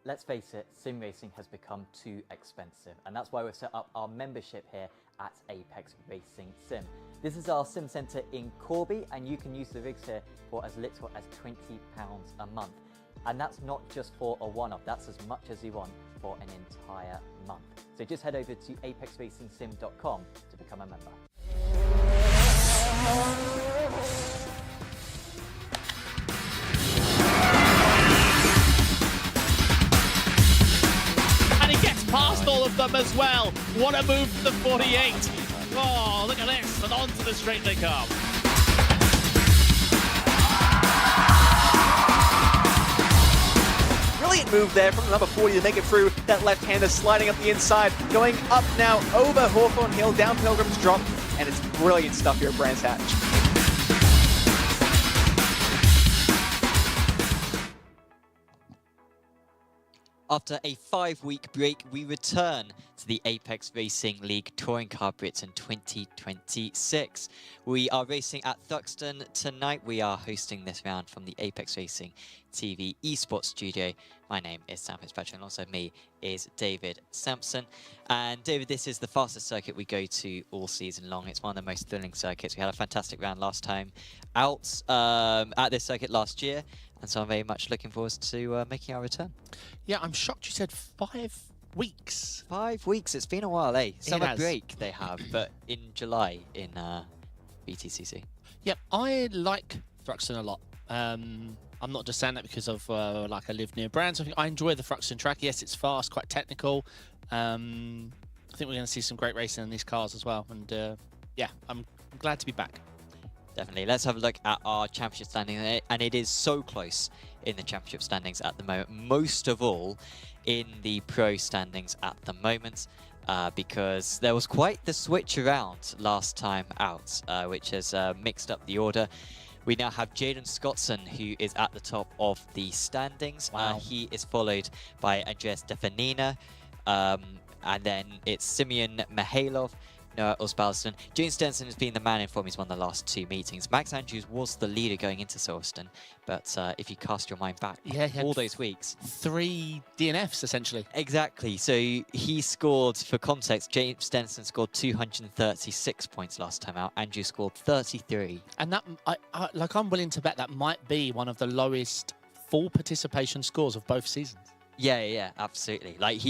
let's face it, sim racing has become too expensive, and that's why we've set up our membership here at Apex Racing Sim. This is our sim centre in Corby, and you can use the rigs here for as little as £20 a month. And that's not just for a one-off, that's as much as you want for an entire month. So just head over to apexracingsim.com to become a member. And he gets past all of them as well. What a move from the 48. Oh, look at this, and onto the straight they come. Brilliant move there from number 40 to make it through. That left-hander sliding up the inside, going up now over Hawthorne Hill, down Pilgrim's Drop, and it's brilliant stuff here at Brands Hatch. After a 5-week break, we return to the Apex Racing League Touring Car Britain 2026. We are racing at Thruxton tonight. We are hosting this round from the Apex Racing TV esports studio. My name is Sam Fitzpatrick, and also me is David Sampson. And David, this is the fastest circuit we go to all season long. It's one of the most thrilling circuits. We had a fantastic round last time out at this circuit last year. And so I'm very much looking forward to making our return. Yeah, I'm shocked you said 5 weeks. 5 weeks, it's been a while, eh? Summer break they have, but in July in BTCC. Yep, I like Thruxton a lot. I'm not just saying that because of like I live near Brands. I enjoy the Thruxton track. Yes, it's fast, quite technical. I think we're going to see some great racing in these cars as well. And yeah, I'm glad to be back. Definitely. Let's have a look at our championship standing, and it is so close in the championship standings at the moment, most of all in the pro standings at the moment, because there was quite the switch around last time out, which has mixed up the order. We now have Jaden Scottson, who is at the top of the standings. Wow. He is followed by Andreas Stefanina, and then it's Simeon Mihailov, Noah Osbalston. James Stenson has been the man in form. He's won the last 2 meetings. Max Andrews was the leader going into Silverstone, but if you cast your mind back all those weeks. 3 DNFs, essentially. Exactly. So he scored, for context, James Stenson scored 236 points last time out. Andrews scored 33. And that, I'm willing to bet that might be one of the lowest full participation scores of both seasons. Yeah, absolutely. Like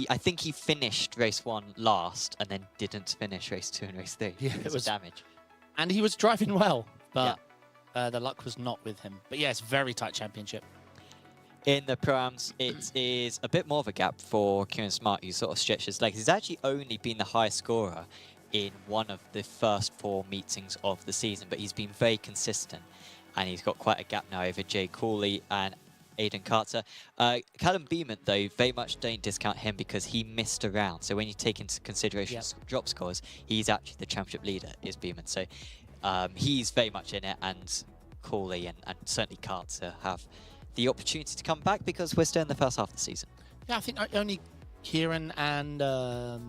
I think he finished race 1 last and then didn't finish race 2 and race 3. Yeah, it was damage. And he was driving well, but the luck was not with him. But yeah, it's a very tight championship. In the Pro-Ams, it is a bit more of a gap for Kieran Smart, who sort of stretched his legs. He's actually only been the highest scorer in one of the first 4 meetings of the season, but he's been very consistent. And he's got quite a gap now over Jay Cooley and Aidan Carter. Callum Beeman, though, very much don't discount him because he missed a round. So when you take into consideration drop scores, he's actually the championship leader, is Beeman. So he's very much in it, and Cooley and certainly Carter have the opportunity to come back because we're still in the first half of the season. Yeah, I think only Kieran and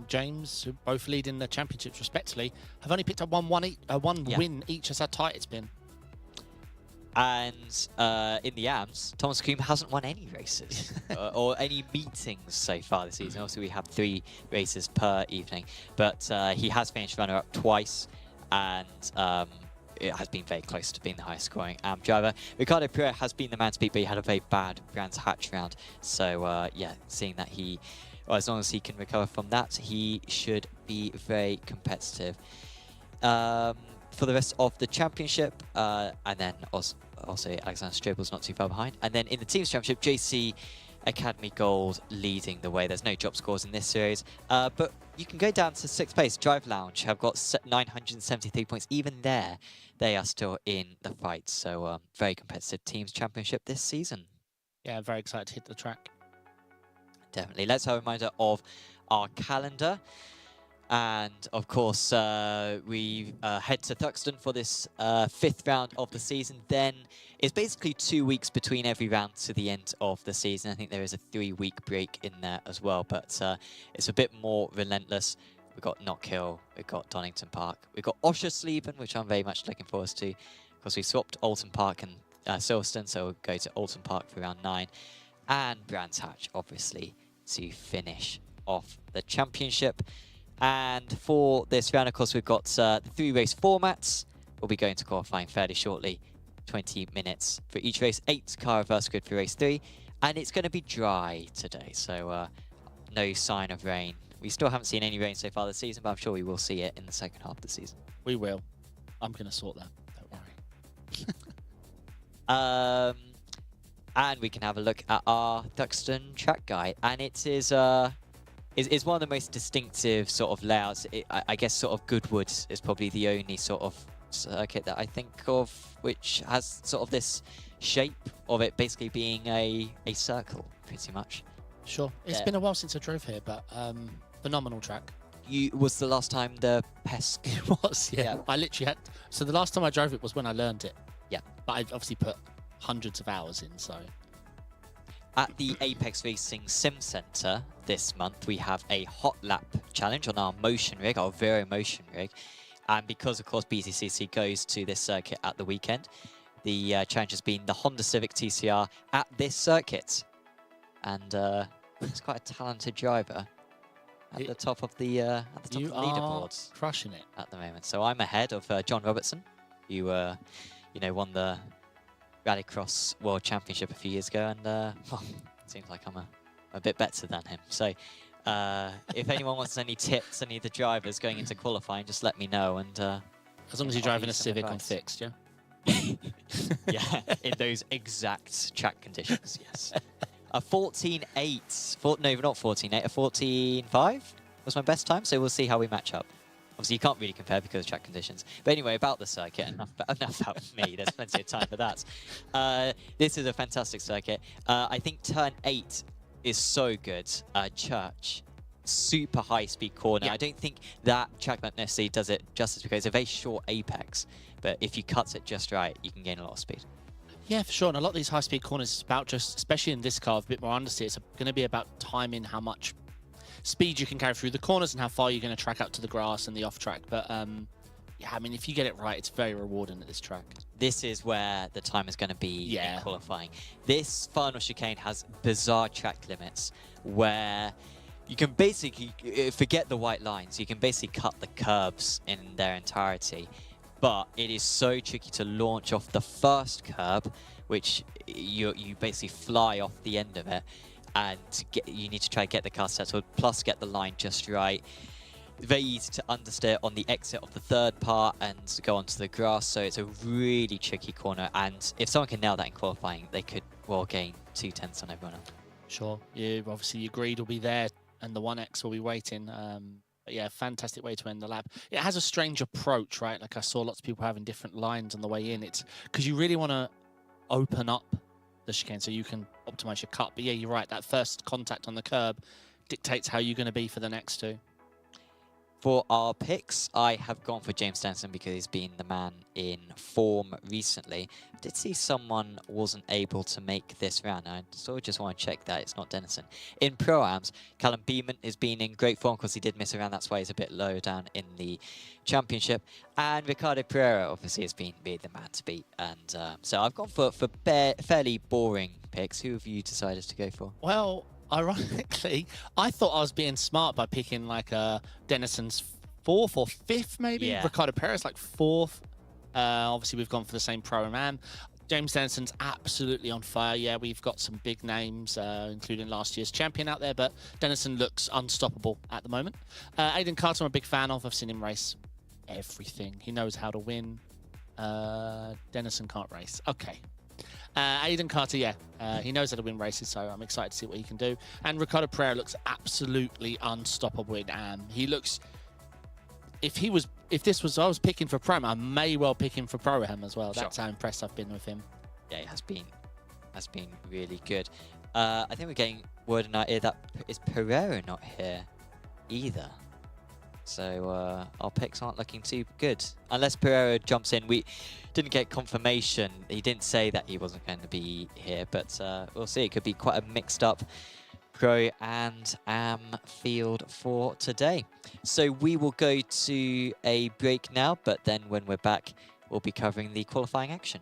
James, who both lead in the championships respectively, have only picked up one win each. That's how tight it's been. And in the AMS, Thomas Coombe hasn't won any races or any meetings so far this season. Also, we have 3 races per evening, but he has finished runner-up twice, and it has been very close to being the highest scoring AM driver. Ricardo Pereira has been the man to beat, but he had a very bad Brands Hatch round. So yeah, seeing that as long as he can recover from that, he should be very competitive. For the rest of the championship, and then also Alexander Strobel's not too far behind. And then in the teams championship, JC Academy Gold leading the way. There's no drop scores in this series, but you can go down to 6th place. Drive Lounge have got 973 points. Even there, they are still in the fight. So very competitive teams championship this season. Yeah, very excited to hit the track. Definitely. Let's have a reminder of our calendar. And of course, we head to Thruxton for this 5th round of the season. Then it's basically 2 weeks between every round to the end of the season. I think there is a 3-week break in there as well, but it's a bit more relentless. We've got Knockhill, we've got Donington Park, we've got Oschersleben, which I'm very much looking forward to, because we swapped Alton Park and Silverstone, so we'll go to Alton Park for round 9. and Brands Hatch, obviously, to finish off the championship. And for this round, of course, we've got the 3-race formats. We'll be going to qualifying fairly shortly. 20 minutes for each race, 8-car reverse grid for race 3. And it's going to be dry today, so no sign of rain. We still haven't seen any rain so far this season, but I'm sure we will see it in the second half of the season. We will. I'm going to sort that. Don't worry. And we can have a look at our Thruxton track guide, and it is one of the most distinctive sort of layouts. I guess sort of Goodwood is probably the only sort of circuit that I think of which has sort of this shape of it basically being a circle, pretty much. Sure. It's been a while since I drove here, but phenomenal track. Was the last time the Pesk? It was, yeah. I literally had... So the last time I drove it was when I learned it. Yeah. But I've obviously put hundreds of hours in, so... At the Apex Racing Sim Centre this month, we have a hot lap challenge on our motion rig, our Vero motion rig. And because, of course, BTCC goes to this circuit at the weekend, the challenge has been the Honda Civic TCR at this circuit. And it's quite a talented driver at the top of the leaderboards. Crushing it at the moment. So I'm ahead of John Robertson, who you know, won the Rallycross World Championship a few years ago, and well, it seems like I'm a bit better than him. So if anyone wants any tips, any of the drivers going into qualifying, just let me know. And as long as you're driving a Civic on fixed, yeah. Yeah, in those exact track conditions, yes. A 14.8, no, not 14.8, a 14.5 was my best time, so we'll see how we match up. Obviously, you can't really compare because of track conditions. But anyway, about the circuit, enough about me. There's plenty of time for that. This is a fantastic circuit. I think turn 8 is so good. Church, super high-speed corner. Yeah. I don't think that track map necessarily does it justice because it's a very short apex. But if you cut it just right, you can gain a lot of speed. Yeah, for sure. And a lot of these high-speed corners is about just, especially in this car, a bit more understeer. It's going to be about timing how much speed you can carry through the corners and how far you're going to track out to the grass and the off-track. But yeah, I mean, if you get it right, it's very rewarding at this track. This is where the time is going to be in qualifying. This final chicane has bizarre track limits where you can basically forget the white lines. You can basically cut the curbs in their entirety. But it is so tricky to launch off the first curb, which you basically fly off the end of it, and you need to try to get the car settled, plus get the line just right. Very easy to understeer on the exit of the third part and go onto the grass, so it's a really tricky corner. And if someone can nail that in qualifying, they could well gain 2 tenths on everyone else. Sure. You obviously your greed will be there, and the 1X will be waiting. But yeah, fantastic way to end the lap. It has a strange approach, right? Like I saw lots of people having different lines on the way in. It's because you really want to open up the chicane so you can optimize your cut. But yeah, you're right. That first contact on the curb dictates how you're going to be for the next two. For our picks, I have gone for James Denison because he's been the man in form recently. I did see someone wasn't able to make this round. I sort of just want to check that it's not Denison. In Pro-Ams, Callum Beeman has been in great form because he did miss a round. That's why he's a bit low down in the championship. And Ricardo Pereira obviously has been the man to beat. And so I've gone for fairly boring picks. Who have you decided to go for? Well, ironically, I thought I was being smart by picking like Denison's 4th or 5th, maybe. Yeah. Ricardo Perez like 4th. Obviously, we've gone for the same Pro-Am. James Denison's absolutely on fire. Yeah, we've got some big names, including last year's champion out there, but Denison looks unstoppable at the moment. Aiden Carter, I'm a big fan of. I've seen him race everything. He knows how to win. Denison can't race. Okay. Aiden Carter, yeah, he knows how to win races, so I'm excited to see what he can do. And Ricardo Pereira looks absolutely unstoppable in AM. He looks, if this was I was picking for Pro-Am, I may well pick him for Pro-Am as well. Sure. That's how impressed I've been with him. Yeah, it has been really good. I think we're getting word in our ear that is Pereira not here either. So our picks aren't looking too good. Unless Pereira jumps in. We didn't get confirmation. He didn't say that he wasn't going to be here, but we'll see. It could be quite a mixed up Pro and Am field for today. So we will go to a break now, but then when we're back, we'll be covering the qualifying action.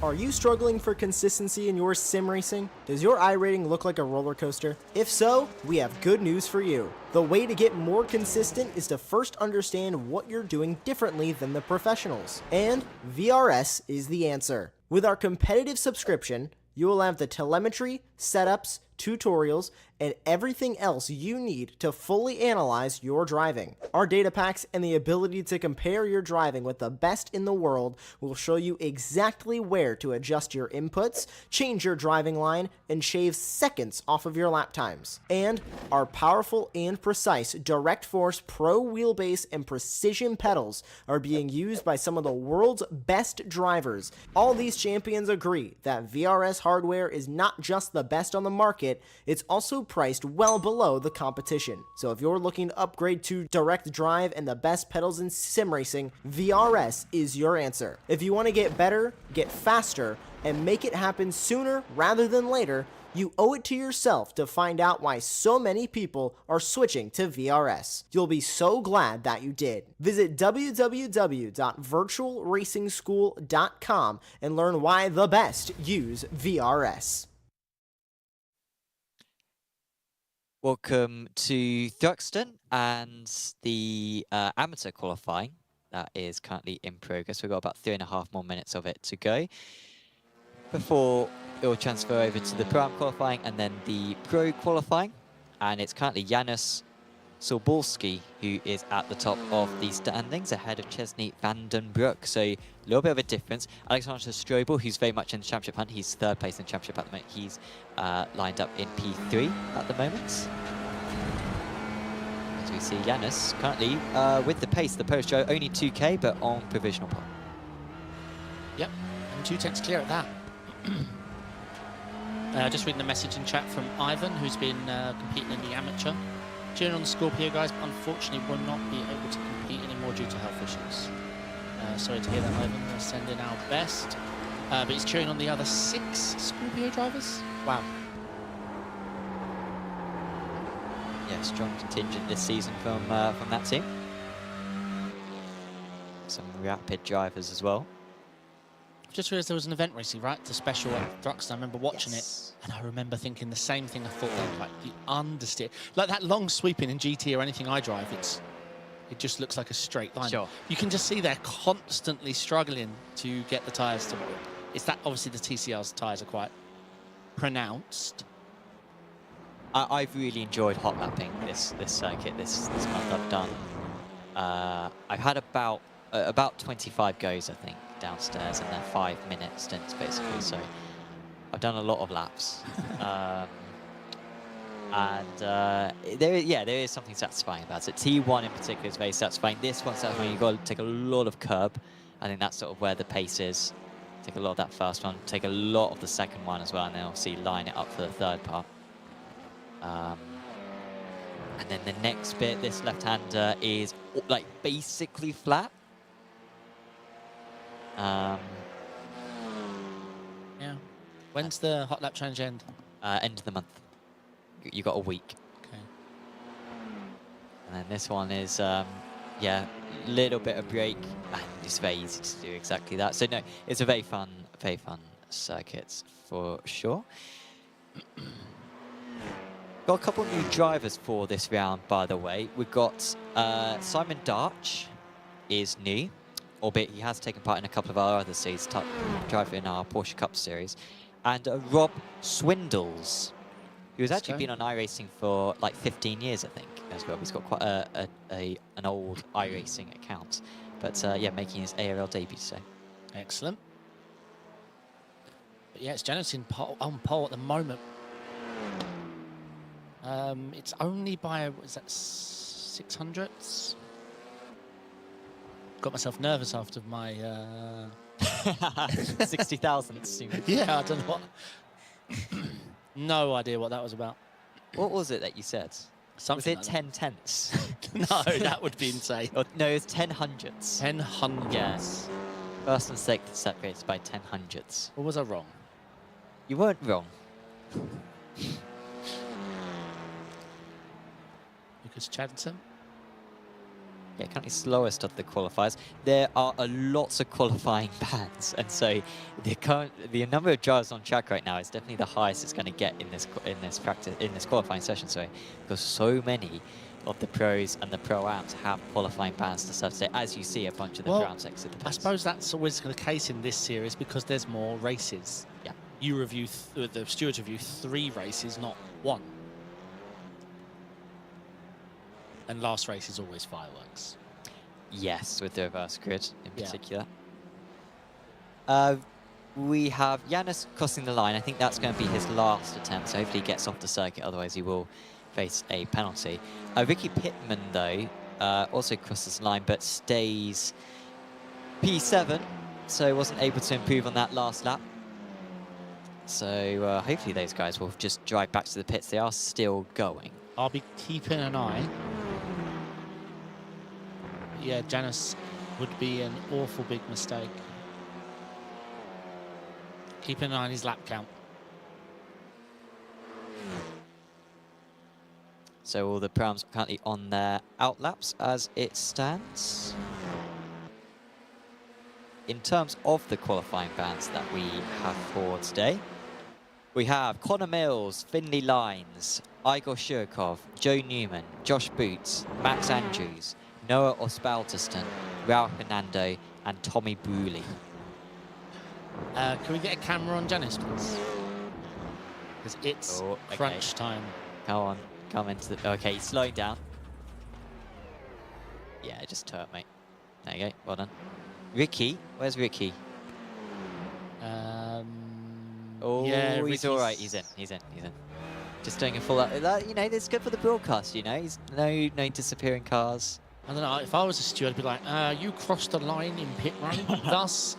Are you struggling for consistency in your sim racing? Does your iRating look like a roller coaster? If so, we have good news for you. The way to get more consistent is to first understand what you're doing differently than the professionals. And VRS is the answer. With our competitive subscription, you will have the telemetry, setups, tutorials, and everything else you need to fully analyze your driving. Our data packs and the ability to compare your driving with the best in the world will show you exactly where to adjust your inputs, change your driving line, and shave seconds off of your lap times. And our powerful and precise Direct Force Pro wheelbase and precision pedals are being used by some of the world's best drivers. All these champions agree that VRS hardware is not just the best on the market, it's also priced well below the competition. So if you're looking to upgrade to direct drive and the best pedals in sim racing, VRS is your answer. If you want to get better, get faster, and make it happen sooner rather than later, you owe it to yourself to find out why so many people are switching to VRS. You'll be so glad that you did. Visit www.virtualracingschool.com and learn why the best use VRS. Welcome to Thruxton and the amateur qualifying that is currently in progress. We've got about 3.5 more minutes of it to go before it will transfer over to the pro qualifying and then the pro qualifying. And it's currently Janusz Sobolski who is at the top of the standings ahead of Chesney Vandenbroek. So a little bit of a difference. Alexander Strobel, who's very much in the championship hunt, he's 3rd place in the championship at the moment. He's lined up in P3 at the moment. As we see Janusz currently with the pace, the post show only 2K but on provisional pole. Yep, and 2/10 clear at that. Just reading the message in chat from Ivan, who's been competing in the amateur. Cheering on the Scorpio guys, but unfortunately will not be able to compete anymore due to health issues. Sorry to hear that, Ivan. We're sending our best. But he's cheering on the other 6 Scorpio drivers. Wow. Yeah, strong contingent this season from that team. Some rapid drivers as well. I've just realised there was an event recently, right? The special at Thruxton. I remember watching it, and I remember thinking the same thing. I thought, like, the understeer, like that long sweeping in GT or anything I drive, it just looks like a straight line. Sure. You can just see they're constantly struggling to get the tyres to work. It's that obviously the TCR's tyres are quite pronounced. I've really enjoyed hot lapping this circuit this month. I've done. I've had about 25 goes, I think, downstairs, and they're 5-minute stints basically. So I've done a lot of laps, and there is something satisfying about it. T1 in particular is very satisfying. This one's satisfying. You've got to take a lot of curb. I think that's sort of where the pace is. Take a lot of that first one, take a lot of the second one as well, and then obviously line it up for the third part. And then the next bit, this left-hander is like basically flat. Yeah. When's the hot lap challenge end? End of the month. You got a week. Okay. And then this one is, yeah, little bit of break, and it's very easy to do exactly that. So no, it's a very fun circuit for sure. Got a couple of new drivers for this round, by the way. We've got Simon Darch is new, albeit he has taken part in a couple of our other series, driving in our Porsche Cup series. And Rob Swindles, who has actually been on iRacing for like 15 years, I think, as well. He's got quite an old iRacing account. But yeah, making his ARL debut today. Excellent. But yeah, it's Janusz on pole at the moment. It's only by, what is that, 600ths? Got myself nervous after my... 60,000. Yeah, I don't know what... No idea what that was about. What was it that you said? Something was it like 10 tenths? No, that would be insane. Or, no, it's 10 hundredths. 10 hundredths. Yes. First and second separated by 10 hundredths. Or was I wrong? You weren't wrong. Lucas Chadson. Yeah, currently slowest of the qualifiers. There are lots of qualifying bans, and so the number of drivers on track right now is definitely the highest it's going to get in this qualifying session. Sorry, because so many of the pros and the pro-ams have qualifying bans to serve today. As you see, a bunch of the pro-ams exit the pits. I suppose that's always the case in this series because there's more races. Yeah. You review, the stewards review 3 races, not 1. And last race is always fireworks. Yes, with the reverse grid in Yeah. particular. We have Janus crossing the line. I think that's going to be his last attempt, so hopefully he gets off the circuit, otherwise he will face a penalty. Ricky Pittman, though, also crosses the line, but stays P7, so wasn't able to improve on that last lap. So hopefully those guys will just drive back to the pits. They are still going. I'll be keeping an eye. Yeah, Janus would be an awful big mistake. Keeping an eye on his lap count. So all the prams are currently on their out laps as it stands. In terms of the qualifying bans that we have for today, we have Connor Mills, Finley Lines, Igor Shurkov, Joe Newman, Josh Boots, Max Andrews, Noah Ospaldeston, Raul Hernando, and Tommy Bruley. Can we get a camera on Janus, please? Because it's crunch time. Come on, come into the... Okay, he's slowing down. Yeah, just turret, mate. There you go, well done. Ricky, where's Ricky? Oh, yeah, he's Ricky's... all right. He's in. Just doing a full... you know, it's good for the broadcast, you know? He's no disappearing cars. I don't know, if I was a steward, I'd be like, you crossed the line in pit run, thus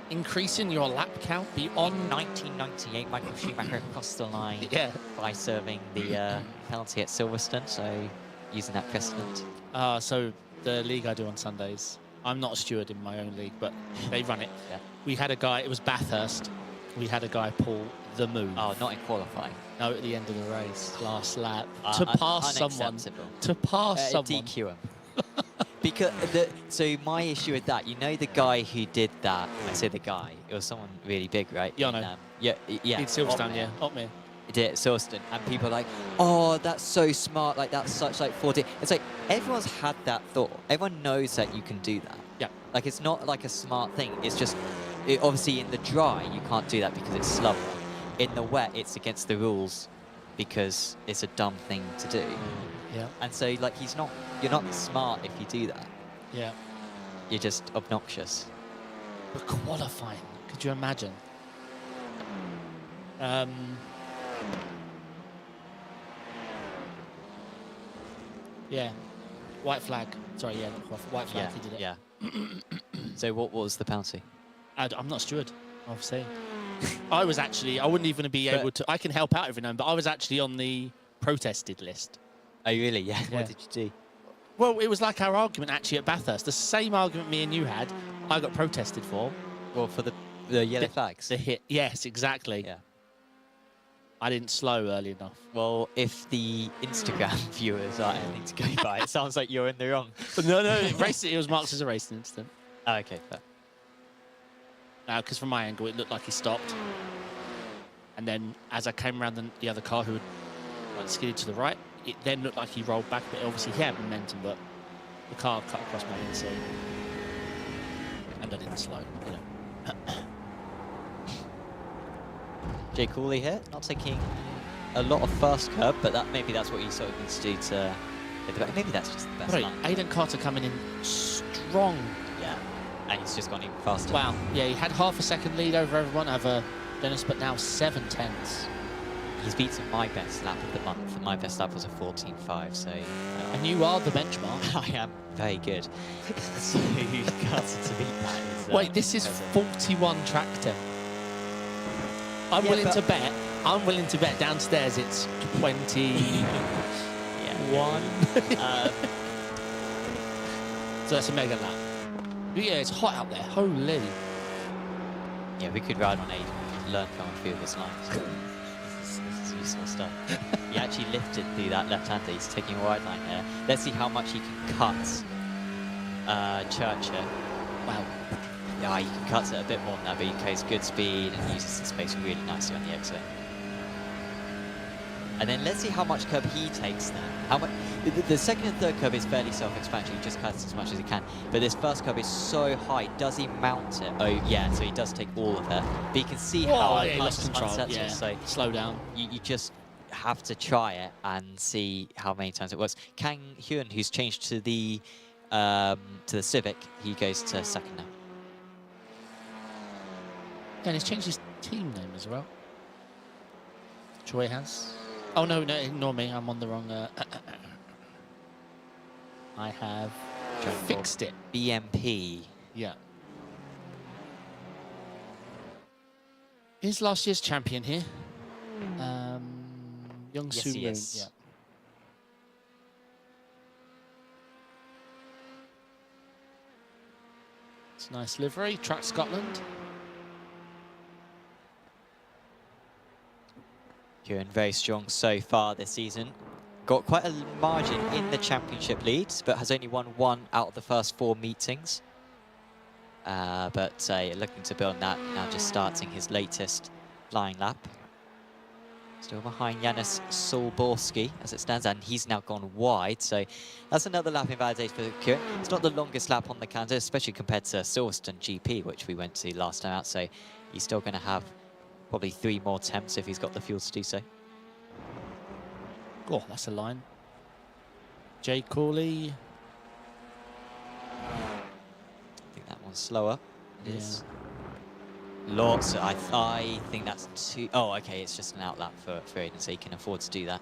increasing your lap count beyond... 1998, Michael Schumacher crossed the line by serving the penalty at Silverstone, so using that precedent. So the league I do on Sundays, I'm not a steward in my own league, but they run it. Yeah. We had a guy, it was Bathurst, we had a guy pull the move. Oh, not in qualifying. No, at the end of the race, last lap, to pass someone. To pass someone. DQ him. Because so my issue with that, you know, the guy who did that. I say the guy. It was someone really big, right? Yeah, I know. Yeah. In Silverstone, yeah. Otmere. He did it at Silverstone, and people are like, oh, that's so smart. Like that's such like 40. It's like everyone's had that thought. Everyone knows that you can do that. Yeah. Like it's not like a smart thing. It's just obviously in the dry you can't do that because it's slippery. In the wet, it's against the rules because it's a dumb thing to do. Yeah. And so, like, you're not smart if you do that. Yeah. You're just obnoxious. But qualifying, could you imagine? Yeah. White flag. Sorry, yeah, white flag, he did it. Yeah. So what was the penalty? I'm not a steward, obviously. I wouldn't even be able to... I can help out every now and then, but I was actually on the protested list. Oh, really? Yeah. What did you do? Well, it was like our argument actually at Bathurst. The same argument me and you had, I got protested for. Well, for the yellow flags? The hit. Yes, exactly. Yeah. I didn't slow early enough. Well, if the Instagram viewers are anything to go by, it sounds like you're in the wrong. No, it was marked as a racing incident. Oh, okay, fair. Because from my angle, it looked like he stopped. And then as I came around the other car who had skidded to the right, it then looked like he rolled back, but obviously he had momentum, but the car cut across my inside. And I didn't slow, you know. Jay Cooley here, not taking a lot of fast curb, but maybe that's what he sort of needs to do to... Maybe that's just the best line. Aidan Carter coming in strong. Yeah, and he's just gone even faster. Wow, yeah, he had half a second lead over everyone, over Dennis, but now 7/10. He's beaten my best lap of the month, and my best lap was a 14.5, so... and you are the benchmark. I am very good. So Carter to beat that is... Wait, this is 41 track time. I'm willing to bet downstairs it's 21. So that's a mega lap. But yeah, it's hot out there. Holy. Yeah, we could ride on Aiden. We could learn from a few of his lines. This is useful stuff. He actually lifted through that left-hander. He's taking a wide line here. Let's see how much he can cut Church here. Wow. Yeah, you can cut it a bit more than that, but he carries good speed and uses the space really nicely on the exit. And then let's see how much curb he takes then. How much? The second and third curb is fairly self-explanatory, he just cuts as much as he can. But this first curb is so high, does he mount it? Oh yeah, so he does take all of it. But you can see how he lost control. unsettled, so slow down. you just have to try it and see how many times it works. Kang Hyun, who's changed to the Civic, he goes to second now. And he's changed his team name as well. Troy has. Oh no, ignore me. I'm on the wrong. I have fixed it. BMP. Yeah. He's last year's champion here. Young Yes, Soo he Moon. is. Yeah. It's a nice livery. Track Scotland. Hyun very strong so far this season. Got quite a margin in the championship leads, but has only won 1 out of the first 4 meetings. But looking to build on that, now just starting his latest flying lap. Still behind Janis Solborski as it stands, and he's now gone wide, so that's another lap invalidation for Kieran. It's not the longest lap on the calendar, especially compared to Silverstone GP, which we went to last time out, so he's still going to have probably 3 more attempts if he's got the fuel to do so. Oh, that's a line. Jay Corley. I think that one's slower. It is. Lots. I think that's too. Oh, okay. It's just an outlap for Aiden, so he can afford to do that.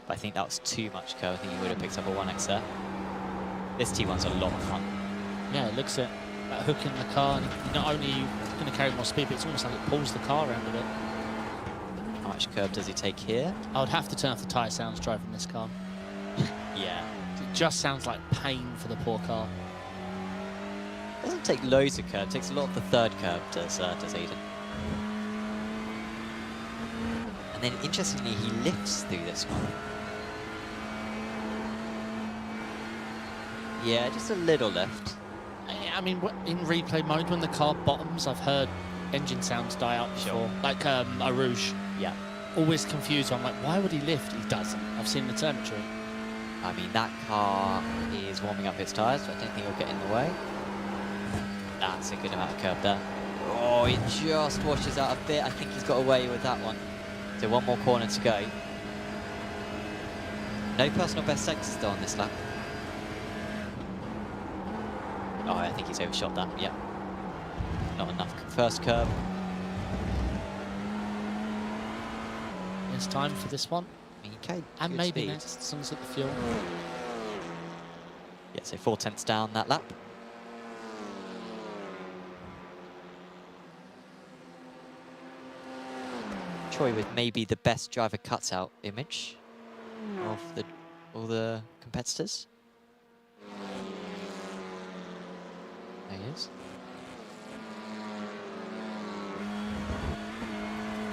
But I think that was too much curve. I think he would have picked up a 1x there. This T1's a lot of fun. Yeah, it looks at that hook in the car, and not only are you going to carry more speed, but it's almost like it pulls the car around a bit. How much curve does he take here? I would have to turn off the tyre sounds driving this car. Yeah. It just sounds like pain for the poor car. Doesn't take loads of curve. Takes a lot of the third curve, does Aiden. And then interestingly, he lifts through this one. Yeah, just a little lift. I mean, in replay mode, when the car bottoms, I've heard engine sounds die out before. Sure. Like a Rouge. Yeah. Always confused. I'm like, why would he lift? He doesn't. I've seen the telemetry. I mean, that car is warming up its tyres, so I don't think he'll get in the way. That's a good amount of curve there. Oh, he just washes out a bit. I think he's got away with that one. So 1 more corner to go. No personal best sectors though on this lap. Oh, I think he's overshot that. Yep. Not enough. First curve. It's time for this one. Okay. And good maybe speed. next, as long as at the fuel. Yeah, so 4 tenths down that lap. Troy with maybe the best driver cutout image of all the competitors. There he is.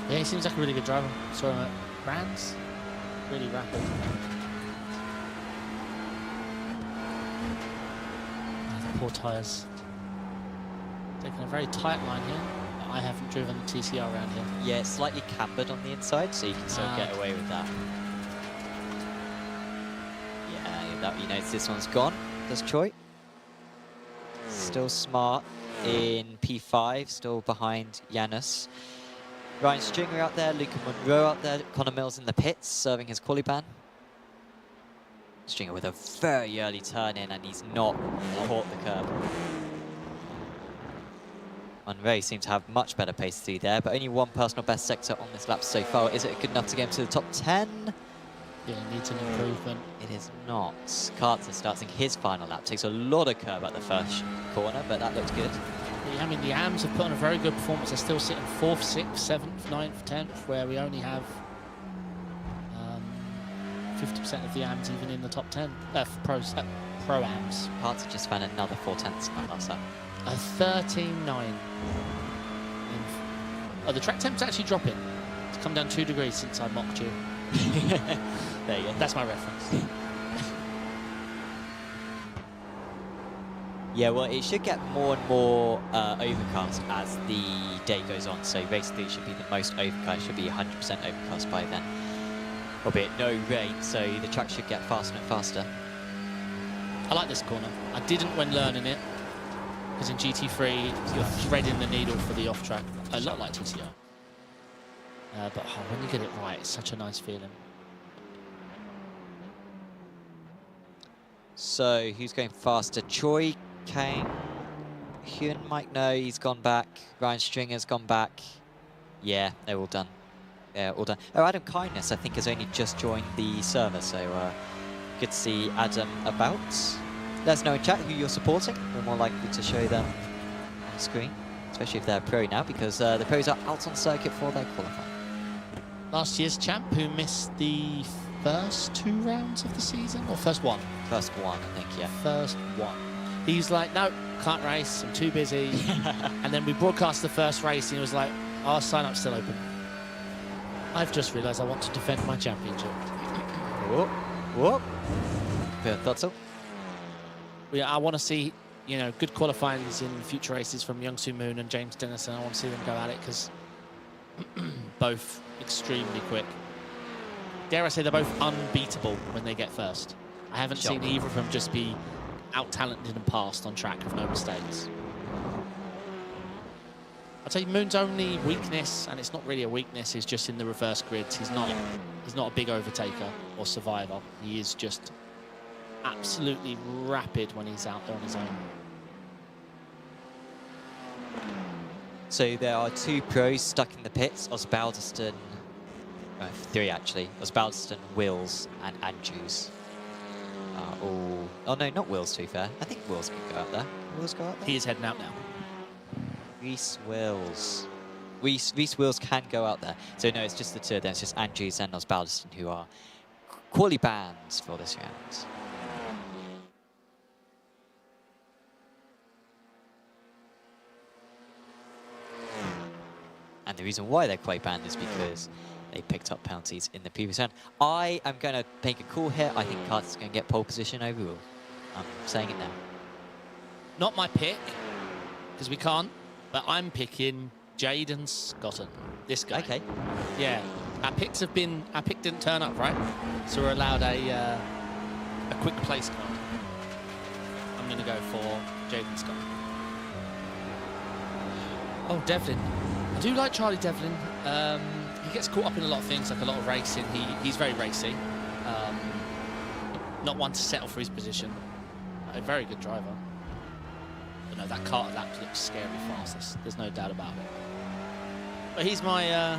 Yeah, he seems like a really good driver. Saw him at Brands. Really rapid. The poor tyres. Taking a very tight line here. I haven't driven the TCR around here. Yeah, it's slightly cambered on the inside, so you can still get away with that. Yeah, that, you notice this one's gone, does Troy? Still smart in P5, still behind Janus. Ryan Stringer out there, Luca Monroe out there, Connor Mills in the pits, serving his quali ban. Stringer with a very early turn in, and he's not caught the curb. Monroe seems to have much better pace through there, but only 1 personal best sector on this lap so far. Is it good enough to get him to the top 10? Yeah, needs an improvement. It is not. Carter starting his final lap. Takes a lot of curb at the first corner, but that looks good. Yeah, I mean, the AMs have put on a very good performance. They're still sitting 4th, 6th, 7th, 9th, 10th, where we only have 50% of the AMs even in the top 10. Pro AMs. Carter just found another 4 tenths in that last lap. A 13.9. Oh, the track temp's actually dropping. It's come down 2 degrees since I mocked you. There you go. That's my reference. Yeah, well, it should get more and more overcast as the day goes on. So basically, it should be the most overcast. It should be 100% overcast by then. Albeit no rain, so the track should get faster and faster. I like this corner. I didn't when learning it, because in GT3, you're threading the needle for the off-track. A lot like TCR. But when you get it right, it's such a nice feeling. So, who's going faster? Troy, Kane, Hyun, Mike, no, he's gone back. Ryan Stringer's gone back. Yeah, they're all done. Yeah, all done. Oh, Adam Kindness, I think, has only just joined the server, so good to see Adam about. Let us know in chat who you're supporting. We're more likely to show them on the screen, especially if they're pro now, because the pros are out on circuit for their qualifying. Last year's champ who missed the first 2 rounds of the season, or first one? First one, I think, yeah. First one. He's like, no, can't race, I'm too busy. And then we broadcast the first race, and he was like, our sign-up's still open. I've just realised I want to defend my championship. Whoop, whoop. Thought so? Yeah, I want to see, you know, good qualifyings in future races from Young-Soo Moon and James Dennison. I want to see them go at it, because both extremely quick. Dare I say they're both unbeatable when they get first. I haven't seen either of them just be out-talented and passed on track with no mistakes. I'd say Moon's only weakness, and it's not really a weakness, is just in the reverse grids. He's not a big overtaker or survivor. He is just absolutely rapid when he's out there on his own. So there are 2 pros stuck in the pits, Osbaldeston, 3 actually, Osbaldeston, Wills and Andrews. Oh no, not Wills, to be fair. I think Wills can go out there. Wills go out there? He is heading out now. Reese Wills. Reese Wills can go out there. So no, it's just the 2 of them. It's just Andrews and Osbaldeston who are quali bans for this round. And the reason why they're quite banned is because they picked up penalties in the previous round. I am going to make a call here. I think Carter's going to get pole position overall. I'm saying it now. Not my pick, because we can't, but I'm picking Jaden Scotton. This guy. Okay. Yeah. Our pick didn't turn up, right? So we're allowed a quick place card. I'm going to go for Jaden Scotton. Oh, Devlin. I do like Charlie Devlin. He gets caught up in a lot of things, like a lot of racing. He's very racy. Not one to settle for his position. A very good driver. But no, that Carter lap looks scary fast. There's no doubt about it. But he's my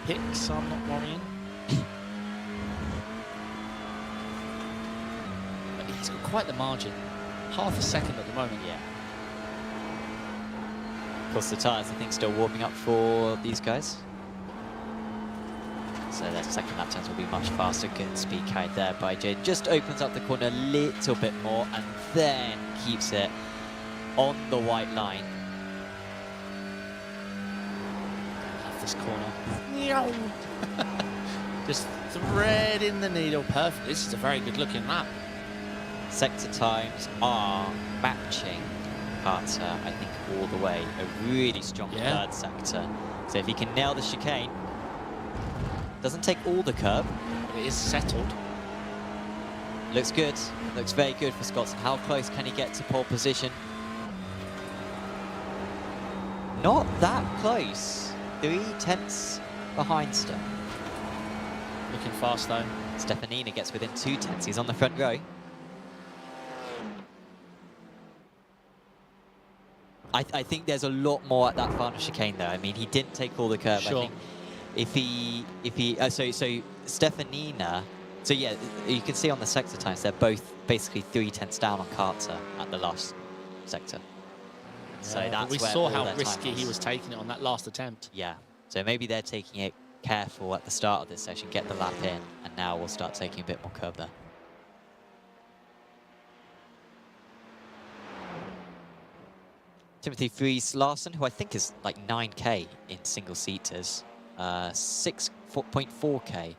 pick, so I'm not worrying. But he's got quite the margin. Half a second at the moment. Yeah. Of course, the tyres, I think, still warming up for these guys. So their second lap times will be much faster. Good speed carried there by Jade. Just opens up the corner a little bit more and then keeps it on the white line. I love this corner. Just threading the needle perfect. This is a very good looking lap. Sector times are matching Carter, I think, all the way. A really strong 3rd sector. So if he can nail the chicane, doesn't take all the curb. It is settled. Looks good. Looks very good for Scotland. How close can he get to pole position? Not that close. 3/10 behind still. Looking fast though. Stefanina gets within 2/10. He's on the front row. I think there's a lot more at that final chicane though. I mean, he didn't take all the curb. Sure. I think if he so Stefanina, so yeah, you can see on the sector times they're both basically 3/10 down on Carter at the last sector. So that's we where saw all how their risky time he was taking it on that last attempt. Yeah. So maybe they're taking it careful at the start of this session, get the lap in, and now we'll start taking a bit more curb there. Timothy Fries Larson, who I think is like 9K in single seaters, 6.4K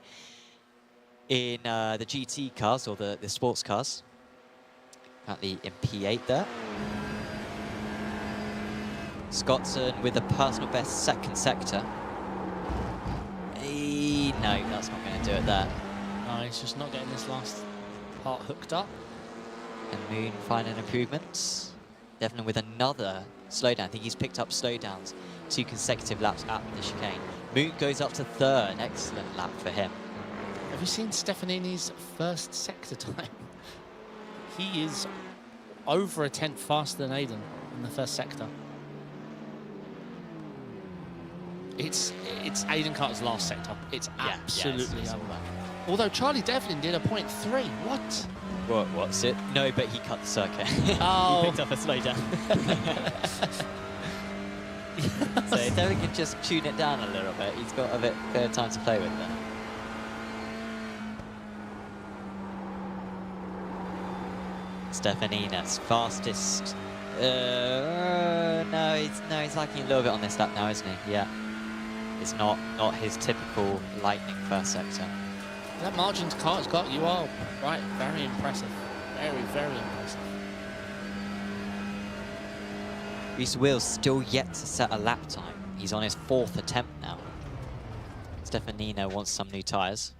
in the GT cars or the sports cars. Currently in P8 there. Scottson with a personal best second sector. No, that's not going to do it there. No, he's just not getting this last part hooked up. And Moon finding improvements. Devlin with another slowdown. I think he's picked up slowdowns 2 consecutive laps at the chicane. Moon goes up to 3rd. Excellent lap for him. Have you seen Stefanini's first sector time? He is over a 10th faster than Aiden in the first sector. It's Aiden Carter's last sector. It's absolutely unmatched. Although Charlie Devlin did a 0.3. What? What's it? No, but he cut the circuit. Oh. He picked up a slowdown. So if Devlin can just tune it down a little bit, he's got a bit of time to play with there. Stefanina's fastest. No, he's lacking a little bit on this lap now, isn't he? Yeah. It's not his typical lightning first sector. That margin to Carter's got, you are right, very impressive. Very, very impressive. Reese Will's still yet to set a lap time. He's on his 4th attempt now. Stefanino wants some new tyres.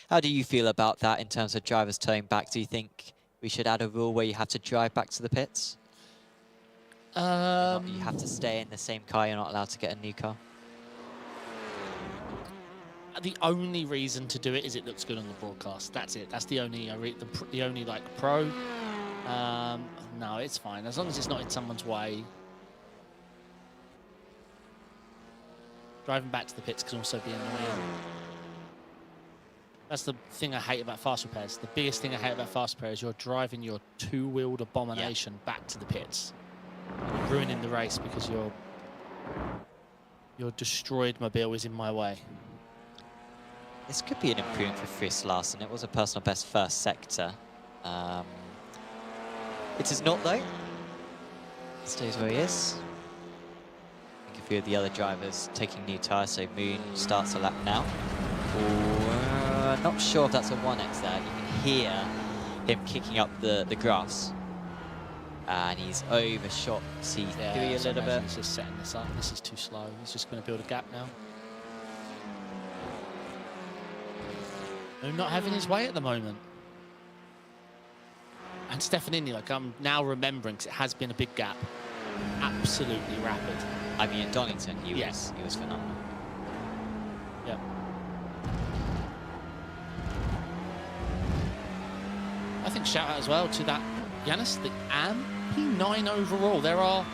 How do you feel about that in terms of drivers turning back? Do you think we should add a rule where you have to drive back to the pits? You have to stay in the same car, you're not allowed to get a new car? The only reason to do it is it looks good on the broadcast. That's it. That's the only the only like pro. No, it's fine as long as it's not in someone's way. Driving back to the pits can also be annoying. That's the thing I hate about fast repairs. The biggest thing I hate about fast repairs is you're driving your 2-wheeled abomination back to the pits. You're ruining the race because your destroyed mobile is in my way. This could be an improvement for Chris Larson. It was a personal best first sector. It is not though. Stays where he is. I think a few of the other drivers taking new tyres, so Moon starts a lap now. Not sure if that's a 1x there. You can hear him kicking up the grass. And he's overshot C3 a little bit. He's just setting this up. This is too slow. He's just going to build a gap now. Not having his way at the moment. And Stefanini, like I'm now remembering, because it has been a big gap. Absolutely rapid. I mean, at Donington, he was phenomenal. Yep. I think shout out as well to that Yanis, the AM P9 overall. There are,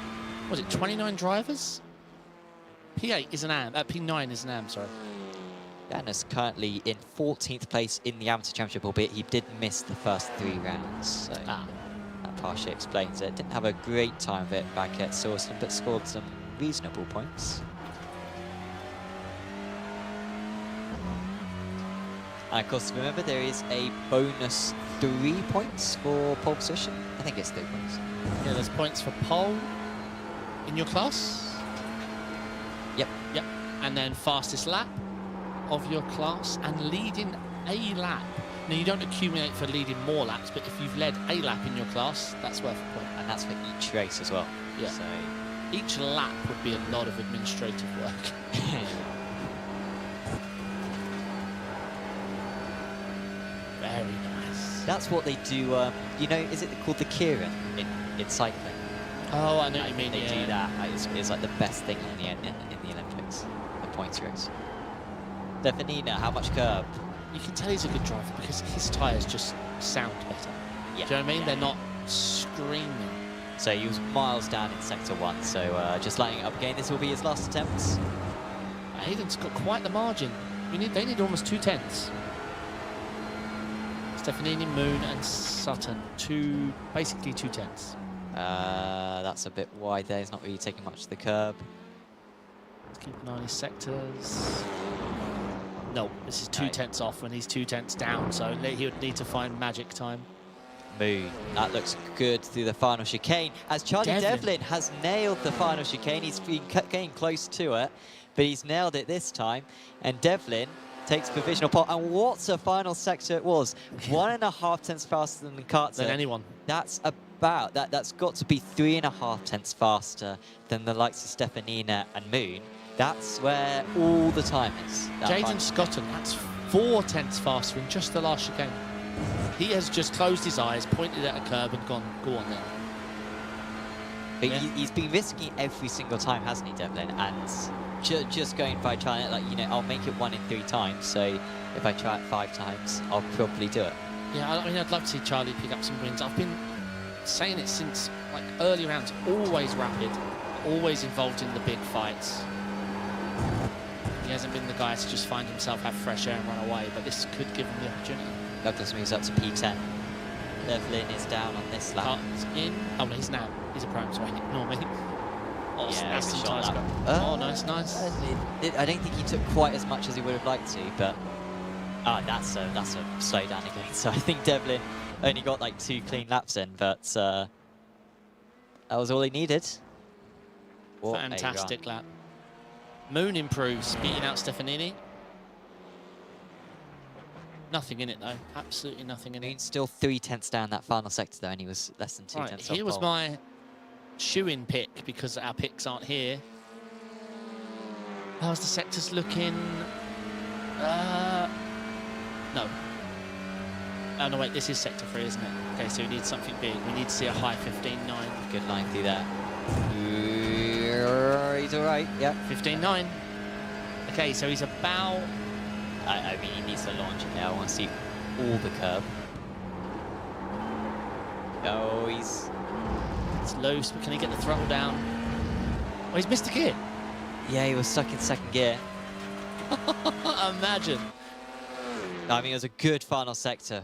was it 29 drivers? P8 is an AM, P9 is an AM, sorry. Yanis currently in 14th place in the Amateur Championship, albeit he did miss the first 3 rounds. So that partially explains it. Didn't have a great time of it back at Sawston, but scored some reasonable points. And of course, remember there is a bonus 3 points for pole position. I think it's 3 points. Yeah, there's points for pole in your class. Yep. Yep. And then fastest lap of your class and leading a lap. Now you don't accumulate for leading more laps, but if you've led a lap in your class, that's worth a point. And that's for each race as well. Yeah. So each lap would be a lot of administrative work. Very nice. That's what they do. You know, is it called the Kieran in cycling? Oh, I know what you mean. They do that. It's like the best thing in the Olympics, the points race. Stefanina, how much curb? You can tell he's a good driver because his tyres just sound better. Yeah. Do you know what I mean? They're not screaming. So he was miles down in sector 1, so just lining it up again. This will be his last attempt. Aiden's got quite the margin. They need almost 2 tenths. Stefanini, Moon and Sutton, basically 2 tenths. That's a bit wide there. He's not really taking much of the curb. Let's keep an eye on his sectors. No, this is 2 tenths off when he's 2 tenths down, so he would need to find magic time. Moon, that looks good through the final chicane. As Charlie Devlin has nailed the final chicane, he's been getting close to it, but he's nailed it this time. And Devlin takes provisional pole. And what a final sector it was. 1.5 tenths faster than Carter. Than anyone. That's a about that's got to be 3.5 tenths faster than the likes of Stefanina and Moon. That's where all the time is. Jaden Scotton, that's 4 tenths faster in just the last chicane. He has just closed his eyes, pointed at a curb and gone, go on then. But Yeah. he's been risking every single time, hasn't he, Devlin? And just going by trying it, like, you know, I'll make it 1 in 3 times, so if I try it 5 times, I'll probably do it. Yeah, I mean, I'd love to see Charlie pick up some wins. I've been saying it since, like, early rounds, always rapid, always involved in the big fights. He hasn't been the guy to just find himself, have fresh air and run away, but this could give him the opportunity. Douglas moves up to P10. Devlin is down on this lap. Cart's in. Oh, no, he's now. He's a pro, sorry, ignore me. Oh, Yeah, that's some overshot tires that. go. Oh, nice, nice. I don't think he took quite as much as he would have liked to, but that's a slow down again. So I think Devlin only got like 2 clean laps in, but that was all he needed. What a Fantastic run. lap. Moon improves, beating out Stefanini. Nothing in it though, absolutely nothing in it. Moon's still 3 tenths down that final sector though, and he was less than 2 Right, tenths off here was pole. my shoe-in pick because our picks aren't here. How's the sectors looking? No. Oh no, wait, this is sector 3, isn't it? Okay, so we need something big. We need to see a high 15.9. Good line through there. He's all right, yeah. 15.9. Okay, so he's about... I mean, he needs to launch it now. I want to see all the curb. Oh, It's loose, but can he get the throttle down? Oh, he's missed a gear. yeah, he was stuck in 2nd gear. Imagine. I mean, it was a good final sector,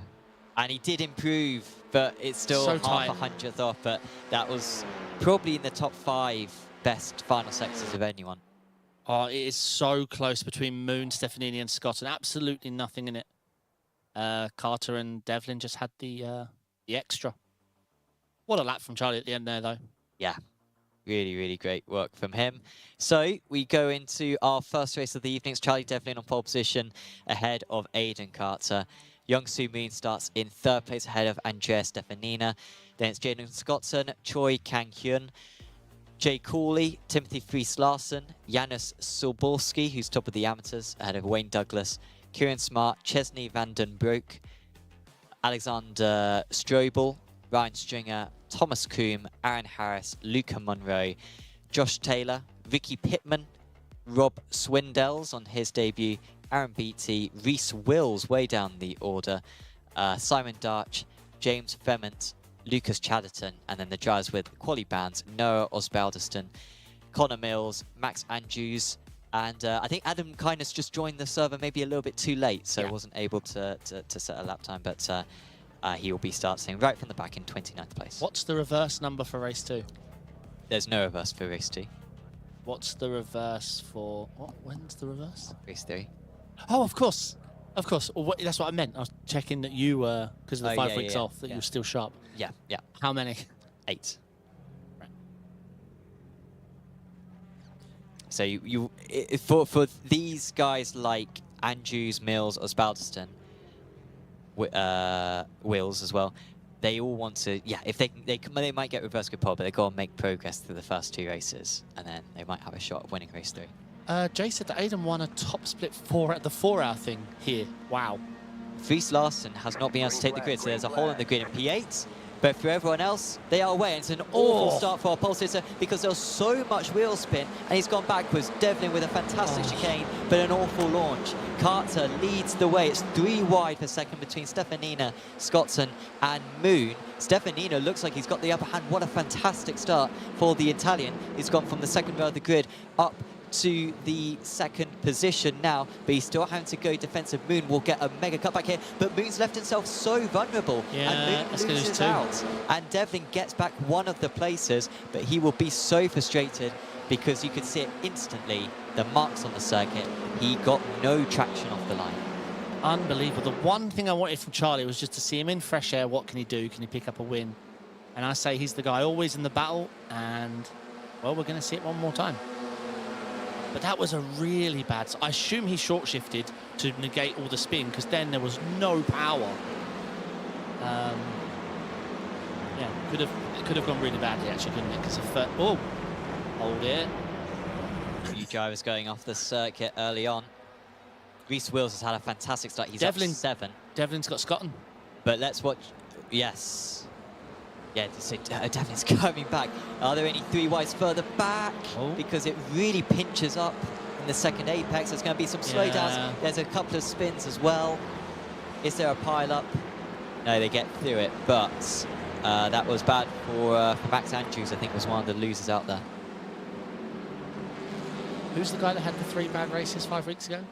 and he did improve, but it's still So half tight. a 100th off. But that was probably in the top 5 best final sectors of anyone. Oh, it is so close between Moon, Stefanini and Scott, and absolutely nothing in it. Carter and Devlin just had the extra. What a lap from Charlie at the end there, though. Yeah, really, really great work from him. So we go into our first race of the evening. It's Charlie Devlin on pole position ahead of Aidan Carter. Young-Soo Moon starts in 3rd place ahead of Andrea Stefanina. Then it's Jaden Scotson, Choi Kang-hyun, Jay Cooley, Timothy Fries-Larsen, Janusz Sobolski, who's top of the amateurs, ahead of Wayne Douglas, Kieran Smart, Chesney van den Broek, Alexander Strobel, Ryan Stringer, Thomas Coombe, Aaron Harris, Luca Monroe, Josh Taylor, Vicky Pittman, Rob Swindells on his debut, Aaron Beattie, Reese Wills way down the order, Simon Darch, James Fement, Lucas Chatterton, and then the drivers with quali bands, Noah Osbaldiston, Connor Mills, Max Andrews, and I think Adam Kindness just joined the server maybe a little bit too late, so wasn't able to set a lap time, but he will be starting right from the back in 29th place. What's the reverse number for race 2? There's no reverse for race 2. What's the reverse for... When's the reverse? Race 3. Oh, of course. Of course. Well, that's what I meant. I was checking that you were, because of the 5 weeks off, that you were still sharp. Yeah, yeah. How many? 8. Right. So for these guys like Andrews, Mills, Osbaldiston, Wills as well, they all want to, if they might get reverse good pole, but they got to make progress through the first 2 races, and then they might have a shot at winning race 3. Jay said that Aidan won a top split 4 at the 4-hour thing here. Wow. Fries-Larsen has not been able to take the grid, so there's a hole in the grid in P8. But for everyone else, they are away. It's an awful start for our pole sitter because there was so much wheel spin and he's gone backwards. Devlin with a fantastic chicane, but an awful launch. Carter leads the way. It's 3 wide per second between Stefanina, Scotson and Moon. Stefanina looks like he's got the upper hand. What a fantastic start for the Italian. He's gone from the 2nd row of the grid up to the 2nd position now, but he's still having to go defensive. Moon will get a mega cutback here, but Moon's left himself so vulnerable, and Moon loses out. And Devlin gets back 1 of the places, but he will be so frustrated because you could see it instantly, the marks on the circuit. He got no traction off the line. Unbelievable. The one thing I wanted from Charlie was just to see him in fresh air. What can he do? Can he pick up a win? And I say he's the guy always in the battle, and, well, we're going to see it one more time. But that was a really bad... I assume he short-shifted to negate all the spin, because then there was no power. Yeah, it could have gone really badly actually, couldn't it? Because oh, hold it. A few drivers going off the circuit early on. Reese Wills has had a fantastic start. He's Devlin, up 7. Devlin's got Scotland. But let's watch. Yes. Yeah, so Devlin's coming back. Are there any 3 wides further back? Oh. Because it really pinches up in the second apex. There's going to be some slowdowns. There's a couple of spins as well. Is there a pile up? No, they get through it. But that was bad for Max Andrews, I think, was one of the losers out there. Who's the guy that had the 3 bad races 5 weeks ago?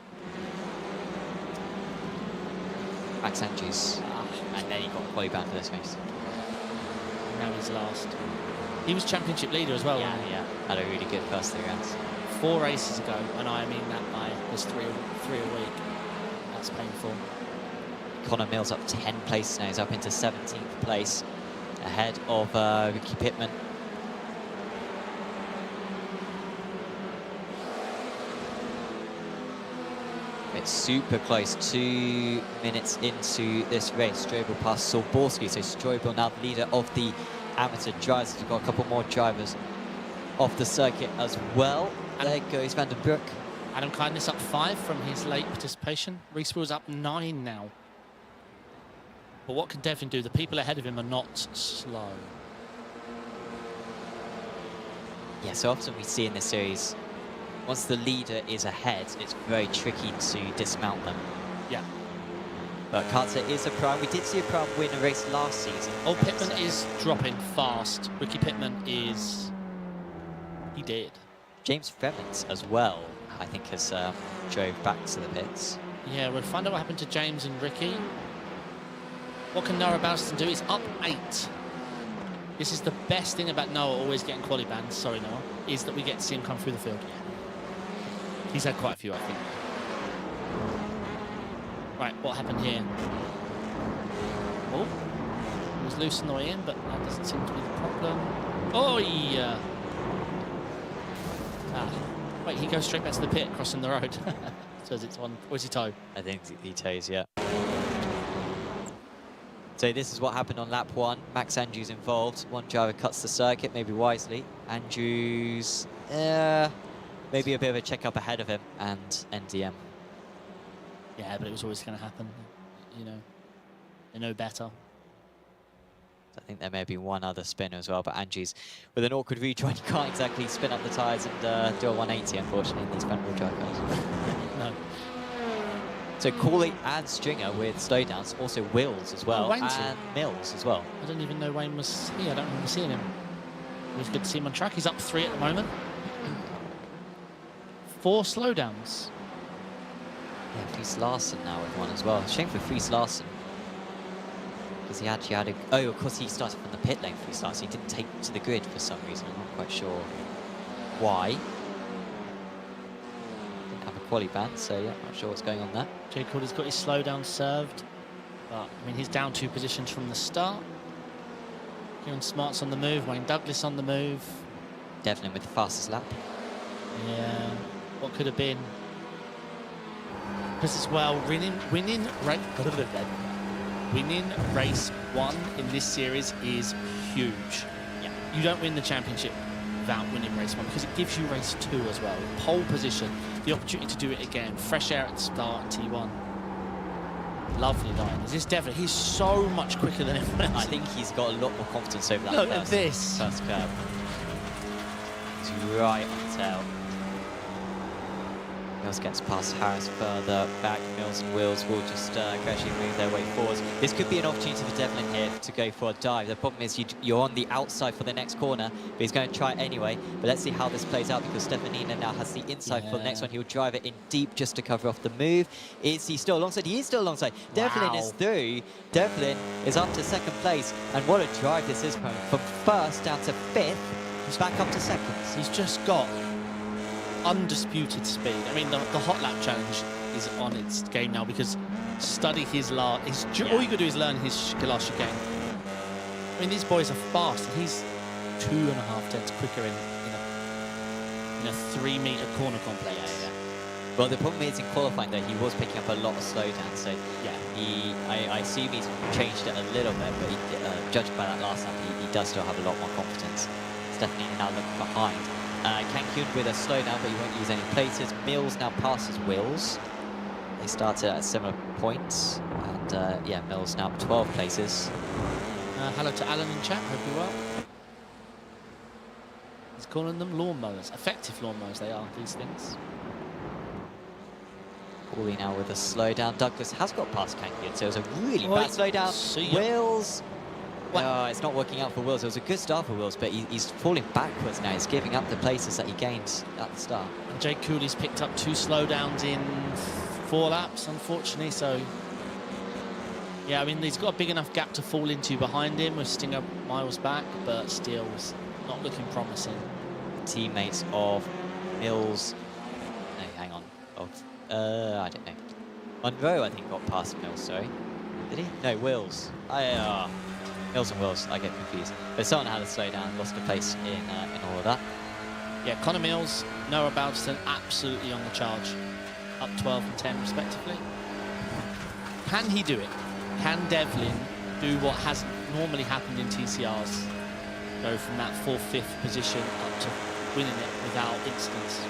Max Andrews. And then he got quali banned for this race. Now he's last. He was championship leader as well. Yeah. Had a really good first 3 rounds. 4 races ago, and I mean that by was three a week. That's painful. Connor Mills up 10 places now. He's up into 17th place, ahead of Ricky Pittman. It's super close, 2 minutes into this race. Strobel past Solborski, so Strobel now the leader of the amateur drivers. We've got a couple more drivers off the circuit as well. And there goes Vandenbroek. Adam Kindness up 5 from his late participation. Reese Wills up 9 now. But what can Devlin do? The people ahead of him are not slow. Yeah, so often we see in this series, once the leader is ahead, it's very tricky to dismount them. Yeah. But Carter is a prime. We did see a prime win a race last season. Oh, Pittman is dropping fast. Ricky Pittman is... He did. James Fremont as well, I think, has drove back to the pits. Yeah, we'll find out what happened to James and Ricky. What can Noah Bouston do? He's up 8. This is the best thing about Noah always getting quali bans, sorry Noah, is that we get to see him come through the field. He's had quite a few, I think. Right, what happened here? Oh, it was loose on the way in, but that doesn't seem to be the problem. Oh, yeah. Wait, he goes straight back to the pit, crossing the road. So is it on, or is he toe? I think he toes, yeah. So this is what happened on lap 1. Max Andrews involved. One driver cuts the circuit, maybe wisely. Andrews, maybe a bit of a check-up ahead of him, and NDM. Yeah, but it was always going to happen. You know, they know better. I think there may have been one other spinner as well, but Andrews with an awkward rejoin, he can't exactly spin up the tyres and do a 180, unfortunately, in these front-wheel drive cars. No. So Corley and Stringer with slowdowns, also Wills as well, and Mills as well. I don't even know Wayne was here. I don't remember seeing him. It was good to see him on track. He's up 3 at the moment. 4 slowdowns. Yeah, Fries Larson now with one as well. Shame for Fries Larson. Because he actually had a... Oh, of course he started from the pit lane, Fries Larson. He didn't take to the grid for some reason. I'm not quite sure why. Didn't have a quali ban, so yeah, not sure what's going on there. Jay Cordy's got his slowdown served. But, I mean, he's down 2 positions from the start. Kieran Smart's on the move. Wayne Douglas on the move. Devlin with the fastest lap. Yeah. What could have been? Because as well, winning race 1 in this series is huge. Yeah. You don't win the championship without winning race 1 because it gives you race 2 as well. Pole position, the opportunity to do it again, fresh air at the start in T1. Lovely line. Is this Devlin? He's so much quicker than everyone else. I think he's got a lot more confidence over that. Look at this. First curve. He's right on tail. Mills gets past Harris further back. Mills and Wills will just gradually move their way forwards. This could be an opportunity for Devlin here to go for a dive. The problem is you're on the outside for the next corner, but he's going to try it anyway. But let's see how this plays out because Stefanina now has the inside for the next one. He'll drive it in deep just to cover off the move. Is he still alongside? He is still alongside. Wow. Devlin is through. Devlin is up to 2nd place. And what a drive this is from first down to 5th. He's back up to 2nd. He's just got undisputed speed. I mean, the hot lap challenge is on its game now because study his all you got to do is learn his last chicane. I mean, these boys are fast, and he's 2.5 tenths quicker in a 3-meter corner complex. Well, the problem is in qualifying though, he was picking up a lot of slowdown, so Yeah. I assume he's changed it a little bit, but judged by that last lap, he does still have a lot more confidence. It's definitely now looking behind. Cancun with a slowdown, but he won't use any places. Mills now passes Wills. They started at similar points, and yeah, Mills now 12 places. Hello to Alan in chat, hope you're well. He's calling them lawnmowers. Effective lawnmowers they are, these things. Corby now with a slowdown. Douglas has got past Cancun, so it was a really bad slowdown. See ya. Wills. No, it's not working out for Wills. It was a good start for Wills, but he's falling backwards now. He's giving up the places that he gained at the start. And Jake Cooley's picked up 2 slowdowns in 4 laps, unfortunately, so... Yeah, I mean, he's got a big enough gap to fall into behind him with Stinger miles back, but still, it's not looking promising. Teammates of Mills... No, hang on. Of, I don't know. Monroe, I think, got past Mills, sorry. Did he? No, Wills. Mills and Wills, I get confused. But someone had a slowdown, lost a place in all of that. Yeah, Connor Mills, Noah Bowston, absolutely on the charge. Up 12 and 10, respectively. Can he do it? Can Devlin do what hasn't normally happened in TCRs? Go from that 4th, 5th position up to winning it without instance.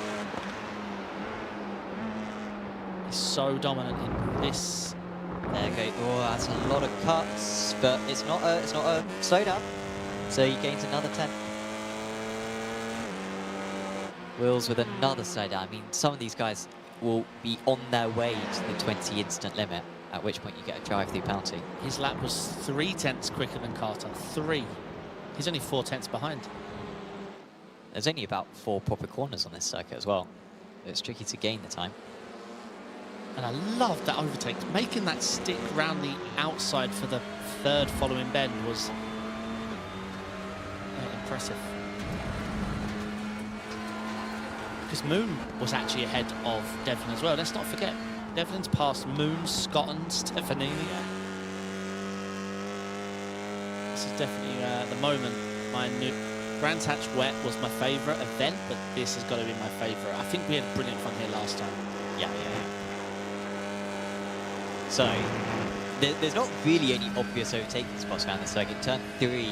He's so dominant in this. There you go. Oh, that's a lot of cuts, but it's not a slowdown. So he gains another 10. Wills with another slowdown. I mean, some of these guys will be on their way to the 20 instant limit, at which point you get a drive-through penalty. His lap was 3 tenths quicker than Carter. 3. He's only 4 tenths behind. There's only about 4 proper corners on this circuit as well. It's tricky to gain the time. And I love that overtake. Making that stick round the outside for the 3rd following bend was impressive. Because Moon was actually ahead of Devlin as well. Let's not forget, Devlin's passed Moon, Scott and Stefanini. This is definitely the moment. My new Brands Hatch Wet was my favourite event, but this has got to be my favourite. I think we had brilliant fun here last time. Yeah. So, there's not really any obvious overtaking spots around the circuit. Turn 3,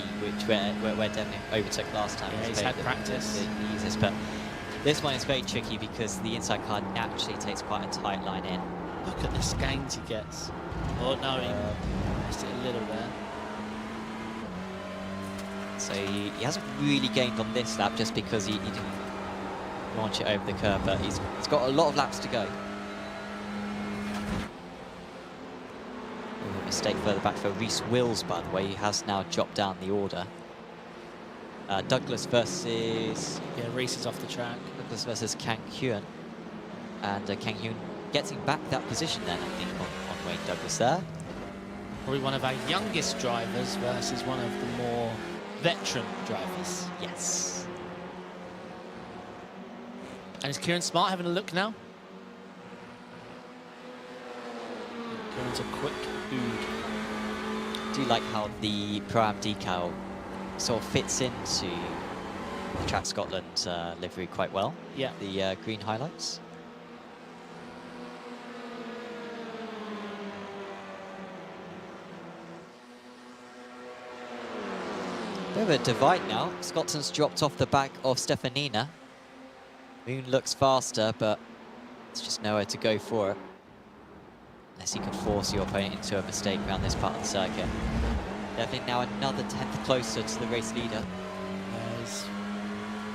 where Devlin overtook last time. Yeah, he's had practice. The easiest, but this one is very tricky because the inside car naturally takes quite a tight line in. Look at the gains he gets. Oh no, he missed it a little there. So he hasn't really gained on this lap just because he didn't launch it over the curb, but he's got a lot of laps to go. A mistake further back for Reese Wills, by the way. He has now dropped down the order. Douglas versus... Yeah, Reese is off the track. Douglas versus Cancun. And Cancun getting back that position then, I think, on Wayne Douglas there. Probably one of our youngest drivers versus one of the more veteran drivers. Yes. And is Kieran Smart having a look now? Kieran's a quick dude. I do like how the Pro-Am decal sort of fits into the Track Scotland livery quite well. Yeah. The green highlights. Bit of a divide now. Scotland's dropped off the back of Stefanina. Moon looks faster, but it's just nowhere to go for it. Unless you can force your opponent into a mistake around this part of the circuit. Definitely now another 10th closer to the race leader. He's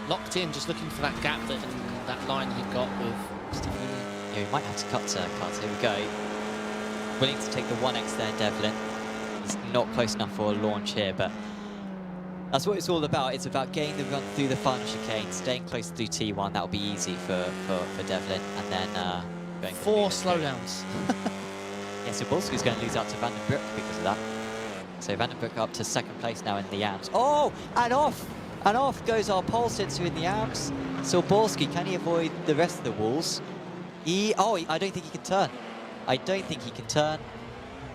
locked in, just looking for that gap, that line he got with Stefanini. Yeah, he might have to cut cards. Here we go. Willing to take the 1x there, Devlin. He's not close enough for a launch here, but that's what it's all about. It's about getting the run through the final chicane, staying close to T1. That'll be easy for Devlin, and then going 4 slowdowns. Yeah, so Bolski's going to lose out to Vandenbroek because of that. So Vandenbroek up to 2nd place now in the AMS. Oh, and off! And off goes our pole sensor in the AMS. So Bolski, can he avoid the rest of the walls? I don't think he can turn. I don't think he can turn.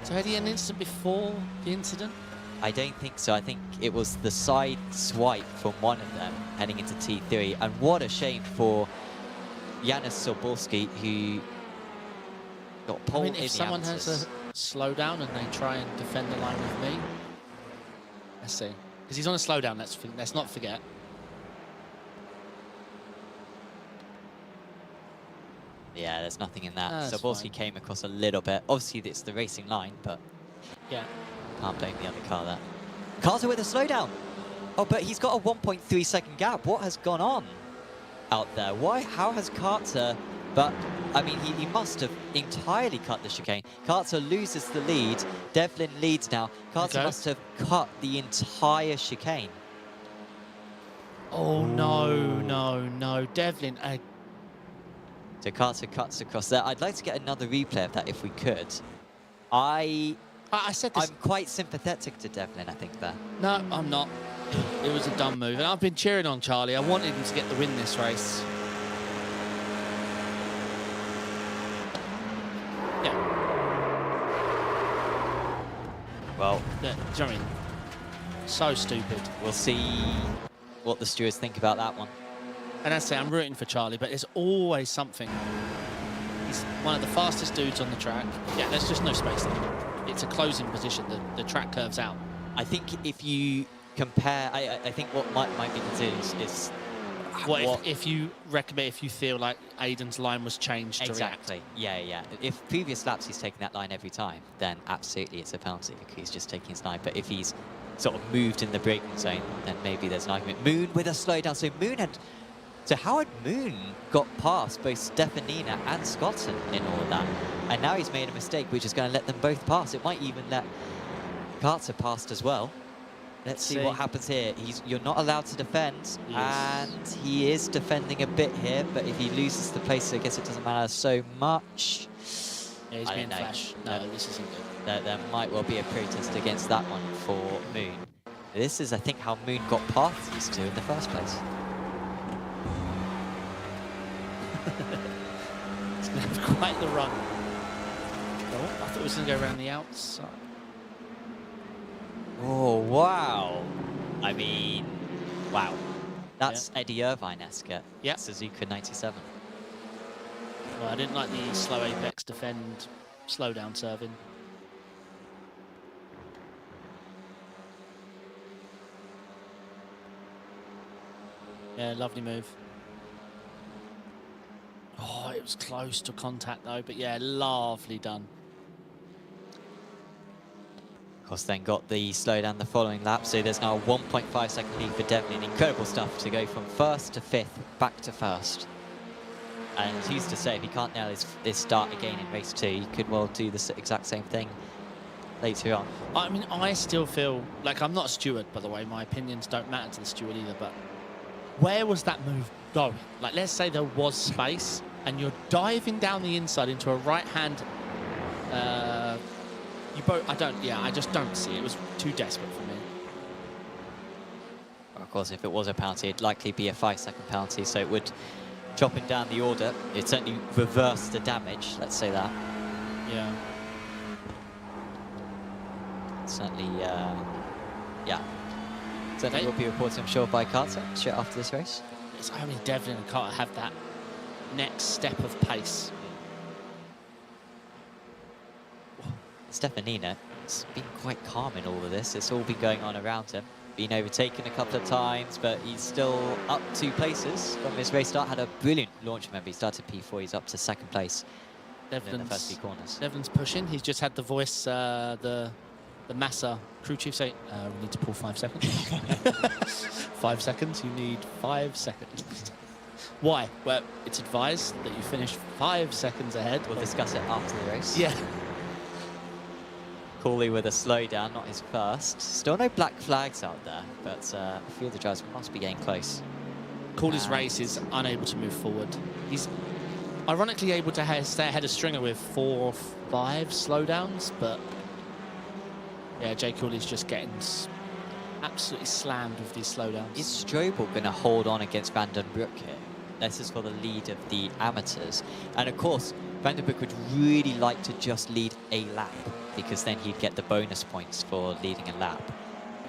So had he an instant before the incident? I don't think so. I think it was the side swipe from one of them heading into T3. And what a shame for Janis Sobolski, who got pole in the if someone amateurs. has a slowdown and they try and defend the line with me, let's see. Because he's on a slowdown, let's not forget. Yeah, there's nothing in that. That's Sobolski fine. came across a little bit. Obviously, it's the racing line, but Yeah. can't blame the other car there. Carter with a slowdown. Oh, but he's got a 1.3 second gap. What has gone on out there? Why? How has Carter... But, I mean, he must have entirely cut the chicane. Carter loses the lead. Devlin leads now. Carter Okay. must have cut the entire chicane. Oh, no. Devlin, So Carter cuts across there. I'd like to get another replay of that if we could. I said this. I'm quite sympathetic to Devlin, I think, there. No, I'm not. It was a dumb move. And I've been cheering on Charlie. I wanted him to get the win this race. Yeah. Well, Yeah, do you know what I mean? So stupid. we'll see what the stewards think about that one. And as I say, I'm rooting for Charlie, but there's always something. He's one of the fastest dudes on the track. Yeah, there's just no space there. It's a closing position. The track curves out. I think if you compare, I think what might be considered is If you recommend, if you feel like Aiden's line was changed to react. exactly. Yeah. If previous laps he's taken that line every time, then absolutely it's a penalty because he's just taking his line. But if he's sort of moved in the braking zone, then maybe there's an argument. Moon with a slowdown. So how had Moon got past both Stefanina and Scotton in all of that? And now he's made a mistake, which is going to let them both pass. It might even let Carter pass as well. Let's see what happens here. You're not allowed to defend, and he is defending a bit here, but if he loses the place, I guess it doesn't matter so much. Yeah, he's I being don't know. flash. No, this isn't good. There might well be a protest against that one for Moon. This is, I think, how Moon got past these two in the first place. He's going to have quite the run. Oh, I thought he was going to go around the outside. Oh, wow. I mean, wow. That's Eddie Irvine-esque at Suzuka 97. Well, I didn't like the slow apex defend, slow down serving. Yeah, lovely move. Oh, it was close to contact though, but yeah, lovely done. Of course, then got the slowdown the following lap, so there's now a 1.5 second lead for Devlin. Incredible stuff to go from first to fifth, back to first. And who's to say if he can't nail his start again in race 2, he could well do the exact same thing later on. I mean, I still feel like I'm not a steward, by the way. My opinions don't matter to the steward either, but where was that move going? Like, let's say there was space and you're diving down the inside into a right-hand... I just don't see it. It was too desperate for me. Of course, if it was a penalty, it'd likely be a 5-second penalty, so it would drop him down the order. It'd certainly reverse the damage, let's say that. Yeah. Certainly, Certainly will be reported, I'm sure, by Carter straight after this race. It's only Devlin and Carter have that next step of pace. Stefanina has been quite calm in all of this. It's all been going on around him. Been overtaken a couple of times, but he's still up 2 places from his race start. Had a brilliant launch, remember. He started P4, he's up to 2nd place in the first 2 corners. Devlin's pushing. He's just had the voice, the Massa crew chief say, we need to pull 5 seconds. 5 seconds? You need 5 seconds. Why? Well, it's advised that you finish 5 seconds ahead. We'll discuss it after the race. Yeah. Corby with a slowdown, not his first. Still no black flags out there, but a few of the drivers must be getting close. Corby's race is unable to move forward. He's ironically able to stay ahead of Stringer with 4 or 5 slowdowns, but yeah, Jay Cooley's just getting absolutely slammed with these slowdowns. Is Strobel going to hold on against Van den Broek here? This is for the lead of the amateurs. And of course, Van den Broek would really like to just lead a lap, because then he'd get the bonus points for leading a lap.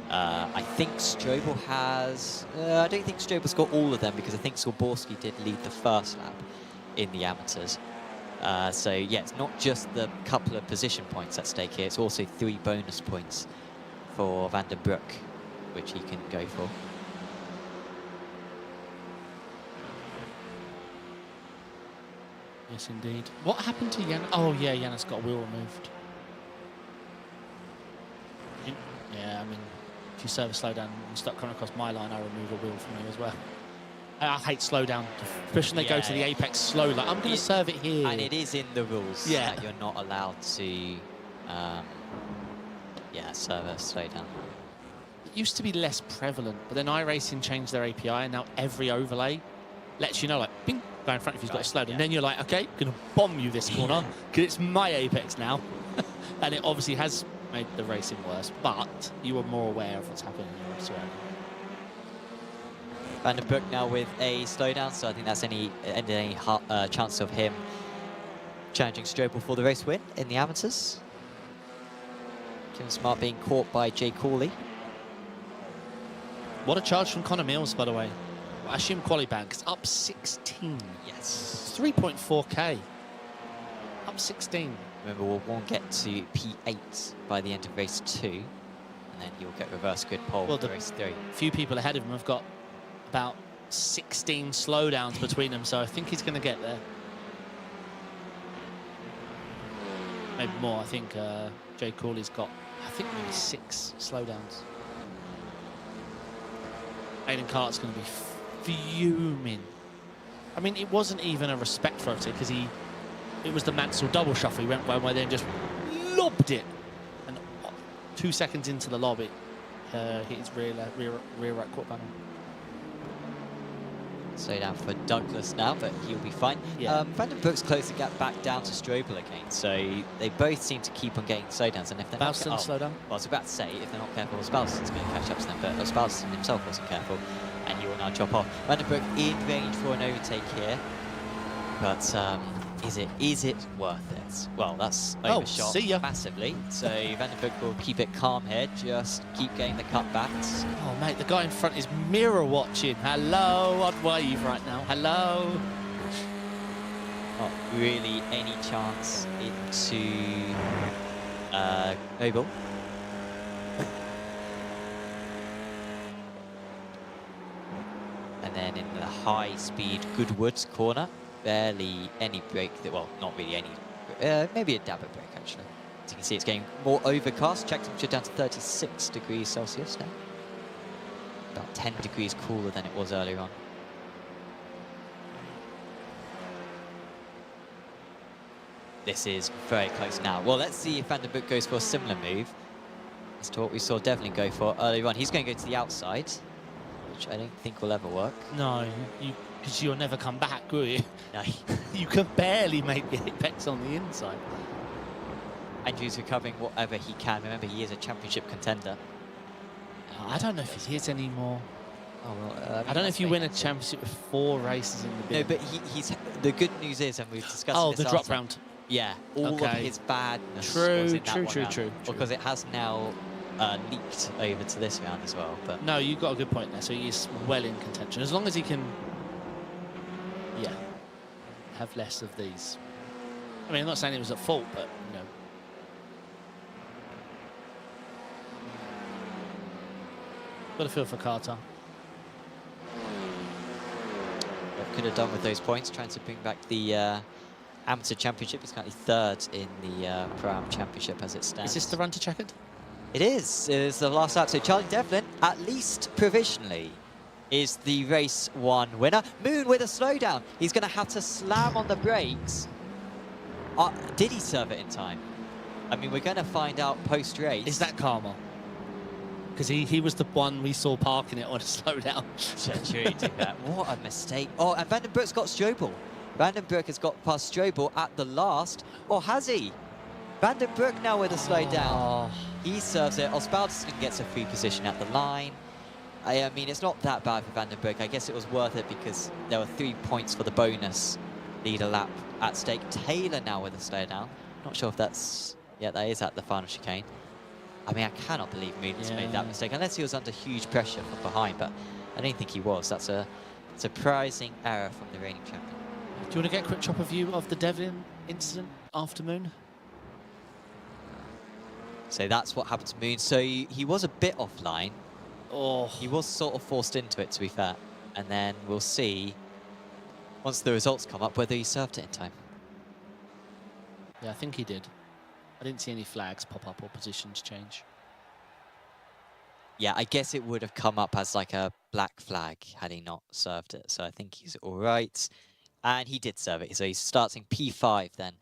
I think Strobel has... I don't think Strobel's got all of them, because I think Sobolski did lead the first lap. in the amateurs. So yeah, it's not just the couple of position points at stake here, it's also 3 bonus points for Van den Broek, which he can go for. Yes, indeed. What happened to Jan? Oh, yeah, Janus got a wheel removed. Yeah, I mean, if you serve a slowdown and start coming across my line, I remove a wheel from you as well. I hate slowdown, especially when they go to the apex slow. Like, I'm going to serve it here. And it is in the rules that you're not allowed to, serve a slowdown. It used to be less prevalent, but then iRacing changed their API, and now every overlay lets you know, like, bing, go in front if he's got a slowdown. And then you're like, okay, I'm going to bomb you this corner, because it's my apex now. And it obviously has made the racing worse, but you are more aware of what's happening in your surroundings. Van den Broek now with a slowdown, so I think that's any chance of him challenging Strobel for the race win in the amateurs. Kim Smart being caught by Jay Cooley. What a charge from Connor Mills, by the way. I assume quali bank, it's up 16. Yes. 3.4k. Up 16. Remember, we'll won't get to P8 by the end of race 2, and then he'll get reverse grid pole for race 3. Few people ahead of him have got about 16 slowdowns between them, so I think he's going to get there. Maybe more. I think Jay Cooley's got, I think, maybe 6 slowdowns. Aiden Cart's going to be fuming. I mean, it wasn't even a respect photo because it was the Mansell double shuffle. He went one way, then just lobbed it, and 2 seconds into the lob, it hit his rear right quarter panel. Slow down for Douglas now, but he'll be fine. Van den Broek's closed the gap back down to Strobel again, so they both seem to keep on getting slowdowns. And if they're not slow down. Well, I was about to say, if they're not careful, Spalson's going to catch up to them, but Spalson himself wasn't careful, and he will now drop off. Van den Broek in range for an overtake here, but is it worth it? Well, that's overshot massively, so Van den Broek will keep it calm here, just keep getting the cutbacks. Oh, mate, the guy in front is mirror watching. Hello, I'd wave right now. Hello. Not really any chance into Noble. And then in the high-speed Goodwoods corner, barely any break, well, not really any, maybe a dab of break actually. As you can see, it's getting more overcast. Check temperature down to 36 degrees Celsius now. About 10 degrees cooler than it was earlier on. This is very close now. Well, let's see if Van den Broek goes for a similar move as to what we saw Devlin go for earlier on. He's going to go to the outside, which I don't think will ever work. No, because you'll never come back, will you? No. You can barely make the apex on the inside. Andrew's recovering whatever he can. Remember, he is a championship contender. I don't know if he is anymore. Oh, well, I don't know if you win a championship with 4 races in the bid. No, but he's. The good news is, and we've discussed. Oh, this the drop round. Yeah, all of his badness. Was in that one round, because it has now leaked over to this round as well. But no, you've got a good point there. So he's well in contention as long as he can. Yeah, have less of these. I mean, I'm not saying it was at fault, but you know. Got a feel for Carter. What could have done with those points, trying to bring back the amateur championship. He's currently 3rd in the Pro-Am championship as it stands. Is this the run to checkered? It is. It is the last lap. So Charlie Devlin, at least provisionally, is the race 1 winner. Moon with a slowdown. He's going to have to slam on the brakes. Did he serve it in time? I mean, we're going to find out post-race. Is that karma? Because he was the one we saw parking it on a slowdown. Sure he did that. What a mistake. Oh, and Van den Broek's got Strobel. Van den Broek has got past Strobel at the last. Or has he? Van den Broek now with a slowdown. He serves it. Osbaldiston gets a free position at the line. I mean, it's not that bad for Van den Broek. I guess it was worth it because there were 3 points for the bonus leader lap at stake. Taylor now with a slowdown. Not sure if that's... Yeah, that is at the final chicane. I mean, I cannot believe Moon's made that mistake, unless he was under huge pressure from behind, but I don't think he was. That's a surprising error from the reigning champion. Do you want to get a quick chopper view of the Devlin incident after Moon? So that's what happened to Moon. So he was a bit offline. Oh. He was sort of forced into it, to be fair. And then we'll see, once the results come up, whether he served it in time. Yeah, I think he did. I didn't see any flags pop up or positions change. Yeah, I guess it would have come up as like a black flag had he not served it. So I think he's all right. And he did serve it. So he's starting P5 then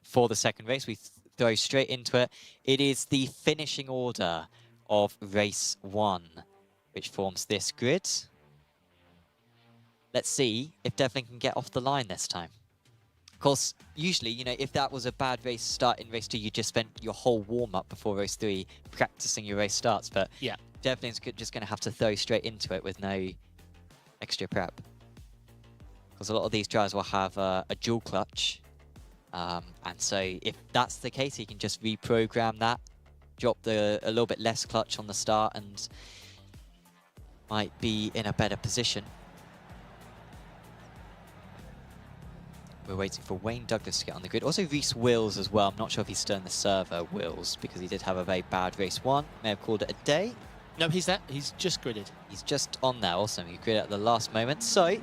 for the second race. We throw straight into it. It is the finishing order of race 1, which forms this grid. Let's see if Devlin can get off the line this time. Of course, usually, you know, if that was a bad race start in race 2, you just spent your whole warm-up before race 3 practicing your race starts. But yeah, Devlin's just going to have to throw straight into it with no extra prep. Because a lot of these drivers will have a dual clutch. And so if that's the case, he can just reprogram that, drop a little bit less clutch on the start, and might be in a better position. We're waiting for Wayne Douglas to get on the grid. Also Reese Wills as well. I'm not sure if he's still in the server, Wills, because he did have a very bad race 1. May have called it a day. No, he's there. He's just gridded. He's just on there. Awesome. He gridded at the last moment. So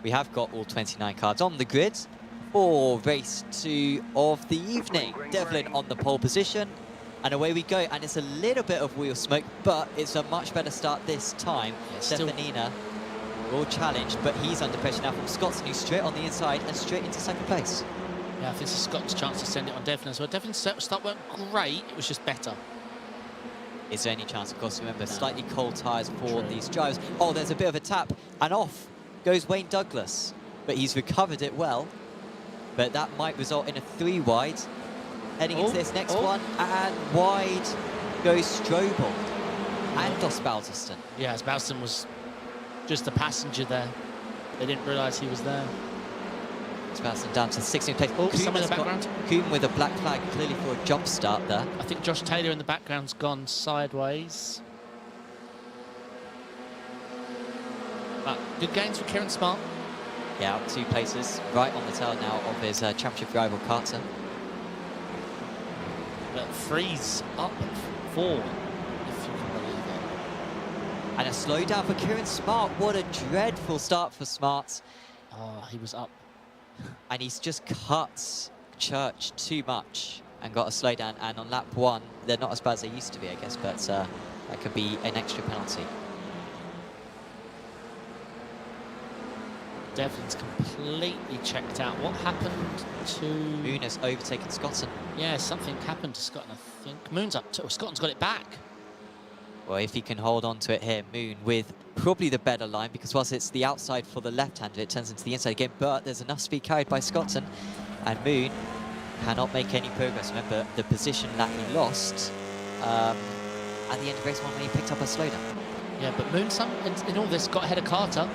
we have got all 29 cards on the grid for race 2 of the evening. Devlin on the pole position. And away we go. And it's a little bit of wheel smoke, but it's a much better start this time. Yeah, Stefanina will challenge, but he's under pressure now from Scottson, who's straight on the inside and straight into second place. Yeah, I think this is Scott's chance to send it on Devlin as well. Devlin's start weren't great, it was just better. Is there any chance? Of course, remember, slightly cold tyres for these drivers. Oh, there's a bit of a tap, and off goes Wayne Douglas. But he's recovered it well. But that might result in a 3 wide. Heading into this next one, and wide goes Strobel and Balderston. Yeah, as Balderston was just a passenger there. They didn't realise he was there. Balderston down to 16th place. Oh, someone in the background. Coombe with a black flag, clearly for a jump start there. I think Josh Taylor in the background's gone sideways. But good gains for Kieran Smart. Yeah, up 2 places, right on the tail now of his championship rival Carter. But Freeze up 4, if you can believe it. And a slowdown for Kieran Smart. What a dreadful start for Smart. Oh, he was up. And he's just cut Church too much and got a slowdown. And on lap 1, they're not as bad as they used to be, I guess, but that could be an extra penalty. Devlin's completely checked out. What happened to... Moon has overtaken Scottson. Yeah, something happened to Scotland, I think. Moon's up too. Scotland's got it back. Well, if he can hold on to it here, Moon with probably the better line, because whilst it's the outside for the left-hander, it turns into the inside again, but there's enough speed carried by Scottson, and Moon cannot make any progress. Remember, the position that he lost at the end of race 1 when he picked up a slowdown. Yeah, but Moon, in all this, got ahead of Carter.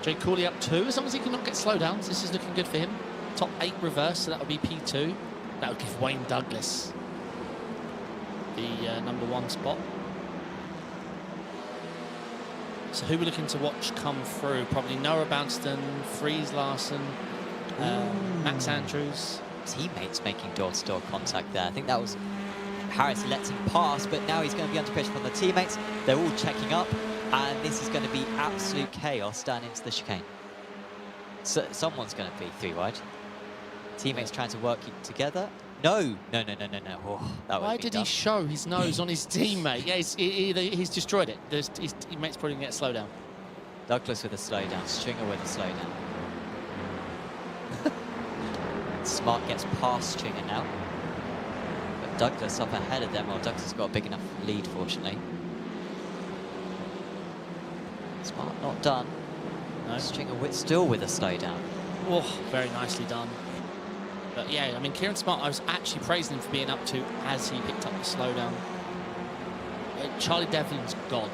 Jake Cooley up 2, as long as he cannot get slowdowns, this is looking good for him. Top 8 reverse, so that would be P2. That would give Wayne Douglas the #1 spot. So who we're looking to watch come through? Probably Noah Bounston, Freeze Larson, Max Andrews. Teammates making door-to-door contact there. I think that was Harris lets him pass, but now he's going to be under pressure from the teammates. They're all checking up, and this is going to be absolute chaos down into the chicane. So someone's going to be 3 wide. Teammates trying to work together. No. Oh, why did he show his nose on his teammate? Yeah, he's destroyed it. His teammate's probably going to get a slowdown. Douglas with a slowdown. Stringer with a slowdown. Smart gets past Stringer now. But Douglas up ahead of them. Well, Douglas has got a big enough lead, fortunately. Smart not done. No. Stringer still with a slowdown. Oh, very nicely done. But yeah, I mean, Kieran Smart, I was actually praising him for being up 2 as he picked up the slowdown. Charlie Devlin's gone.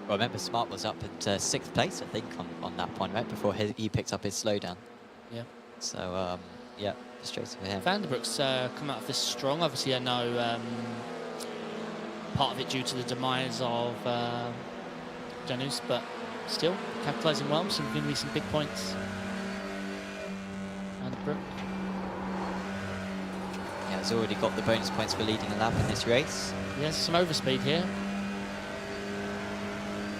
Well, remember, Smart was up at 6th place, I think, on that point, right, before he picked up his slowdown. Yeah. So, yeah, frustrating for him. Vanderbroek's come out of this strong. Obviously, I know part of it due to the demise of Janus, but still capitalising well. So going to be some big points. And the Brook. Yeah, has already got the bonus points for leading a lap in this race. Yes, some overspeed here.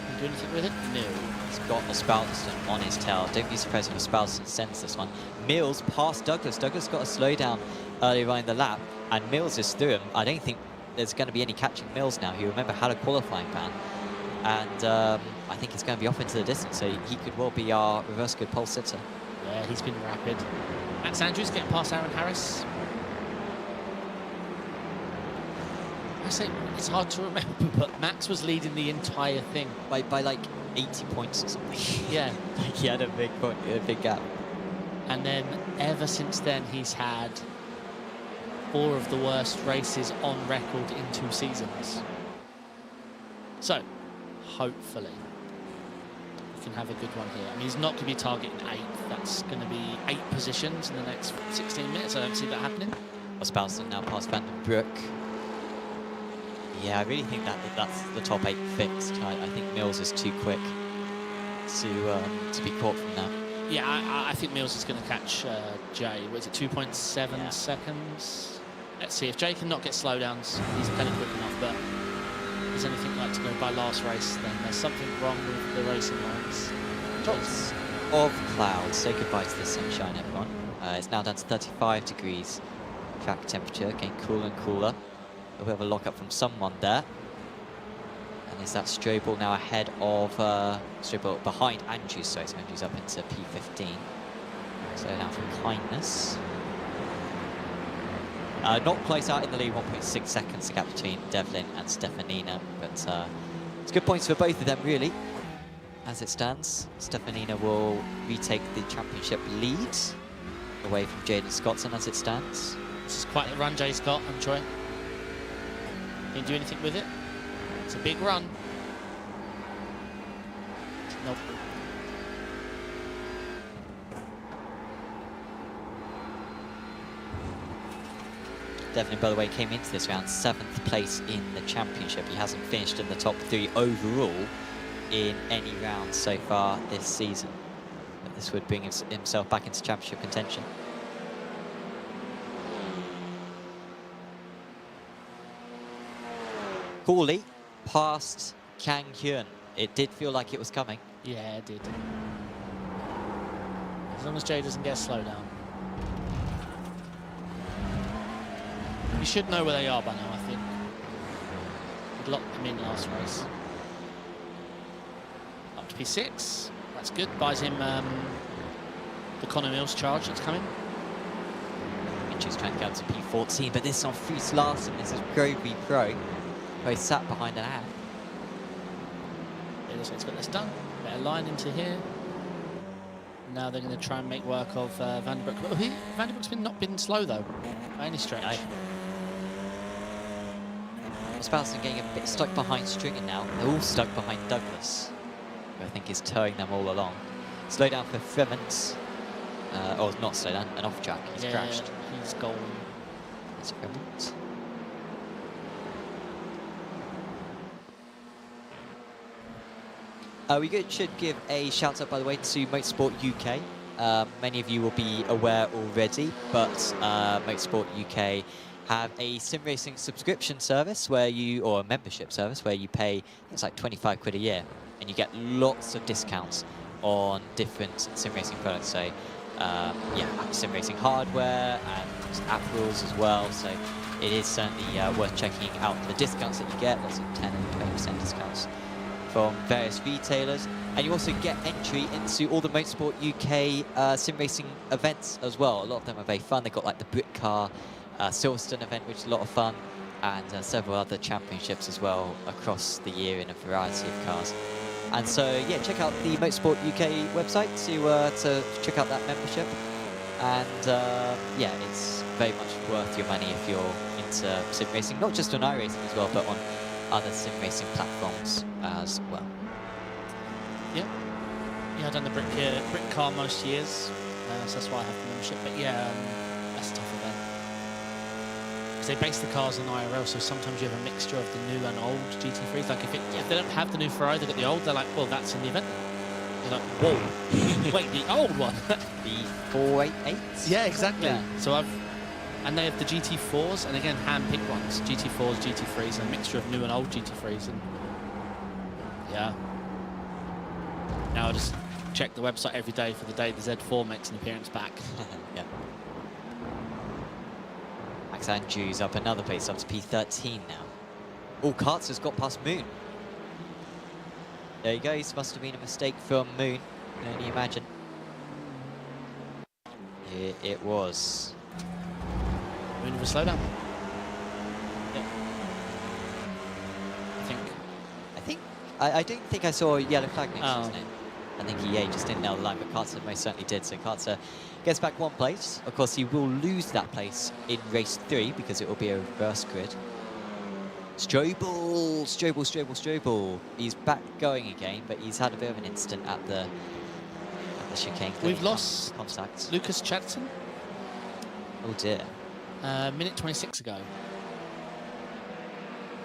Can you do anything with it? No. He's got Specialising on his tail. Don't be surprised if Specialising sends this one. Mills past Douglas. Douglas got a slowdown earlier on in the lap, and Mills is through him. I don't think there's going to be any catching Mills now. You remember had a qualifying ban, and I think he's going to be off into the distance, so he could well be our reverse good pole sitter. Yeah, he's been rapid. Max Andrews getting past Aaron Harris. I say it's hard to remember, but Max was leading the entire thing By like 80 points or something. Yeah. Like he had a big gap. And then ever since then, he's had 4 of the worst races on record in 2 seasons. So, hopefully, we can have a good one here. I mean, he's not going to be targeting 8th. That's going to be 8 positions in the next 16 minutes. I don't see that happening. Specialising now past Vandenbroek. Yeah, I really think that's the top 8 fixed. I think Mills is too quick to be caught from that. Yeah, I think Mills is going to catch Jay. Was it 2.7 seconds? Let's see if Jay can not get slowdowns. He's plenty quick enough, but if there's anything like to go by last race, then there's something wrong with the racing lines. Lots of clouds. Say goodbye to the sunshine, everyone. It's now down to 35 degrees. Track temperature getting cooler and cooler. A bit of a lock-up from someone there. And is that Strobel now ahead of Strobel behind Andrews? So Andrews up into P15. So now from Kindness. Not close out in the lead, 1.6 seconds the gap between Devlin and Stefanina. But it's good points for both of them, really. As it stands, Stefanina will retake the championship lead away from Jaden Scottson as it stands. This is quite the run Jay's got, I'm sure. Can you do anything with it? It's a big run. Nope. Devlin, by the way, came into this round 7th place in the championship. He hasn't finished in the top 3 overall in any round so far this season. But this would bring himself back into championship contention. Corley past Kang Hyun. It did feel like it was coming. Yeah, it did. As long as Jay doesn't get a slowdown. You should know where they are by now, I think. We'd locked them in last race. Up to P6. That's good. Buys him the Connor Mills charge that's coming. Mitchell's trying to get up to P14, but this is on Fries Larsen. This is Groby Pro. Both sat behind an ad. It looks like it's got this done. Better line into here. Now they're going to try and make work of Vandenbroek. Vandenbroek's not been slow though, by any stretch. No. Specialising getting a bit stuck behind Stringer now. They're all stuck behind Douglas, who I think is towing them all along. Slow down for Fremont. Or not slow down, an off track. He's crashed. He's gone. That's Fremont. We should give a shout out, by the way, to Motorsport UK. Many of you will be aware already, but Motorsport UK have a sim racing subscription service or a membership service where you pay, it's like 25 quid a year, and you get lots of discounts on different sim racing products. So yeah, sim racing hardware and app rules as well. So it is certainly worth checking out the discounts that you get, lots of 10 and 20% discounts from various retailers, and you also get entry into all the Motorsport UK sim racing events as well. A lot of them are very fun. They've got like the Brit Car Silverstone event, which is a lot of fun, and several other championships as well across the year in a variety of cars. And so yeah, check out the Motorsport UK website to check out that membership. And yeah, it's very much worth your money if you're into sim racing, not just on iRacing as well, but on other sim racing platforms as well. Yeah, I've done the Brit car most years, so that's why I have the membership. But yeah, that's a tough event. because they base the cars on IRL, so sometimes you have a mixture of the new and old GT3s. Like if they don't have the new Ferrari, they've got the old, they're like, well, that's in the event. You're like, whoa, wait, the old one? The 488? Yeah, exactly. Yeah. So and they have the GT4s, and again, hand-picked ones. GT4s, GT3s, a mixture of new and old GT3s. And yeah. Now I just check the website every day for the day the Z4 makes an appearance back. Yeah. Max Andrews up another place, up to P13 now. Oh, Karts has got past Moon. There you go, this must have been a mistake from Moon. Can only imagine. It was. Moon with a slowdown. Yeah. I don't think I saw a yellow flag next to his name. I think he just didn't nail the line, but Kartzer most certainly did. So Kartzer gets back 1 place. Of course, he will lose that place in race 3 because it will be a reverse grid. Strobel. He's back going again, but he's had a bit of an incident at the chicane. We've lost contact. Lucas Chatterton. Oh dear. Minute 26 ago.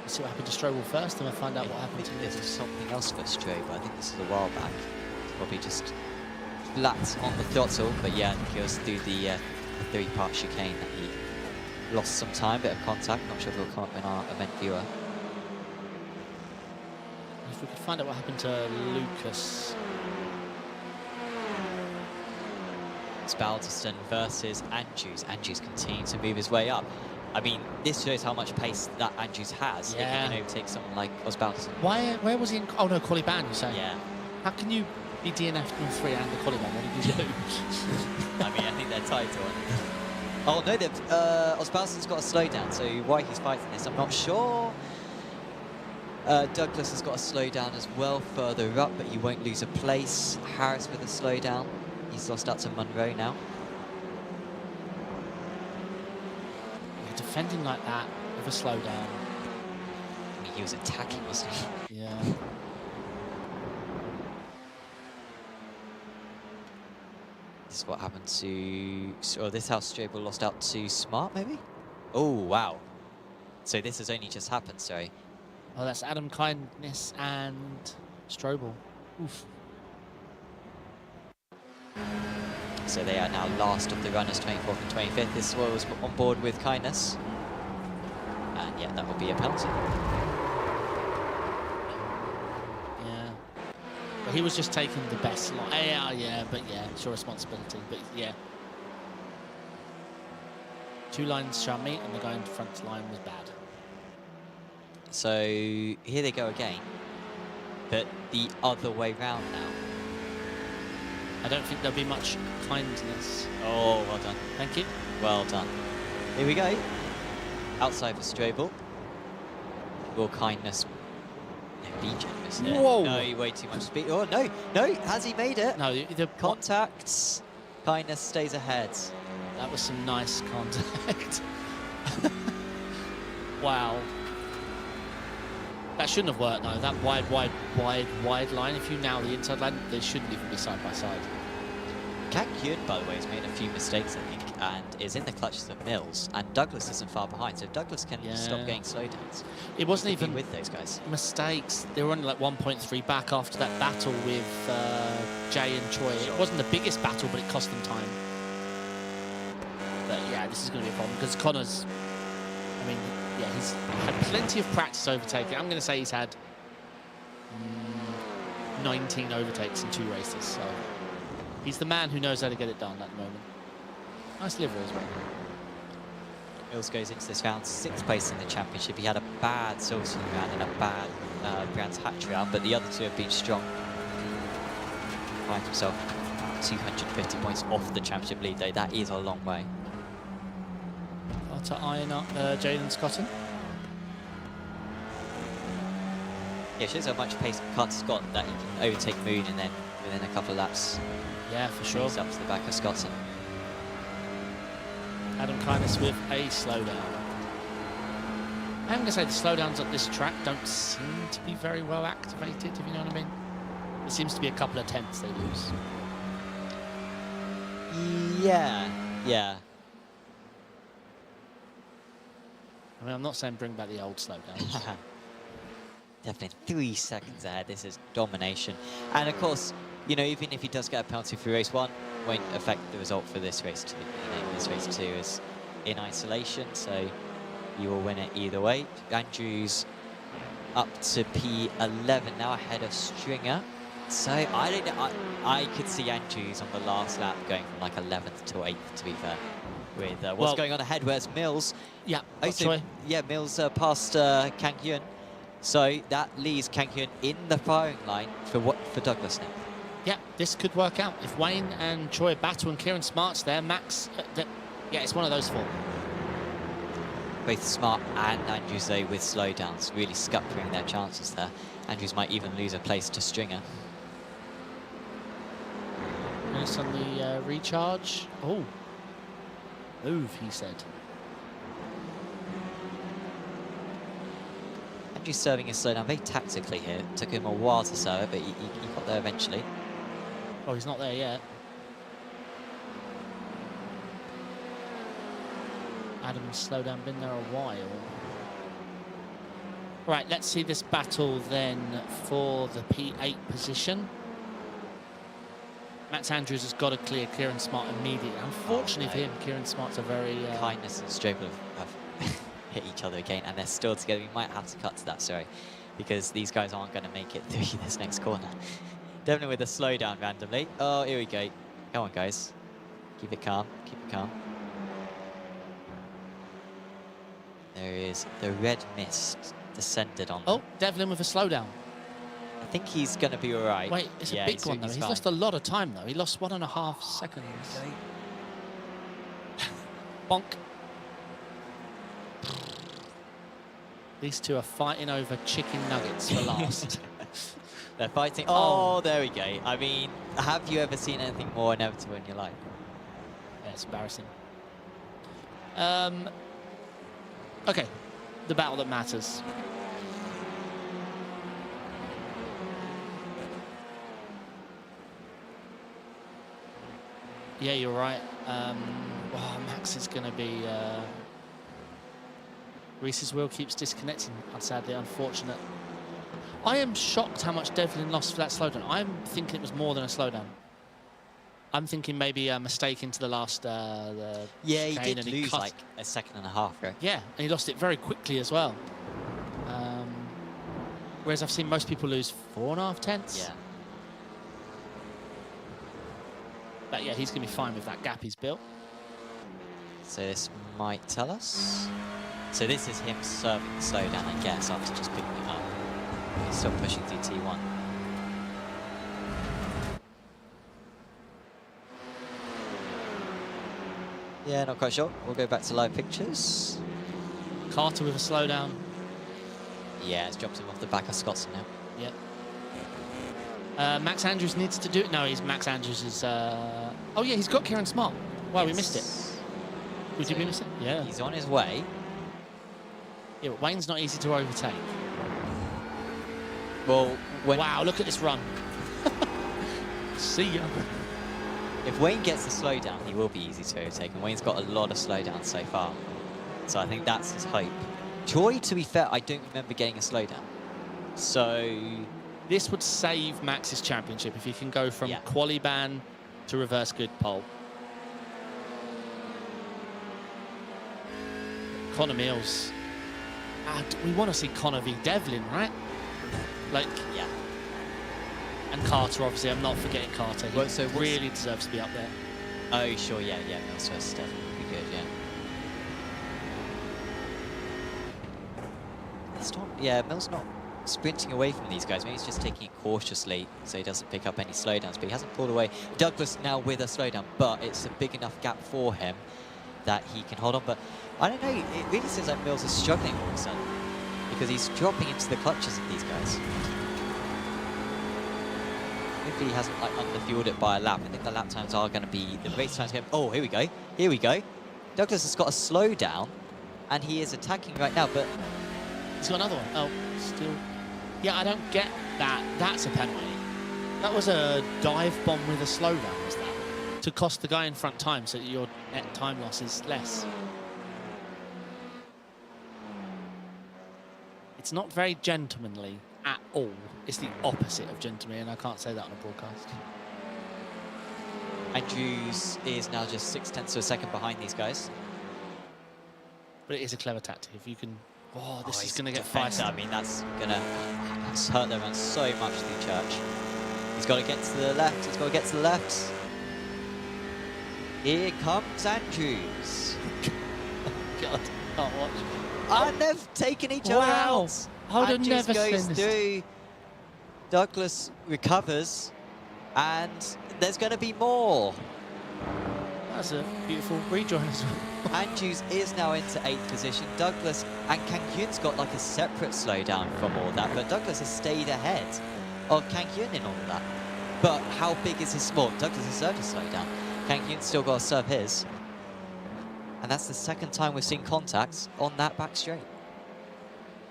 Let's see what happened to Strobel first, and we'll find out what happened to There's Lucas. something else for Strobel. I think this is a while back. Probably just flat on the throttle, but yeah, I think it was through the 3-part chicane that he lost some time, bit of contact. Not sure if it'll come up in our event viewer. If we could find out what happened to Lucas. It's Balderston versus Andrews. Andrews continues to move his way up. I mean, this shows how much pace that Andrews has. Yeah. If he can overtake someone like Osbalderson. Where was he in? Oh no, quali ban, you say? Yeah. How can you be DNF'd in 3 and the quali ban? What did you do? I mean, I think they're tied to it. Oh no, Osbalderson's got a slowdown, so why he's fighting this, I'm not sure. Douglas has got a slowdown as well further up, but he won't lose a place. Harris with a slowdown. He's lost out to Munro now. You're defending like that with a slowdown. I mean, he was attacking, wasn't he? Yeah. This is what happened to... Or this house Strobel lost out to Smart, maybe? Oh, wow. So this has only just happened, sorry. Oh, that's Adam Kindness and Strobel. Oof. So they are now last of the runners, 24th and 25th. This was on board with Kindness. And yeah, that will be a penalty. Yeah. But he was just taking the best line. Yeah, but yeah, it's your responsibility. But yeah. 2 lines shall meet, and the guy in front line was bad. So here they go again, but the other way round now. I don't think there'll be much kindness. Oh, well done. Thank you. Well done. Here we go. Outside for Strobel. Will Kindness be generous there? Whoa. No, way too much speed. Oh, no. No, has he made it? No, the Contacts. Kindness stays ahead. that was some nice contact. Wow. That shouldn't have worked, though. That wide line. If you nail the inside line, they shouldn't even be side by side. Kyun, by the way, has made a few mistakes, I think, and is in the clutches of Mills. And Douglas isn't far behind, so Douglas can stop getting slowdowns. It wasn't even with those guys. Mistakes. They were only like 1.3 back after that battle with Jay and Choi. It wasn't the biggest battle, but it cost them time. But yeah, this is going to be a problem because Connor's. I mean, yeah, he's had plenty of practice overtaking. I'm going to say he's had 19 overtakes in 2 races. So he's the man who knows how to get it done at the moment. Nice livery as well. Mills goes into this round 6th place in the championship. He had a bad Silverstone round and a bad Brands Hatch round, but the other 2 have been strong. Finds himself 250 points off the championship lead, though. That is a long way. To iron up Jalen Scotton. Yeah, shows how much pace Carter's got that he can overtake Moon and then within a couple of laps. Yeah, for sure. He's up to the back of Scotton. Adam Kindness with a slowdown. I'm going to say the slowdowns at this track don't seem to be very well activated, if you know what I mean. It seems to be a couple of tenths they lose. Yeah. I mean, I'm not saying bring back the old slowdowns. Definitely 3 seconds ahead. This is domination. And of course, you know, even if he does get a penalty for race 1, won't affect the result for this race 2. You know, this race 2 is in isolation, so you will win it either way. Andrews up to P11 now, ahead of Stringer. So I don't know, I could see Andrews on the last lap going from like 11th to 8th, to be fair, with what's going on ahead. Whereas Mills, Mills passed Kang Hyun. So that leaves Kang Hyun in the firing line for Douglas now. Yeah, this could work out. If Wayne and Choi battle and Kieran Smart's there, Max, yeah, it's one of those 4. Both Smart and Andrews, though, with slowdowns, really scuppering their chances there. Andrews might even lose a place to Stringer. Nice on the recharge. Oh, move, he said. Andrews serving his slowdown very tactically here. It took him a while to serve it, but he got there eventually. Oh, he's not there yet. Adam's slowdown been there a while. Right, let's see this battle then for the P8 position. Max Andrews has got to clear Kieran Smart immediately. Unfortunately for him, Kieran Smart's a very... Kindness and Strobel have hit each other again, and they're still together. We might have to cut to that, sorry, because these guys aren't going to make it through this next corner. Definitely with a slowdown randomly. Oh, here we go. Come on, guys. Keep it calm. Keep it calm. There is the red mist descended on them. Oh, Devlin with a slowdown. I think he's going to be all right. Wait, it's a big one, though. He's lost a lot of time, though. He lost 1.5 seconds. Bonk. These two are fighting over chicken nuggets for last. They're fighting. Oh, there we go. I mean, have you ever seen anything more inevitable in your life? Yeah, it's embarrassing. Okay, the battle that matters. Yeah, you're right. Max is going to be... Reese's wheel keeps disconnecting, sadly, unfortunate. I am shocked how much Devlin lost for that slowdown. I'm thinking it was more than a slowdown. I'm thinking maybe a mistake into the last... yeah, he did lose like 1.5 seconds, right? Yeah, and he lost it very quickly as well. Whereas I've seen most people lose 4.5 tenths. Yeah. But yeah, he's going to be fine with that gap he's built. So this might tell us. So this is him serving the slowdown, I guess, after just picking it up. He's still pushing through T1. Yeah, not quite sure. We'll go back to live pictures. Carter with a slowdown. Yeah, it's dropped him off the back of Scottson now. Yep. Max Andrews needs to do it. No, Max Andrews is... Oh, yeah, he's got Kieran Smart. Wow, we missed it. Did we miss it? Yeah. He's on his way. Yeah, but Wayne's not easy to overtake. Well, wow, look at this run. See ya. If Wayne gets the slowdown, he will be easy to overtake, and Wayne's got a lot of slowdowns so far. So I think that's his hope. Troy, to be fair, I don't remember getting a slowdown. So... This would save Max's championship if he can go from quali ban to reverse grid pole. Connor Mills. We want to see Connor v Devlin, right? Like, yeah. And Carter, obviously. I'm not forgetting Carter. He really deserves to be up there. Oh, sure, yeah. Mills versus Devlin would be good, yeah. Mills not sprinting away from these guys. Maybe he's just taking it cautiously so he doesn't pick up any slowdowns, but he hasn't pulled away. Douglas now with a slowdown, but it's a big enough gap for him that he can hold on. But I don't know, it really seems like Mills is struggling all of a sudden because he's dropping into the clutches of these guys. Hopefully he hasn't like underfueled it by a lap. I think the lap times are going to be the race times. Oh, here we go. Here we go. Douglas has got a slowdown and he is attacking right now, but he's got another one. Oh, still. Yeah, I don't get that. That's a penalty. That was a dive bomb with a slowdown, was that? To cost the guy in front time so that your net time loss is less. It's not very gentlemanly at all. It's the opposite of gentlemanly, and I can't say that on a broadcast. Andrews is now just 0.6 of a second behind these guys. But it is a clever tactic. If you can... Oh, this is he's going to get defender. feisty. I mean, that's going to hurt them on so much through Church. He's got to get to the left. He's got to get to the left. Here comes Andrews. God, can't watch. And they've taken each other Wow. out. I would have Andrews never goes seen this. through. Douglas recovers. And there's going to be more. That's a beautiful rejoin as well. Andrews is now into 8th position. Douglas and Kangyun's got like a separate slowdown from all that, but Douglas has stayed ahead of Kangyun in all of that. But how big is his well, Douglas has served a slowdown. Kangyun's still got to serve his. And that's the second time we've seen contacts on that back straight.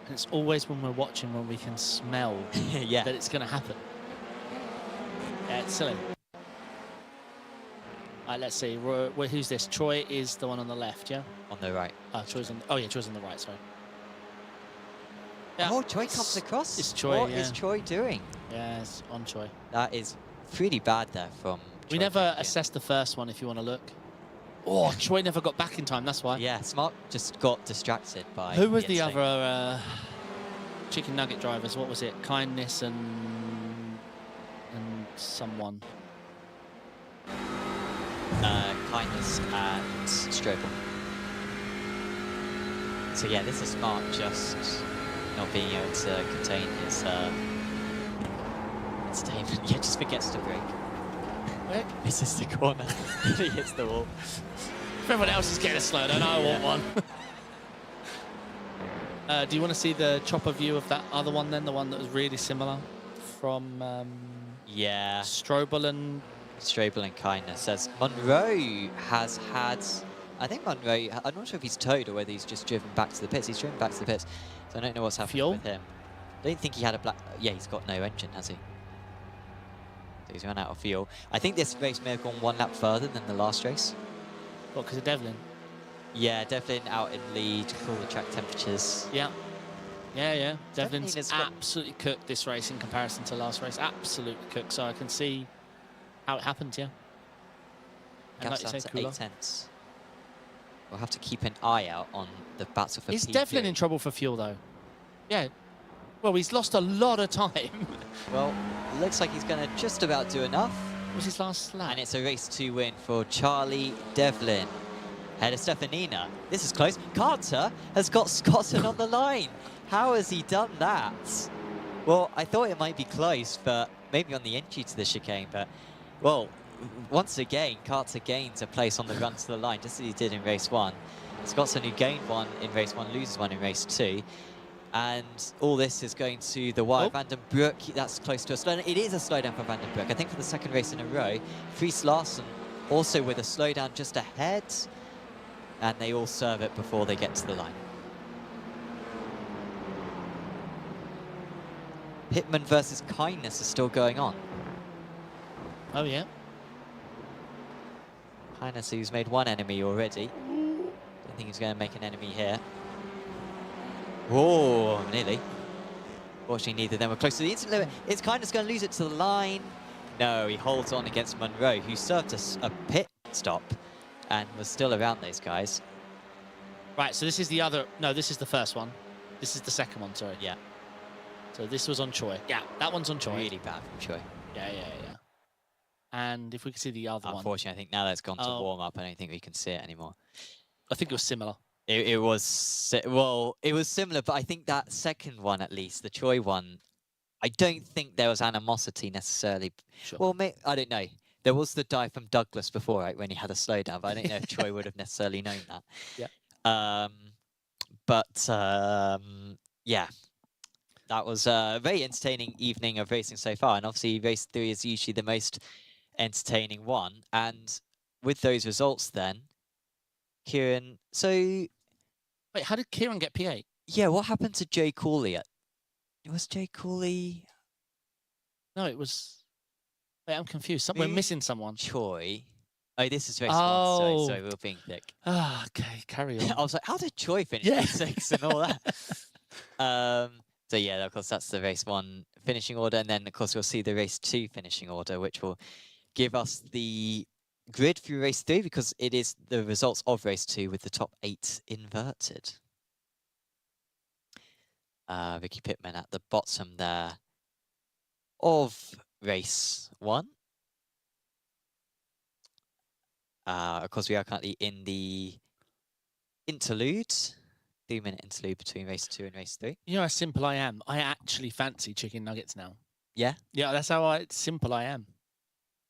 And it's always when we're watching when we can smell Yeah. that it's going to happen. Yeah, it's silly. Let's see. Who's this? Troy is the one on the left, yeah? On the right. Troy's on. Oh yeah, Troy's on the right. Sorry. Yeah. Oh, Troy comes across. It's Troy, What yeah. is Troy doing? Yeah, it's on Troy. That is pretty bad there from We Troy never Kangyun. assessed the first one, if you want to look. Oh, Troy never got back in time. That's why. Yeah, Smart just got distracted by. Who was the entertainment. other chicken nugget drivers? What was it? Kindness and someone. Kindness and Strobel. So yeah, this is Smart just not being able to contain his entertainment. Yeah, just forgets to brake. Where? Misses the corner. He hits the wall. If everyone else is getting a slow down, I want one. Do you want to see the chopper view of that other one then? The one that was really similar from Yeah, Strobel and... Strobel and Kindness says Monroe has had. I think Monroe. I'm not sure if he's towed or whether he's just driven back to the pits. He's driven back to the pits, so I don't know what's happening Fuel? with him. Don't think he had a black. Yeah, he's got no engine, has he? So he's run out of fuel. I think this race may have gone one lap further than the last race. What, because of Devlin? Yeah, Devlin out in lead, cooler track temperatures. Yeah. Yeah. Devlin's has got- absolutely cooked this race in comparison to last race. Absolutely cooked. So I can see how it happened, yeah. And Gaps like down you say, to cooler. 8/10. We'll have to keep an eye out on the battle for Is P2. Devlin in trouble for fuel, though? Yeah. Well, he's lost a lot of time. Well, looks like he's going to just about do enough. What was his last lap? And it's a race to win for Charlie Devlin. Ahead of Stefanina. This is close. Carter has got Scotland on the line. How has he done that? Well, I thought it might be close, but maybe on the entry to the chicane. But, well, once again, Carter gains a place on the run to the line, just as he did in race 1. Scottson, who gained one in race 1, loses one in race 2. And all this is going to the wire. Oh. Van den Broek, that's close to a slowdown. It is a slowdown for Van den Broek, I think for the second race in a row. Fries Larsen also with a slowdown just ahead. And they all serve it before they get to the line. Pittman versus Kindness is still going on. Oh, yeah. Kindness, who's made one enemy already. Don't think he's going to make an enemy here. Whoa, nearly. Fortunately, neither of them were close to the instant limit. Is Kindness going to lose it to the line? No, he holds on against Monroe, who served a pit stop and was still around those guys. Right, so this is the other... No, this is the first one. This is the second one, sorry. Yeah, So this was on Choi. Yeah, that one's on Choi. really bad from Choi. Yeah. And if we could see the other one. Unfortunately, I think now that's gone to Oh. warm up, I don't think we can see it anymore. I think it was similar. It was, well, it was similar, but I think that second one, at least, the Choi one, I don't think there was animosity necessarily. Sure. Well, I don't know. There was the dive from Douglas before, right, when he had a slowdown, but I don't know if Choi would have necessarily known that. Yeah. Yeah, that was a very entertaining evening of racing so far, and obviously race 3 is usually the most entertaining one. And with those results then, Kieran, so Wait, how did Kieran get P8? yeah, what happened to Jay Cooley? Was Jay Cooley No, it was... Wait, I'm confused. We're Who? missing someone. Choi? Oh, this is race 1, Oh. sorry, we're being thick. Ah, okay, carry on. I was like, how did Choi finish Yeah. P6 and all that? So yeah, of course, that's the race 1 finishing order. And then, of course, we'll see the race 2 finishing order, which will give us the grid through race 3, because it is the results of race 2 with the top 8 inverted. Ricky Pittman at the bottom there of race 1. Of course, we are currently in the interlude, 3-minute interlude between race 2 and race 3. You know how simple I am. I actually fancy chicken nuggets now. Yeah? Yeah, that's how simple I am.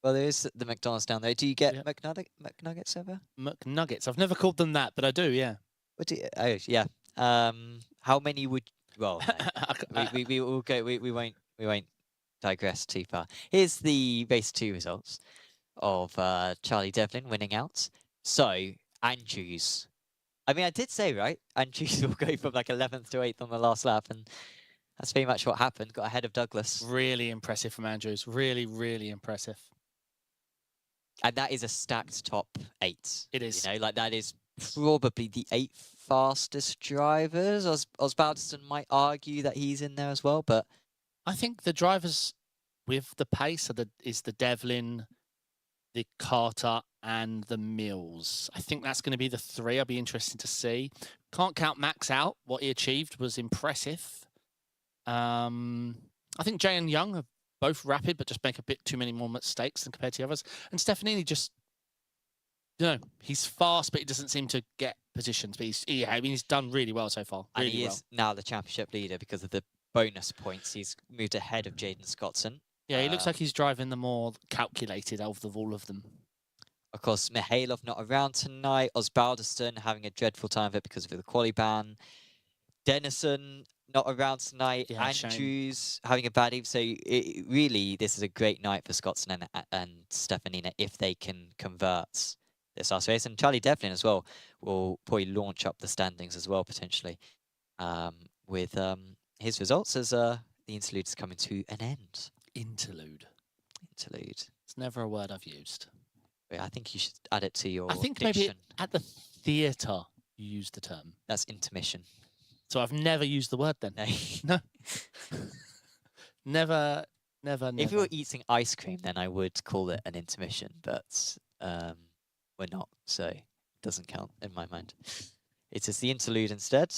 Well, there is the McDonald's down there. Do you get McNuggets over? McNuggets. I've never called them that, but I do, yeah. What do you, oh, yeah. How many would... Well, we will go... We won't digress too far. Here's the race 2 results of Charlie Devlin winning out. So, Andrews. I mean, I did say, right? Andrews will go from like 11th to 8th on the last lap, and that's pretty much what happened. Got ahead of Douglas. Really impressive from Andrews. Really, really impressive. And that is a stacked top 8. It is. You know, like that is probably the 8 fastest drivers. Osbaldiston might argue that he's in there as well, but I think the drivers with the pace is the Devlin, the Carter, and the Mills. I think that's going to be the 3. I'll be interested to see. Can't count Max out. What he achieved was impressive. I think Jay and Young are both rapid, but just make a bit too many more mistakes than compared to the others. And Stefanini just, you know, he's fast, but he doesn't seem to get positions. But he's done really well so far. Really and he is now the championship leader because of the bonus points. He's moved ahead of Jaden Scottson. Yeah, he looks like he's driving the more calculated of all of them. Of course, Mihailov not around tonight. Osbaldiston having a dreadful time of it because of the quali ban. Dennison not around tonight. Yeah, Andrews having a bad eve. So really, this is a great night for Scottson and Stefanina if they can convert this last race. And Charlie Devlin as well will probably launch up the standings as well, potentially, with his results as the interlude is coming to an end. Interlude. It's never a word I've used. I think you should add it to your I think diction. maybe at the theatre you use the term. That's intermission. So I've never used the word then. No. Never. If you were eating ice cream, then I would call it an intermission, but we're not, so it doesn't count in my mind. It is the interlude instead,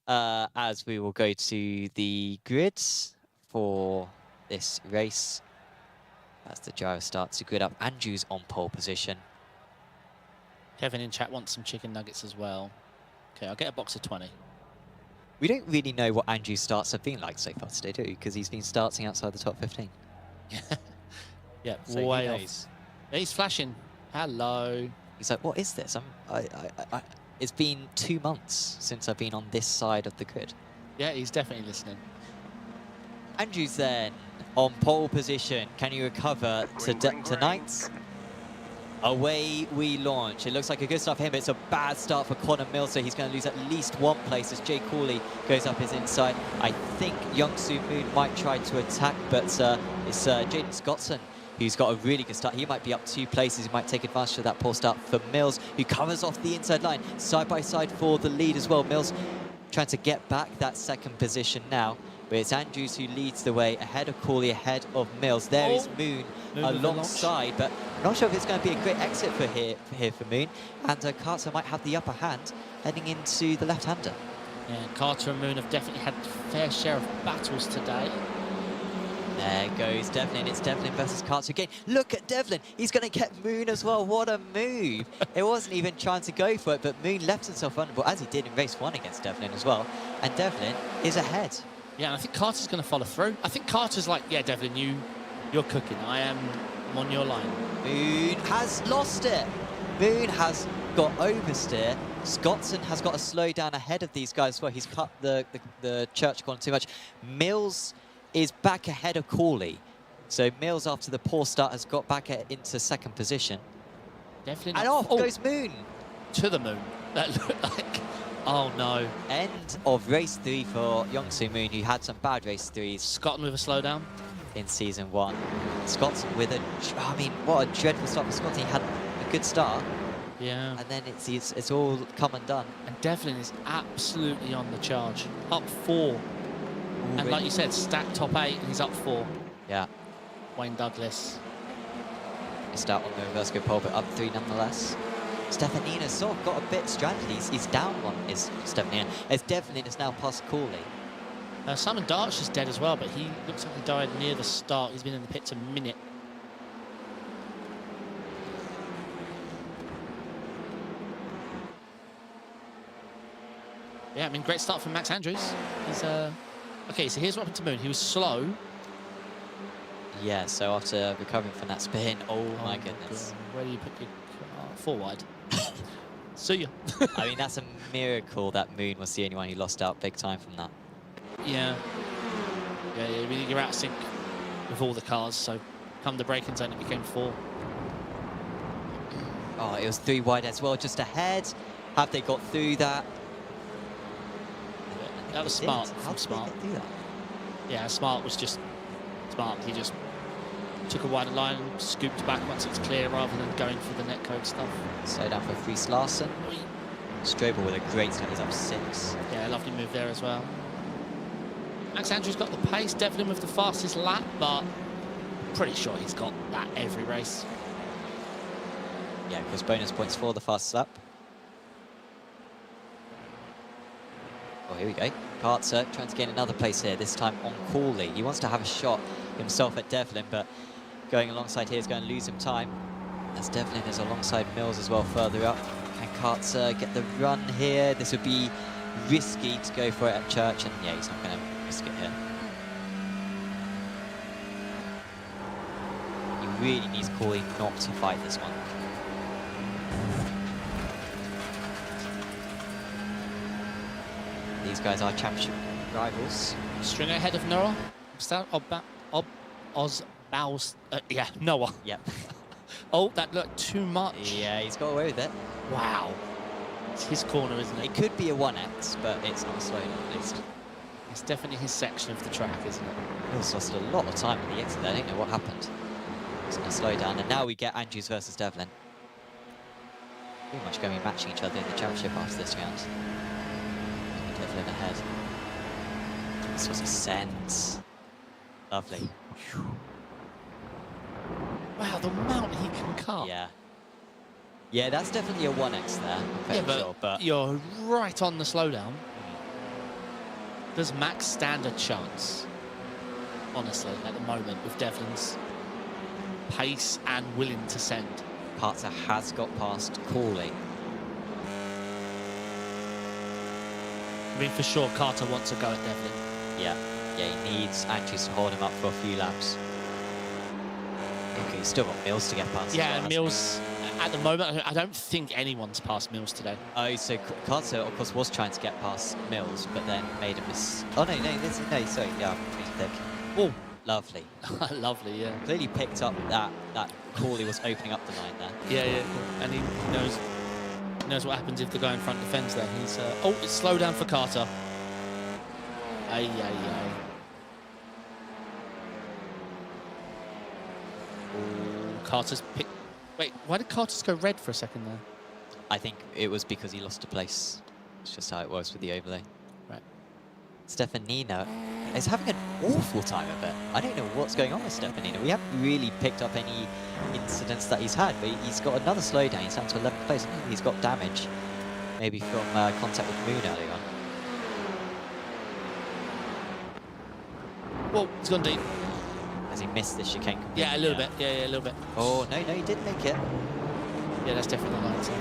as we will go to the grids for this race. As the driver starts to grid up, Andrews on pole position. Kevin in chat wants some chicken nuggets as well. Okay, I'll get a box of 20. We don't really know what Andrews' starts have been like so far today, do we? Because he's been starting outside the top 15. Yeah, so way off. Yeah, he's flashing. Hello. He's like, what is this? It's been 2 months since I've been on this side of the grid. Yeah, he's definitely listening. Andrews then on pole position. Can you recover tonight? Away we launch. It looks like a good start for him, but it's a bad start for Connor Mills, so he's going to lose at least 1 place as Jay Cooley goes up his inside. I think Youngsu Moon might try to attack, but it's Jaden Scottson who's got a really good start. He might be up 2 places. He might take advantage of that poor start for Mills, who covers off the inside line, side by side for the lead as well. Mills trying to get back that 2nd position now. But it's Andrews who leads the way, ahead of Cooley, ahead of Mills. There is Moon alongside, but I'm not sure if it's going to be a great exit for Moon. And Carter might have the upper hand heading into the left-hander. Yeah, Carter and Moon have definitely had a fair share of battles today. There goes Devlin. It's Devlin versus Carter again. Look at Devlin. He's going to get Moon as well. What a move. It wasn't even trying to go for it, but Moon left himself vulnerable, as he did in race 1 against Devlin as well. And Devlin is ahead. Yeah, and I think Carter's going to follow through. I think Carter's like, yeah, Devlin, you're cooking. I'm on your line. Moon has lost it. Moon has got oversteer. Scottson has got to slow down ahead of these guys as well. He's cut the church corner too much. Mills is back ahead of Cooley. So Mills, after the poor start, has got back into 2nd position. Devlin and off goes Moon. To the moon. That looked like... Oh, no. End of race 3 for Youngsu Moon, who had some bad race 3s. Scotland with a slowdown. In season 1. Scottson with a... I mean, what a dreadful start for Scotland. He had a good start. Yeah. and then it's all come and done. And Devlin is absolutely on the charge. Up 4. And like you said, stacked top 8, and he's up 4. Yeah. Wayne Douglas. Missed out on the reverse go pole, but up 3 nonetheless. Stefanina's sort of got a bit stranded. He's down 1, is Stefanina. As Devlin is now past Corley. Simon Darch is dead as well, but he looks like he died near the start. He's been in the pits a minute. Yeah, I mean, great start from Max Andrews. He's okay, so here's what happened to Moon. He was slow. Yeah, so after recovering from that spin, oh my goodness. God. Where do you put your car? 4 wide. See ya. I mean, that's a miracle that Moon was the only one who lost out big time from that. Yeah. Yeah, really, you're out of sync with all the cars, so come the braking zone, it became 4. Oh, it was 3 wide as well, just ahead. Have they got through that? That was smart How from did Smart. they get through that? Yeah, Smart was just smart. He just took a wider line, scooped back once it's clear rather than going for the netcode stuff. Slow down for Fries Larson. Strobel with a great start, he's up 6. Yeah, lovely move there as well. Max Andrews got the pace, Devlin with the fastest lap, but pretty sure he's got that every race. Yeah, because bonus points for the fastest lap. Oh, here we go. Kartzer trying to gain another place here, this time on Corley. He wants to have a shot himself at Devlin, but going alongside here is going to lose him time. As Devlin is alongside Mills as well further up. Can Kartzer get the run here? This would be risky to go for it at Church, and yeah, he's not going to risk it here. He really needs Corley not to fight this one. These guys are championship rivals. Stringer ahead of Noah. Yeah, Noah. Yep. Oh, that looked too much. Yeah, he's got away with it. Wow. It's his corner, isn't it? It could be a 1x, but it's not slow at least. It's definitely his section of the track, isn't it? He's lost a lot of time at the exit there. I don't know what happened. He's going to slow down, and now we get Andrews versus Devlin. Pretty much going to be matching each other in the championship after this round. Devlin ahead. This was a sense. Lovely. Wow, the amount he can cut. Yeah. Yeah, that's definitely a 1x there, I'm pretty sure, but you're right on the slowdown. Does Max stand a chance, honestly, at the moment, with Devlin's pace and willing to send? Kartzer has got past Corley. I mean, for sure, Carter wants to go at Devlin. Yeah, he needs Andrews to hold him up for a few laps. Okay, he's still got Mills to get past. Yeah, as well, Mills, at the moment, I don't think anyone's passed Mills today. Oh, so Kartzer, of course, was trying to get past Mills, but then made a miss. Oh, no, sorry, yeah, I'm thick. Oh, lovely. lovely, yeah. Clearly picked up that Corley was opening up the line there. Yeah, and he knows what happens if the guy in front defends there. He's oh, it's slow down for Carter. Ay. Carter's pick. Wait, why did Carter's go red for a second there? I think it was because he lost a place. It's just how it was with the overlay. Right. Stefanina is having an awful time of it. I don't know what's going on with Stefanina. We haven't really picked up any incidents that he's had, but he's got another slowdown. He's down to 11th place. He's got damage, maybe from contact with Moon early on. Whoa, he's gone deep. Has he missed this chicane completely? Yeah, a little bit. Yeah, a little bit. Oh, no, he didn't make it. Yeah, that's definitely the line. So.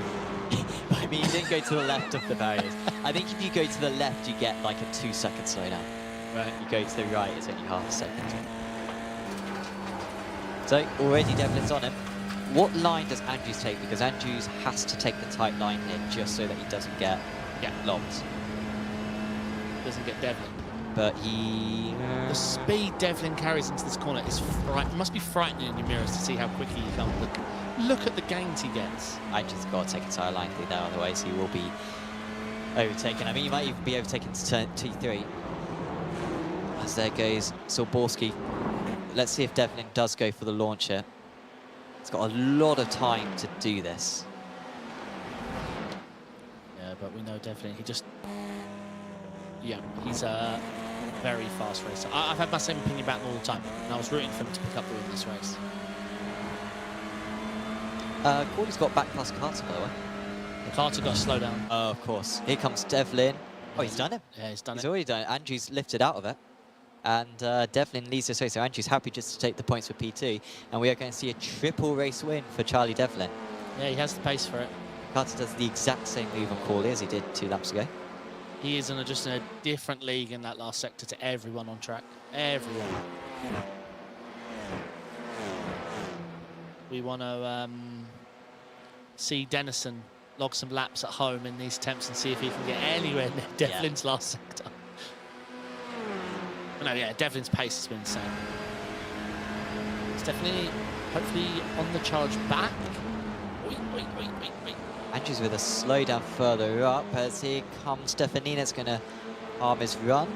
I mean, he didn't go to the left of the barriers. I think if you go to the left, you get like a 2-second slowdown. Right. You go to the right, it's only half a second. So, already Devlin's on him. What line does Andrews take? Because Andrews has to take the tight line here just so that he doesn't get locked. Doesn't get Devlin. But he... The speed Devlin carries into this corner is must be frightening in your mirrors to see how quickly he comes. Look at the gains he gets. Andrews got to take a tight line through there, otherwise he will be overtaken. I mean, he might even be overtaken to turn T3. As there goes Silborski. Let's see if Devlin does go for the launcher. He's got a lot of time to do this. but we know Devlin, he just... Yeah, he's a very fast racer. I've had my same opinion about him all the time, and I was rooting for him to pick up the win this race. Corby's got back past Carter, by the way. Carter got a slow down. Oh, of course. Here comes Devlin. Oh, he's done it. Yeah, he's done He's it. already done it. Andrew's lifted out of it. And Devlin leads this race. So Andrew's happy just to take the points for P2. And we are going to see a triple race win for Charlie Devlin. Yeah, he has the pace for it. Carter does the exact same move on Corby as he did 2 laps ago. He is just in a different league in that last sector to everyone on track. Everyone. We want to see Dennison log some laps at home in these attempts and see if he can get anywhere near Devlin's last sector. But no, yeah, Devlin's pace has been insane. It's definitely, hopefully, on the charge back. Wait. Andrew's with a slowdown further up as here comes Stefanina. It's going to harm his run.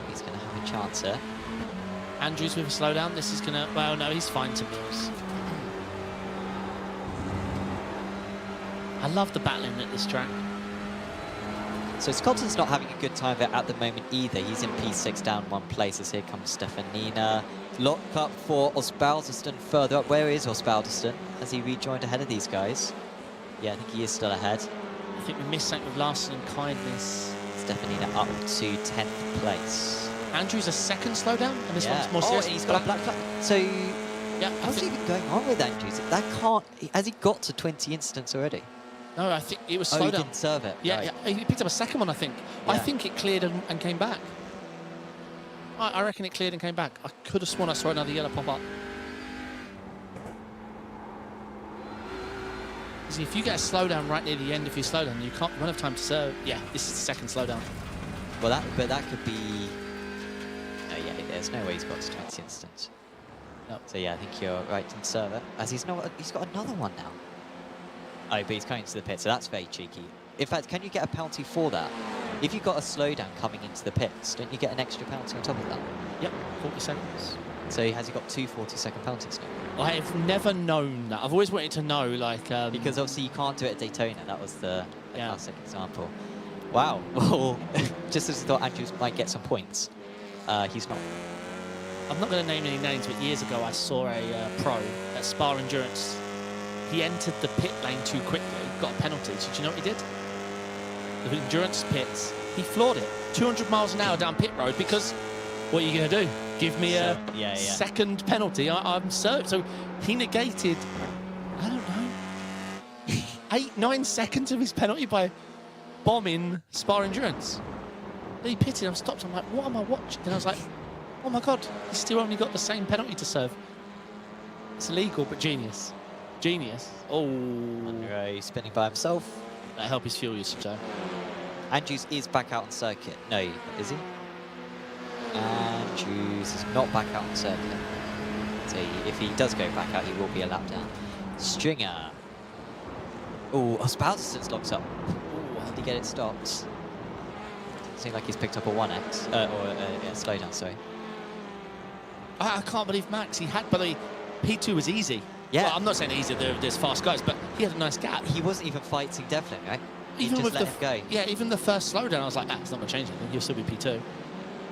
He's going to have a chance here. Andrews with a slowdown. This is going to... Well, no, he's fine to Mills. I love the battling at this track. So Scotland's not having a good time there at the moment either. He's in P6 down 1 place as here comes Stefanina. Lock up for Osbaldeston further up. Where is Osbaldeston? Has he rejoined ahead of these guys? Yeah, I think he is still ahead. I think we missed something with Larson and Kindness. Stefanina up to 10th place. Andrew's a second slowdown, and this one's more Oh, serious. and he's got a black flag. So, yeah, what's even going on with Andrews? That can't... Has he got to 20 incidents already? No, I think it was Oh, slowdown. he didn't serve it. Yeah, right. yeah, he picked up a second one, I think. Yeah. I think it cleared and came back. I reckon it cleared and came back. I could have sworn I saw another yellow pop up. See, if you get a slowdown right near the end of your slowdown, you won't have time to serve. Yeah, this is the second slowdown. Well, that could be... No, yeah, there's no way he's got to 20 instants. Nope. So yeah, I think you're right to serve it. As he's got another one now. Oh, but he's coming to the pit, so that's very cheeky. In fact, can you get a penalty for that? If you've got a slowdown coming into the pits, don't you get an extra penalty on top of that? Yep, 40 seconds. So has he got 2 40-second penalties now? I've never known that. I've always wanted to know, like... Because obviously you can't do it at Daytona. That was the Yeah. classic example. Wow. Well, just as I thought Andrews might get some points, he's not. I'm not going to name any names, but years ago I saw a pro at Spa Endurance. He entered the pit lane too quickly, got a penalty. So do you know what he did? The Endurance pits, he floored it. 200 miles an hour down pit road because what are you going to do? Give me a second penalty? I'm served. So he negated, I don't know, 8-9 seconds of his penalty by bombing Spa Endurance. Then he pitted, I'm stopped, I'm like, what am I watching? And I was like, oh my God, he's still only got the same penalty to serve. It's illegal, but genius. Genius. Oh. Andre spinning by himself. That'll help his fuel usage, though. Andrews is back out on circuit. No, is he? Andrews is not back out on circuit. So if he does go back out, he will be a lap down. Stringer. Oh, Osbaldeston's locked up. Oh, how did he get it stopped? Seems like he's picked up a 1x, or a slowdown, sorry. I can't believe Max, he had, but P2 was easy. Yeah. Well, I'm not saying easy, there's fast guys, but he had a nice gap. He wasn't even fighting Devlin, right? He Even just with let him go. Yeah, even the first slowdown, I was like, it's not going to change anything, he'll still be P2.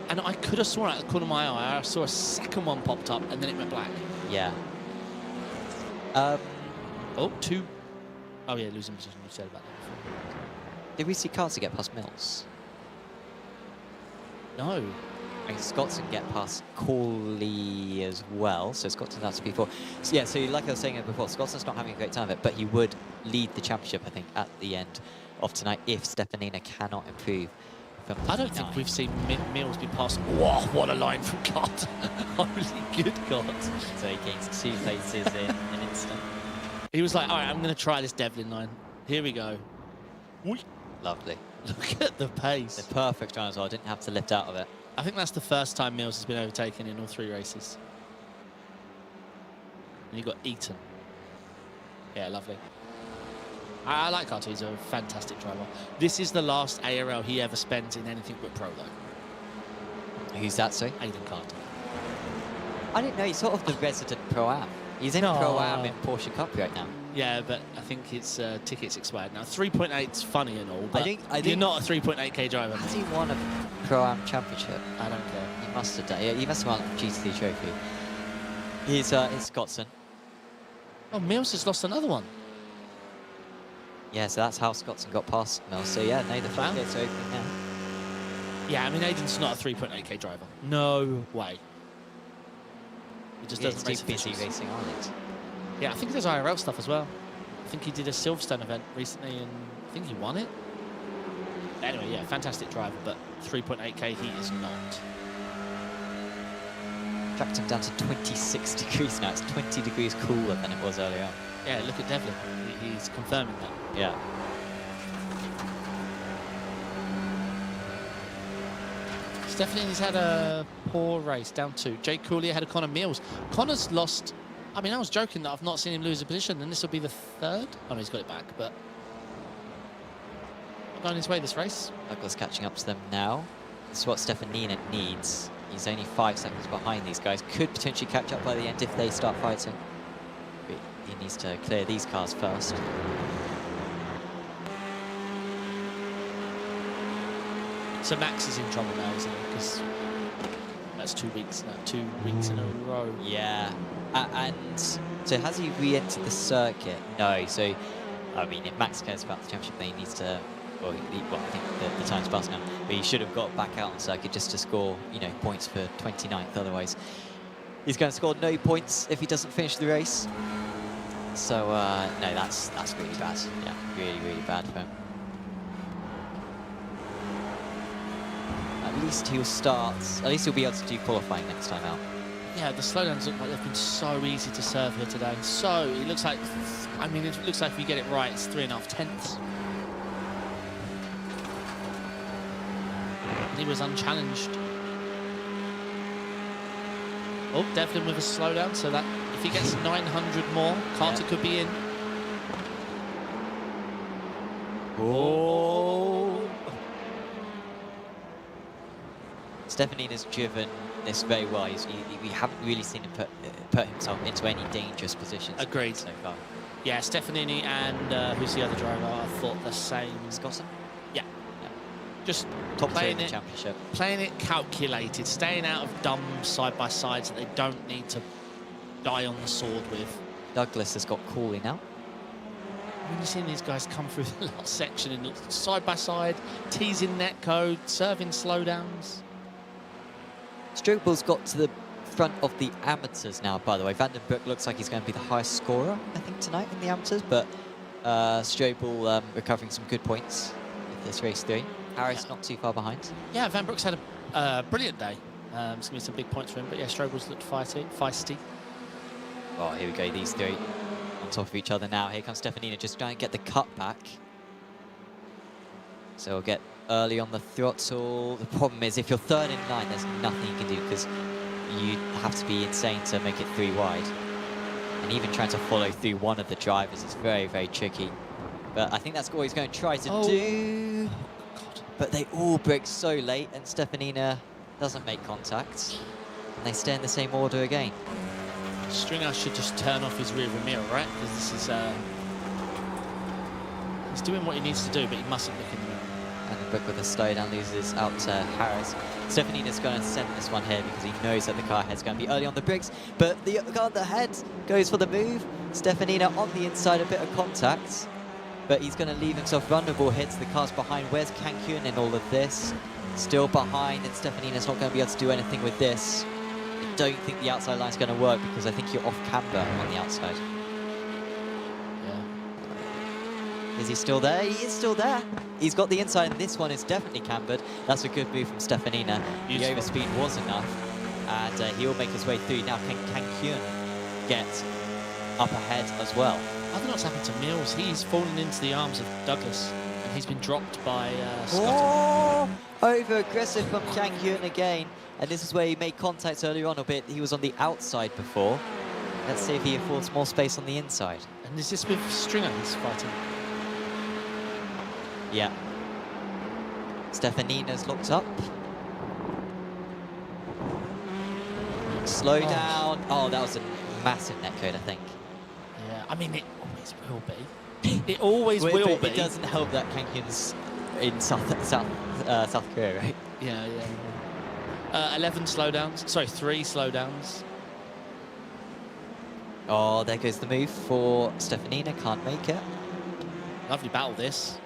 And I could have sworn out the corner of my eye, I saw a second one popped up, and then it went black. Yeah. Oh, 2. Oh yeah, losing position, you said about that before. Did we see Carter get past Mills? No. And Scotland get past Corley as well, so Scotland has to be 4. So, yeah, so like I was saying before, Scotland's not having a great time of it, but he would lead the championship, I think, at the end of tonight if Stefanina cannot improve. From I don't think we've seen Mills be passed. Whoa, what a line from Carter. Holy good God. So he gains 2 places in an instant. He was like, all right, I'm going to try this Devlin line. Here we go. Lovely. Look at the pace. The perfect run as well, didn't have to lift out of it. I think that's the first time Mills has been overtaken in all 3 races. And you got Eaton. Yeah, lovely. I like Carter, he's a fantastic driver. This is the last ARL he ever spends in anything but pro, though. Who's that, sorry? Aiden Carter. I didn't know, he's sort of the resident Pro-Am. He's in No. Pro-Am in Porsche Cup right now. Yeah, but I think its tickets expired now. 3.8's funny and all, but I think you're not a 3.8k driver. Has he won a Pro-Am championship? I don't care. He must have done. Yeah, he must have won a GT trophy. He's Scotsman. Oh, Mills has lost another one. Yeah, so that's how Scotsman got past Mills. So yeah, no, the floodgates are opening now. Yeah, I mean, Aiden's not a 3.8k driver. No way. He just doesn't race too busy officials. racing Ireland. Yeah, I think there's IRL stuff as well. I think he did a Silverstone event recently, and I think he won it. Anyway, yeah, fantastic driver, but 3.8k he is not. Tracked him down to 26 degrees now. It's 20 degrees cooler than it was earlier on. Yeah, look at Devlin. He's confirming that. Yeah. Stephanie's had a poor race, down 2. Jake Cooley ahead of Connor Mills. Connor's lost. I mean, I was joking that I've not seen him lose a position, and this will be the 3rd. Oh, no, he's got it back, but going his way this race. Douglas catching up to them now. This is what Stefanina needs. He's only 5 seconds behind these guys. Could potentially catch up by the end if they start fighting. But he needs to clear these cars first. So Max is in trouble now, isn't he? Because that's 2 weeks now. 2 weeks in a row. Yeah. And so has he re-entered the circuit? No. So, I mean, if Max cares about the championship, then he needs to... Well, I think the time's passed now. But he should have got back out on circuit just to score, you know, points for 29th. Otherwise, he's going to score no points if he doesn't finish the race. So, no, that's really bad. Yeah, really, really bad for him. At least he'll start. At least he'll be able to do qualifying next time out. Yeah, the slowdowns look like they've been so easy to serve here today. So it looks like, I mean, it looks like if you get it right, it's 3.5 tenths. He was unchallenged. Oh, Devlin with a slowdown, so that if he gets 900 more, Carter could be in. Oh! Stefanina's driven this very well. We haven't really seen him put himself into any dangerous positions. Agreed. So far. Yeah, Stefanini and who's the other driver? I thought the same. Scotland? Yeah. Just Top 2 in playing the it, championship. playing it calculated, staying out of dumb side-by-sides that they don't need to die on the sword with. Douglas has got Cooley now. I mean, you've seen these guys come through the last section in side-by-side, teasing net code, serving slowdowns. Stroopel's got to the front of the amateurs now, by the way. Vandenbroek looks like he's going to be the highest scorer, I think, tonight in the amateurs, but Stroopel recovering some good points with this race 3. Harris not too far behind. Yeah, Van Broek's had a brilliant day. It's going to be some big points for him, but yeah, Strobel's looked feisty. Oh, here we go, these 3 on top of each other now. Here comes Stefanina just trying to get the cut back. So we'll get early on the throttle. The problem is if you're 3rd in line, there's nothing you can do because you have to be insane to make it 3 wide. And even trying to follow through one of the drivers is very, very tricky. But I think that's what he's going to try to do. But they all brake so late, and Stefanina doesn't make contact. And they stay in the same order again. Stringer should just turn off his rear mirror, right? Because this is... he's doing what he needs to do, but he mustn't look in the mirror. And the Brook with a slowdown loses out to Harris. Stefanina's going to send this one here because he knows that the car ahead's going to be early on the bricks. But the car on the head goes for the move. Stefanina on the inside, a bit of contact. But he's going to leave himself vulnerable. Hits the cars behind. Where's Cancun in all of this? Still behind, and Stefanina's not going to be able to do anything with this. I don't think the outside line's going to work because I think you're off camber on the outside. Yeah. Is he still there? He is still there. He's got the inside, and this one is definitely cambered. That's a good move from Stefanina. The overspeed was enough, and he'll make his way through. Now can Cancun get up ahead as well? I don't know what's happened to Mills. He's fallen into the arms of Douglas, and he's been dropped by Scott. Oh, over-aggressive from Cancun again. And this is where he made contact earlier on a bit. He was on the outside before. Let's see if he affords more space on the inside. And is this with Stringer he's fighting? Yeah. Stefanina's locked up. Slow down. Oh, that was a massive netcode, I think. Yeah, I mean, will be. It always will be. It doesn't help that Kang Hyun's in South Korea, right? Yeah. 11 slowdowns. Sorry, 3 slowdowns. Oh, there goes the move for Stefanina. Can't make it. Lovely battle, this.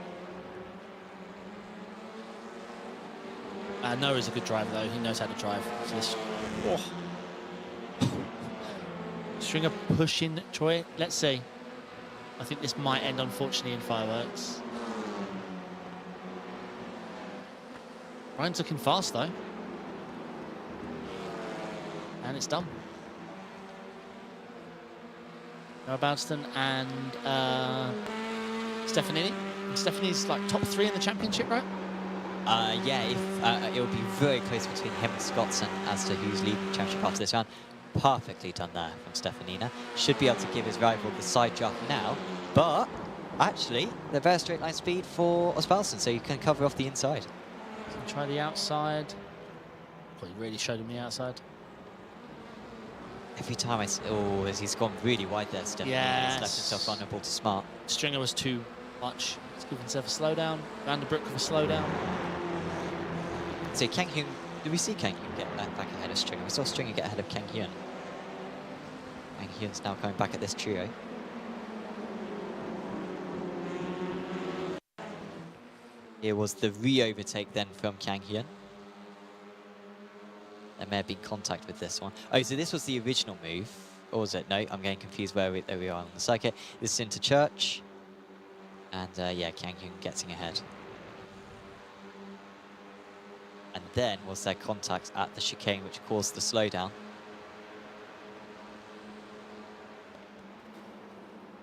Noah's a good driver, though. He knows how to drive. So this... Stringer pushing Choi. Let's see. I think this might end, unfortunately, in fireworks. Ryan's looking fast, though. And it's done. Noah Boudston and Stefanini. And Stefanini's like top 3 in the championship, right? Yeah, it will be very close between him and Scottson as to who's leading the championship after this round. Perfectly done there from Stefanina. Should be able to give his rival the side jump now, but actually, they're very straight line speed for Osvaldsson, so you can cover off the inside. So try the outside. Well, he really showed him the outside. Every time he's gone really wide there, Stefanina. Yes. He's left himself vulnerable to Smart. Stringer was too much. He's given himself a slowdown. Vanderbroek with a slowdown. So Kang Hyun, did we see Kang Hyun get back ahead of Stringer? We saw Stringer get ahead of Kang Hyun. Kang Hyun's now coming back at this trio. Here was the re-overtake then from Kang Hyun. There may have been contact with this one. Oh, so this was the original move. Or was it? No, I'm getting confused where we are on the circuit. This is into Church. And yeah, Kang Hyun getting ahead. And then was there contact at the chicane which caused the slowdown.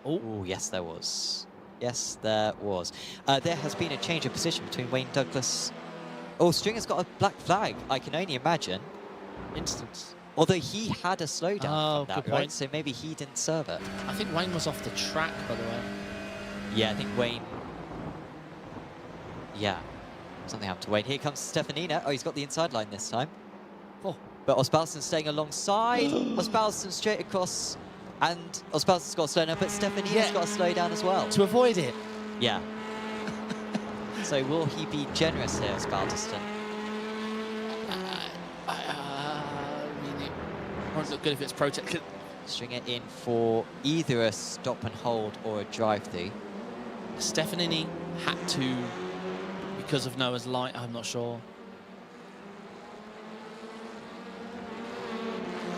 Oh, yes, there was. Yes, there was. There has been a change of position between Wayne Douglas. Oh, Stringer's got a black flag, I can only imagine. Instance. Although he had a slowdown from that, good right? point. So maybe he didn't serve it. I think Wayne was off the track, by the way. Yeah, I think Wayne... Yeah, something happened to Wayne. Here comes Stefanina. Oh, he's got the inside line this time. Oh. But Osvaldsson staying alongside. Osvaldsson straight across. And Osvaldsson's got a slowdown, but Stefanina's got a slowdown as well. To avoid it. Yeah. So will he be generous here, Osvaldsson? It won't look good if it's protected. Stringer in for either a stop and hold or a drive-through. Stefanini had to, because of Noah's light, I'm not sure.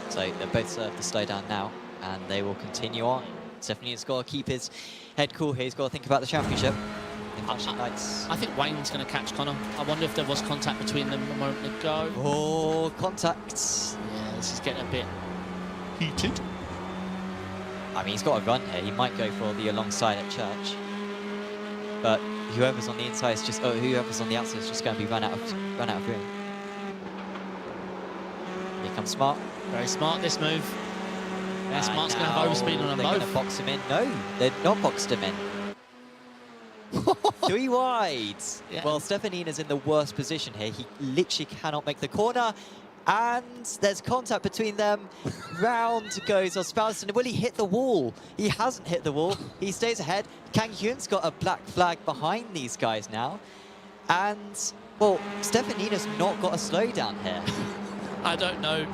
So they both serve the slowdown now, and they will continue on. Stefanini's got to keep his head cool here. He's got to think about the championship. I think Wayne's going to catch Connor. I wonder if there was contact between them a moment ago. Oh, contact. Yeah, this is getting a bit heated. I mean, he's got a run here. He might go for the alongside at Church. But whoever's on the inside is just, whoever's on the outside is just going to be run out of room. Here comes Smart. Very smart, this move. Yeah, Smart's going to have overspeed on them both. They're going to box him in. No, they've not boxed him in. 3 wide. Yeah. Well, Stefanina's in the worst position here. He literally cannot make the corner. And there's contact between them. Round goes Osvaldsson. Will he hit the wall? He hasn't hit the wall. He stays ahead. Kang Hyun's got a black flag behind these guys now. And, well, Stefanina's not got a slowdown here. I don't know.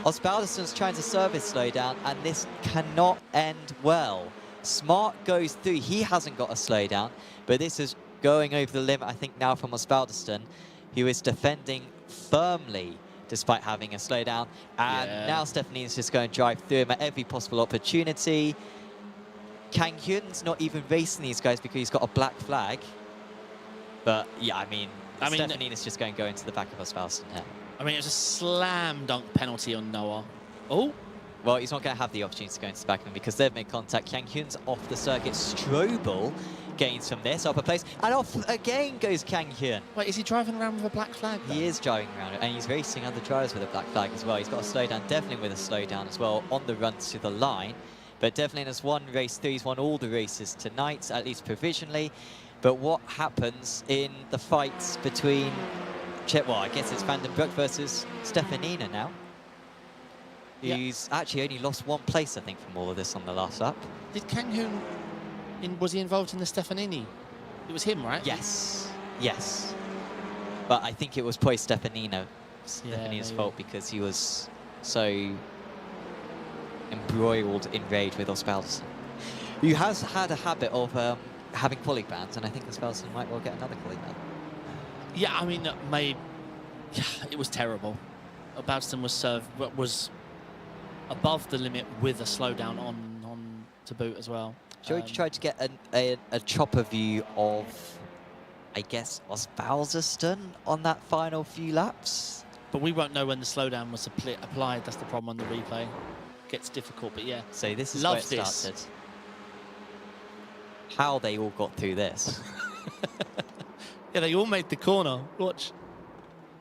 Osvaldsson's trying to serve his slowdown, and this cannot end well. Smart goes through. He hasn't got a slowdown, but this is going over the limit, I think, now from Osvaldsson, who is defending firmly despite having a slowdown. And now Stefanina's just going to drive through him at every possible opportunity. Kang Hyun's not even racing these guys because he's got a black flag. But, yeah, I mean Stefanina's just going to go into the back of Osvaldsson here. I mean, it was a slam dunk penalty on Noah. Oh. Well, he's not going to have the opportunity to go into the back of him because they've made contact. Kang Hyun's off the circuit. Strobel gains from this upper place. And off again goes Kang Hyun. Wait, is he driving around with a black flag? He is driving around, and he's racing other drivers with a black flag as well. He's got a slowdown, definitely with a slowdown as well on the run to the line. But definitely has won race 3. He's won all the races tonight, at least provisionally. But what happens in the fights between... Well, I guess it's Vandenbroek versus Stefanina now. He's actually only lost 1 place, I think, from all of this on the last lap. Did Kang Hyun Was he involved in the Stefanini? It was him, right? Yes. Yes. But I think it was probably Stefanino's maybe. fault because he was so embroiled in rage with Osvaldsson, who has had a habit of having colleague bans, and I think Osvaldsson might well get another colleague ban. Yeah, I mean, it was terrible. Osvaldsson was above the limit with a slowdown on to boot as well. George tried to get a chopper view of, I guess, Osvaldsson on that final few laps. But we won't know when the slowdown was applied. That's the problem on the replay. Gets difficult, but yeah. So this is where it started. How they all got through this. Yeah, they all made the corner. Watch.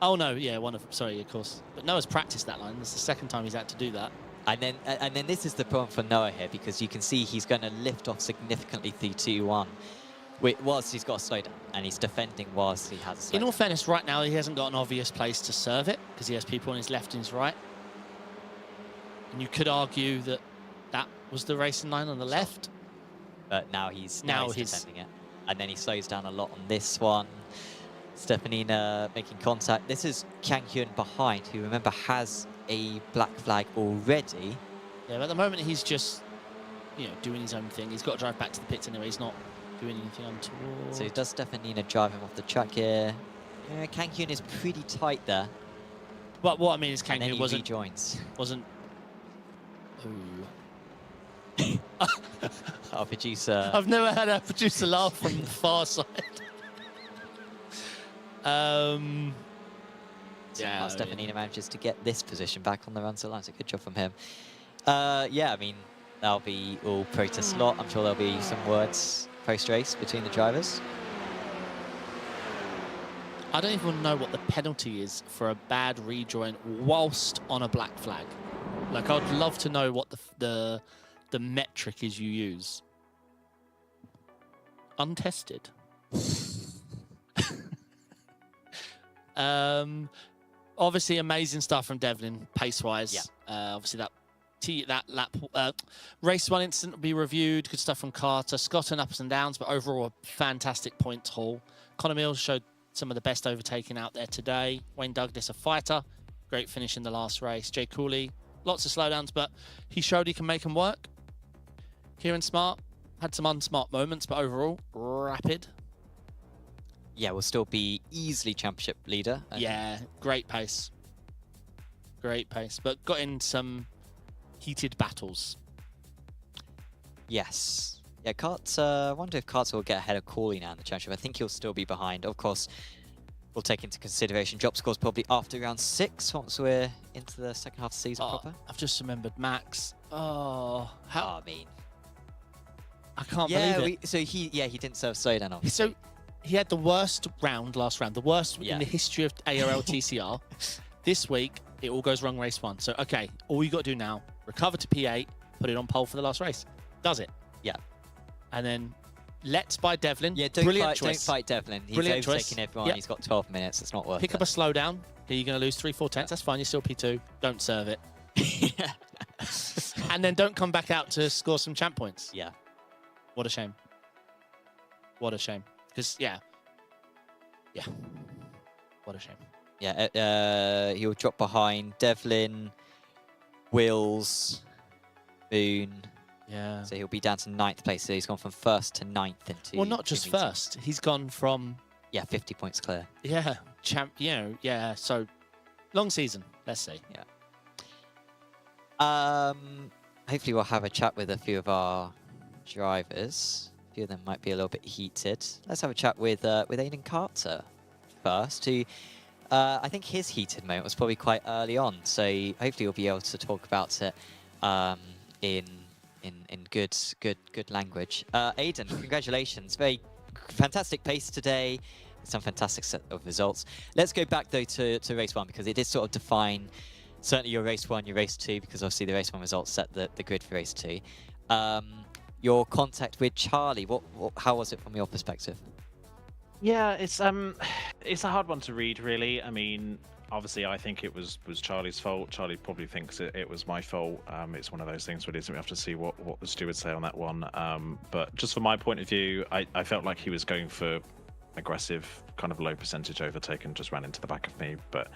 Oh no, yeah, one of them. Sorry, of course. But Noah's practiced that line. This is the second time he's had to do that. And then this is the problem for Noah here, because you can see he's going to lift off significantly through 2-1. Whilst he's got a slowdown, and he's defending whilst he has a slowdown. In all fairness, right now he hasn't got an obvious place to serve it, because he has people on his left and his right. And you could argue that that was the racing line on the left. But now he's defending it. And then he slows down a lot on this one. Stefanina making contact. This is Kang Hyun behind, who, remember, has a black flag already. Yeah, but at the moment he's just, doing his own thing. He's got to drive back to the pits anyway. He's not doing anything untoward. So does Stefanina drive him off the track here? Yeah, Kang Hyun is pretty tight there. But what I mean is Kang Hyun rejoins. Wasn't. Ooh. Our producer. I've never had a producer laugh from the far side. Yeah, Stefanina manages to get this position back on the run, so that's a good job from him. Yeah, I mean, that'll be all protest lot. I'm sure there'll be some words post-race between the drivers. I don't even know what the penalty is for a bad rejoin whilst on a black flag. Like, I'd love to know what the metric is you use. Untested. Obviously, amazing stuff from Devlin, pace-wise. Yeah. Obviously, that lap race one incident will be reviewed. Good stuff from Carter. Scott and ups and downs, but overall a fantastic points haul. Connor Mills showed some of the best overtaking out there today. Wayne Douglas, a fighter. Great finish in the last race. Jay Cooley, lots of slowdowns, but he showed he can make them work. Kieran Smart had some unsmart moments, but overall, rapid. Yeah, will still be easily championship leader. Yeah, great pace. Great pace, but got in some heated battles. Yes. Yeah, I wonder if Carter will get ahead of Corley now in the championship. I think he'll still be behind. Of course, we'll take into consideration drop scores probably after round 6, once we're into the second half of the season proper. I've just remembered Max. I can't believe it. He didn't serve slowdown off. So he had the worst last round, the worst in the history of ARL TCR. This week, it all goes wrong race 1. So, okay, all you got to do now, recover to P8, put it on pole for the last race. Does it? Yeah. And then let's by Devlin. Yeah, Brilliant don't fight Devlin. He's Brilliant overtaking choice. everyone. Yep. He's got 12 minutes. It's not worth Pick it. up a slowdown. You're going to lose 3-4 tenths. That's fine. You're still P2. Don't serve it. And then don't come back out to score some champ points. Yeah. What a shame. What a shame. Because, yeah. What a shame. Yeah, he'll drop behind Devlin, Wills, Boone. Yeah. So he'll be down to 9th place. So he's gone from 1st to 9th into. Well, not just first. He's gone from. Yeah, 50 points clear. Yeah, yeah. So long season. Let's see. Yeah. Hopefully we'll have a chat with a few of our drivers. A few of them might be a little bit heated. Let's have a chat with Aiden Carter first, who I think his heated moment was probably quite early on. So hopefully we'll be able to talk about it in good language. Aiden, congratulations! Very fantastic pace today. Some fantastic set of results. Let's go back though to race 1, because it did sort of define certainly your race 1, your race 2, because obviously the race 1 results set the grid for race 2. Your contact with Charlie, how was it from your perspective? Yeah, it's a hard one to read, really. I mean, obviously I think it was Charlie's fault. Charlie probably thinks it was my fault. It's one of those things where we have to see what the stewards say on that one. But just from my point of view, I felt like he was going for aggressive, kind of low percentage overtake and just ran into the back of me. But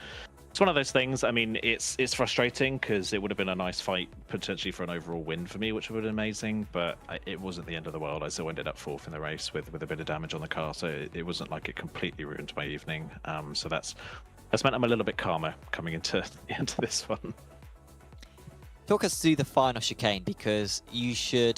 it's one of those things. I mean, it's frustrating because it would have been a nice fight potentially for an overall win for me, which would have been amazing. But it wasn't the end of the world. I still ended up fourth in the race with a bit of damage on the car, so it wasn't like it completely ruined my evening. So that's meant I'm a little bit calmer coming into this one. Talk us through the final chicane, because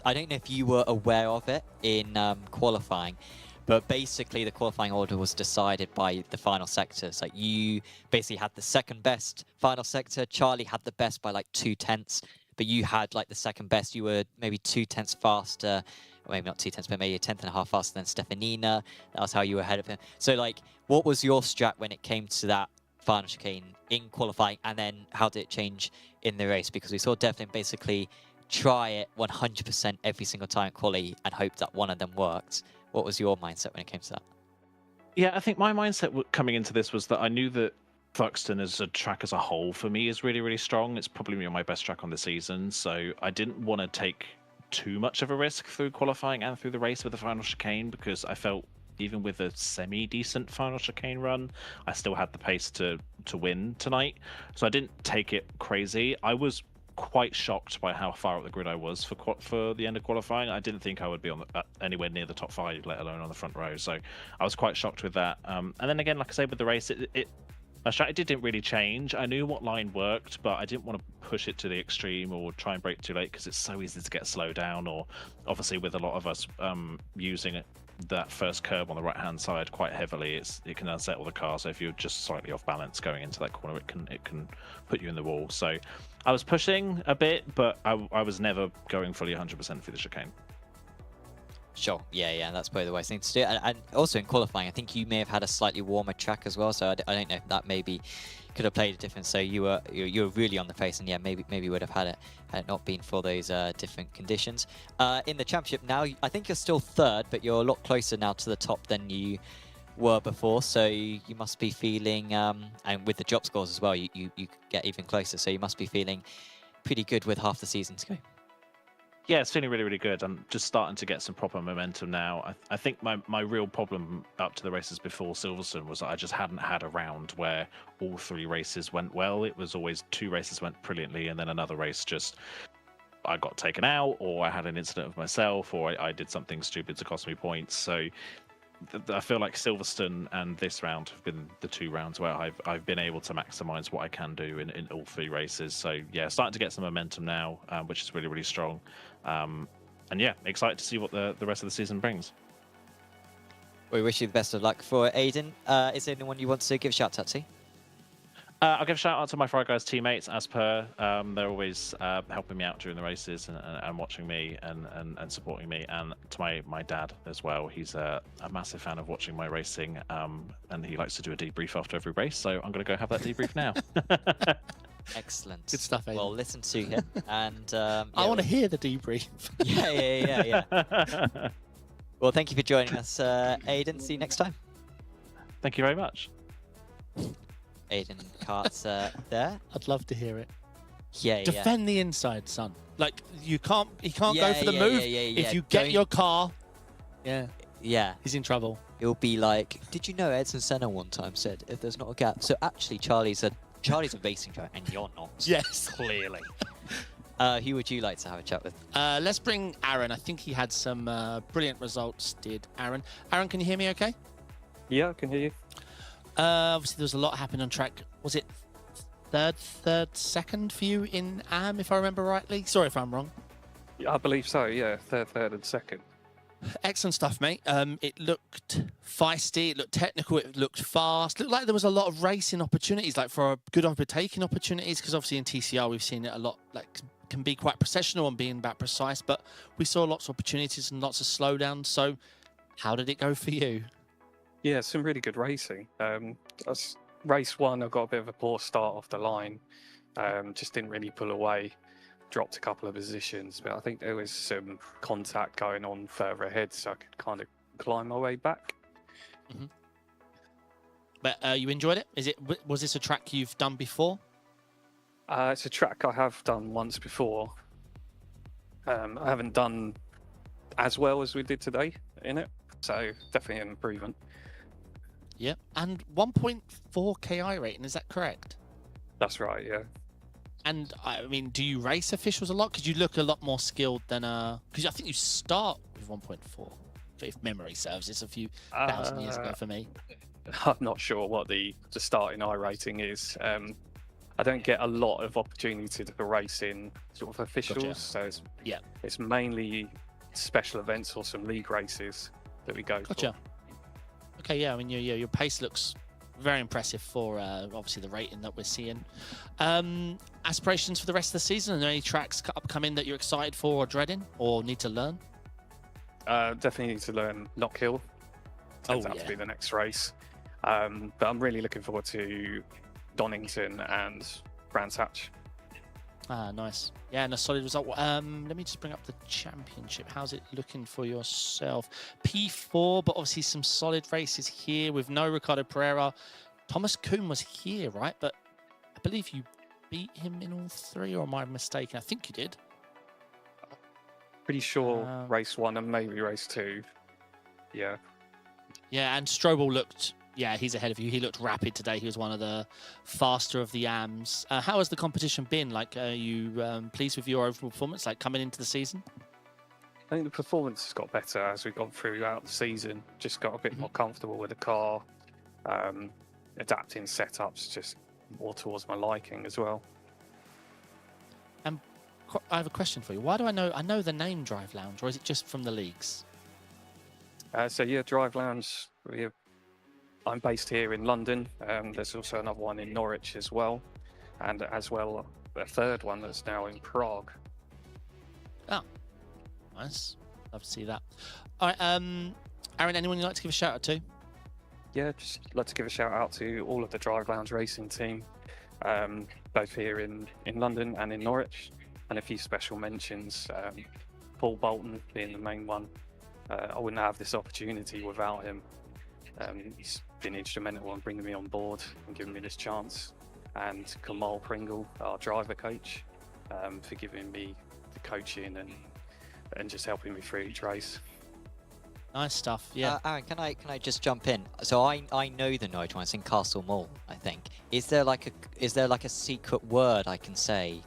I don't know if you were aware of it in qualifying, but basically the qualifying order was decided by the final sectors. Like, you basically had the second best final sector. Charlie had the best by like 0.2, but you had like the second best. You were maybe 0.2 faster, or maybe not 0.2, but maybe 1.5 faster than Stefanina. That was how you were ahead of him. So like, what was your strat when it came to that final chicane in qualifying, and then how did it change in the race? Because we saw Devlin basically try it 100% every single time at quali and hope that one of them worked. What was your mindset when it came to that? Yeah, I think my mindset coming into this was that I knew that Thruxton as a track as a whole for me is really, really strong. It's probably my best track on the season, so I didn't want to take too much of a risk through qualifying and through the race with the final chicane, because I felt even with a semi-decent final chicane run, I still had the pace to win tonight. So I didn't take it crazy. I was quite shocked by how far up the grid I was for the end of qualifying. I didn't think I would be on anywhere near the top 5, let alone on the front row. So I was quite shocked with that. And then again, like I say, with the race, my strategy didn't really change. I knew what line worked, but I didn't want to push it to the extreme or try and brake too late, because it's so easy to get slowed down. Or obviously with a lot of us using it, that first curb on the right hand side quite heavily, it can unsettle the car. So if you're just slightly off balance going into that corner, it can put you in the wall. So I was pushing a bit, but I was never going fully 100% through the chicane. Sure, yeah, that's probably the wise thing to do. And also in qualifying, I think you may have had a slightly warmer track as well, so I don't know if that maybe could have played a difference. So you were really on the pace, and yeah, maybe would have had it not been for those different conditions. In the championship now, I think you're still third, but you're a lot closer now to the top than you were before. So you must be feeling, and with the job scores as well, you get even closer. So you must be feeling pretty good with half the season to go. Yeah, it's feeling really, really good. I'm just starting to get some proper momentum now. I think my real problem up to the races before Silverstone was that I just hadn't had a round where all 3 races went well. It was always 2 races went brilliantly, and then another race just I got taken out, or I had an incident with myself, or I did something stupid to cost me points. So I feel like Silverstone and this round have been the 2 rounds where I've been able to maximize what I can do in all 3 races. So yeah, starting to get some momentum now, which is really, really strong. And yeah, excited to see what the rest of the season brings. We wish you the best of luck for Aiden. Is there anyone you want to give a shout out to? I'll give a shout out to my Fry Guys teammates, as per. They're always helping me out during the races and watching me and supporting me, and to my dad as well. He's a massive fan of watching my racing, and he likes to do a debrief after every race, so I'm going to go have that debrief now. Excellent. Good stuff, Aiden. Well, listen to him, and I want to hear the debrief. Yeah. Well, thank you for joining us, Aiden. See you next time. Thank you very much. Aiden Cart's there. I'd love to hear it. Yeah. Defend the inside, son. Like, he can't go for the move. Yeah. If you get your car, yeah, he's in trouble. It'll be like, did you know Edson Senna one time said, if there's not a gap? So actually, Charlie's a racing driver, and you're not. Yes. Clearly. Who would you like to have a chat with? Let's bring Aaron. I think he had some brilliant results, did Aaron. Aaron, can you hear me okay? Yeah, I can hear you. Obviously, there was a lot happening on track. Was it second for you in AM, if I remember rightly? Sorry if I'm wrong. Yeah, I believe so, yeah. Third and second. Excellent stuff, mate. It looked feisty, it looked technical, it looked fast. It looked like there was a lot of racing opportunities, like for good overtaking opportunities, because obviously in TCR we've seen it a lot, like can be quite processional and being about precise, but we saw lots of opportunities and lots of slowdowns. So how did it go for you? Yeah, some really good racing. Race 1, I got a bit of a poor start off the line. Just didn't really pull away. Dropped a couple of positions, but I think there was some contact going on further ahead, so I could kind of climb my way back. But you enjoyed it? Was this a track you've done before? It's a track I have done once before. I haven't done as well as we did today in it, so definitely an improvement. Yeah, and 1.4 KI rating, is that correct? That's right, yeah. And I mean, do you race officials a lot? Because you look a lot more skilled than because I think you start with 1.4. If memory serves, it's a few thousand years ago for me. I'm not sure what the starting iRacing is. I don't get a lot of opportunity to race in sort of officials, Gotcha. so Yeah. it's mainly special events or some league races that we go Gotcha. Okay, yeah, I mean, your pace looks very impressive for obviously the rating that we're seeing. Aspirations for the rest of the season? Are there any tracks upcoming that you're excited for or dreading or need to learn? for. Definitely need to learn Knock Hill. Turns out to be the next race. But I'm really looking forward to Donington and Brands Hatch. Ah, nice. Yeah, and a solid result. Let me just bring up the championship. How's it looking for yourself? P4, but obviously some solid races here with no Ricardo Pereira. Thomas Kuhn was here, right? But I believe you beat him in all three, or am I mistaken? I think you did. Pretty sure race 1 and maybe race 2. Yeah. Yeah, and Strobel looked... Yeah, he's ahead of you. He looked rapid today. He was one of the faster of the AMs. How has the competition been? Like, are you pleased with your overall performance, like coming into the season? I think the performance has got better as we've gone throughout the season. Just got a bit more comfortable with the car. Adapting setups just more towards my liking as well. I have a question for you. Why do I know the name Drive Lounge, or is it just from the leagues? So yeah, Drive Lounge. I'm based here in London. There's also another one in Norwich as well, and as well a third one that's now in Prague. Oh, nice. Love to see that. All right, Aaron, anyone you'd like to give a shout out to? Yeah, just like to give a shout out to all of the Drive Lounge racing team, both here in London and in Norwich, and a few special mentions. Paul Bolton being the main one. I wouldn't have this opportunity without him. He's been instrumental in bringing me on board and giving me this chance. And Kamal Pringle, our driver coach, for giving me the coaching and just helping me through each race. Nice stuff. Yeah. Aaron, can I just jump in? So I know the Norwich one. It's in Castle Mall, I think. Is there like a secret word I can say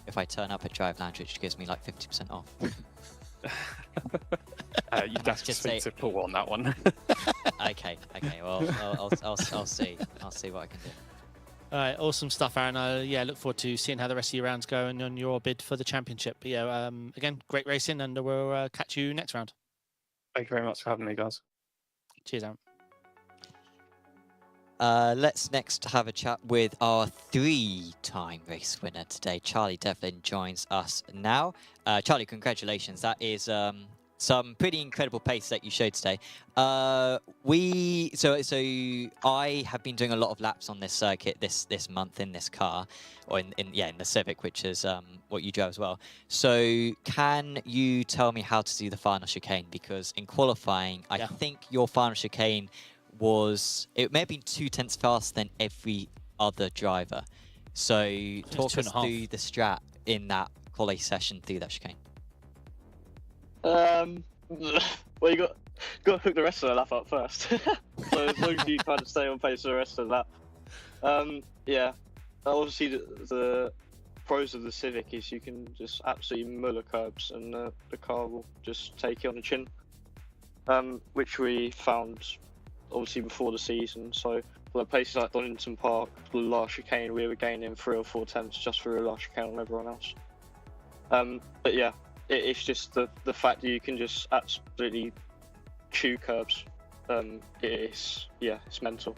if I turn up at Drive Lounge, which gives me like 50% off? You'd have to speak to Paul on that one. Okay. Well, I'll see. I'll see what I can do. All right, awesome stuff, Aaron. Look forward to seeing how the rest of your rounds go and on your bid for the championship. But yeah, again, great racing, and we'll catch you next round. Thank you very much for having me, guys. Cheers, Aaron. Let's next have a chat with our 3-time race winner today. Charlie Devlin joins us now. Charlie, congratulations. That is some pretty incredible pace that you showed today. So I have been doing a lot of laps on this circuit this month in this car, or in the Civic, which is what you drove as well. So can you tell me how to do the final chicane? Because in qualifying, I think your final chicane it may have been 2/10 faster than every other driver. So talk us through the strat in that quality session through that chicane. Well, you got to hook the rest of the lap up first. So as long as you kind of stay on pace for the rest of the lap. Yeah, obviously the pros of the Civic is you can just absolutely muller curbs and the car will just take you on the chin, which we found obviously before the season. So for places like Donington Park, the last chicane, we were gaining 3 or 4 tenths just for the last chicane on everyone else. But yeah, it's just the fact that you can just absolutely chew curbs. It's mental.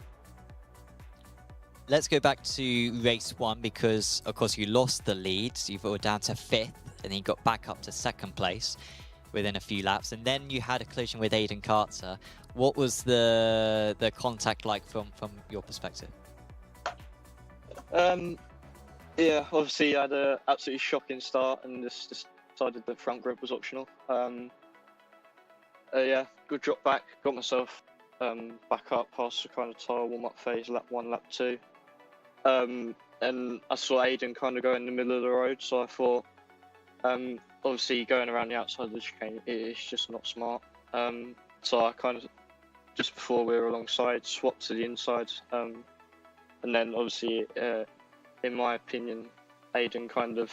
Let's go back to race 1 because, of course, you lost the lead. So you were down to 5th, and then you got back up to 2nd place within a few laps. And then you had a collision with Aidan Carter. What was the contact like from your perspective? Yeah, obviously I had an absolutely shocking start and just decided the front grip was optional. Yeah, good drop back, got myself back up past the kind of tire warm-up phase, lap 1, lap 2. And I saw Aiden kind of go in the middle of the road, so I thought, obviously going around the outside of the chicane is just not smart. So I kind of, just before we were alongside, swapped to the inside. And then obviously, in my opinion, Aiden kind of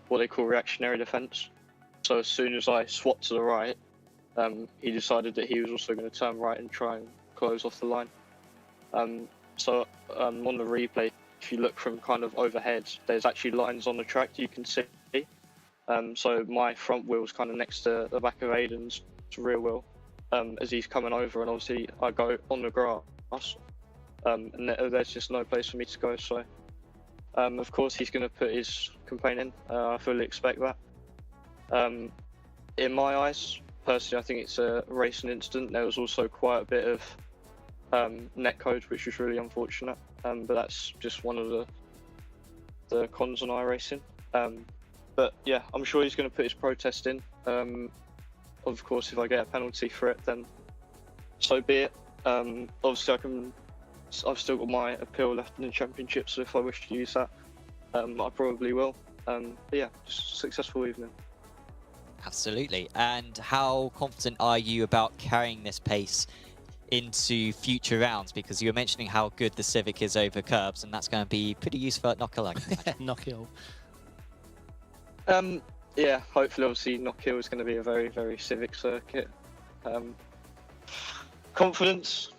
what they call reactionary defence. So as soon as I swapped to the right, he decided that he was also going to turn right and try and close off the line. So on the replay, if you look from kind of overhead, there's actually lines on the track you can see. So my front wheel's kind of next to the back of Aiden's rear wheel as he's coming over, and obviously I go on the grass, and there's just no place for me to go. So of course he's going to put his complaint in. I fully expect that. In my eyes, personally, I think it's a racing incident. There was also quite a bit of netcode, which was really unfortunate, but that's just one of the cons on iRacing. But yeah, I'm sure he's going to put his protest in. Of course, if I get a penalty for it, then so be it. Obviously, I've still got my appeal left in the championship, so if I wish to use that, I probably will. But yeah, just a successful evening. Absolutely. And how confident are you about carrying this pace into future rounds? Because you were mentioning how good the Civic is over curbs, and that's going to be pretty useful at Knockhill, I can imagine. Knockhill. Yeah, hopefully, obviously, Knockhill is going to be a very, very Civic circuit. Confidence,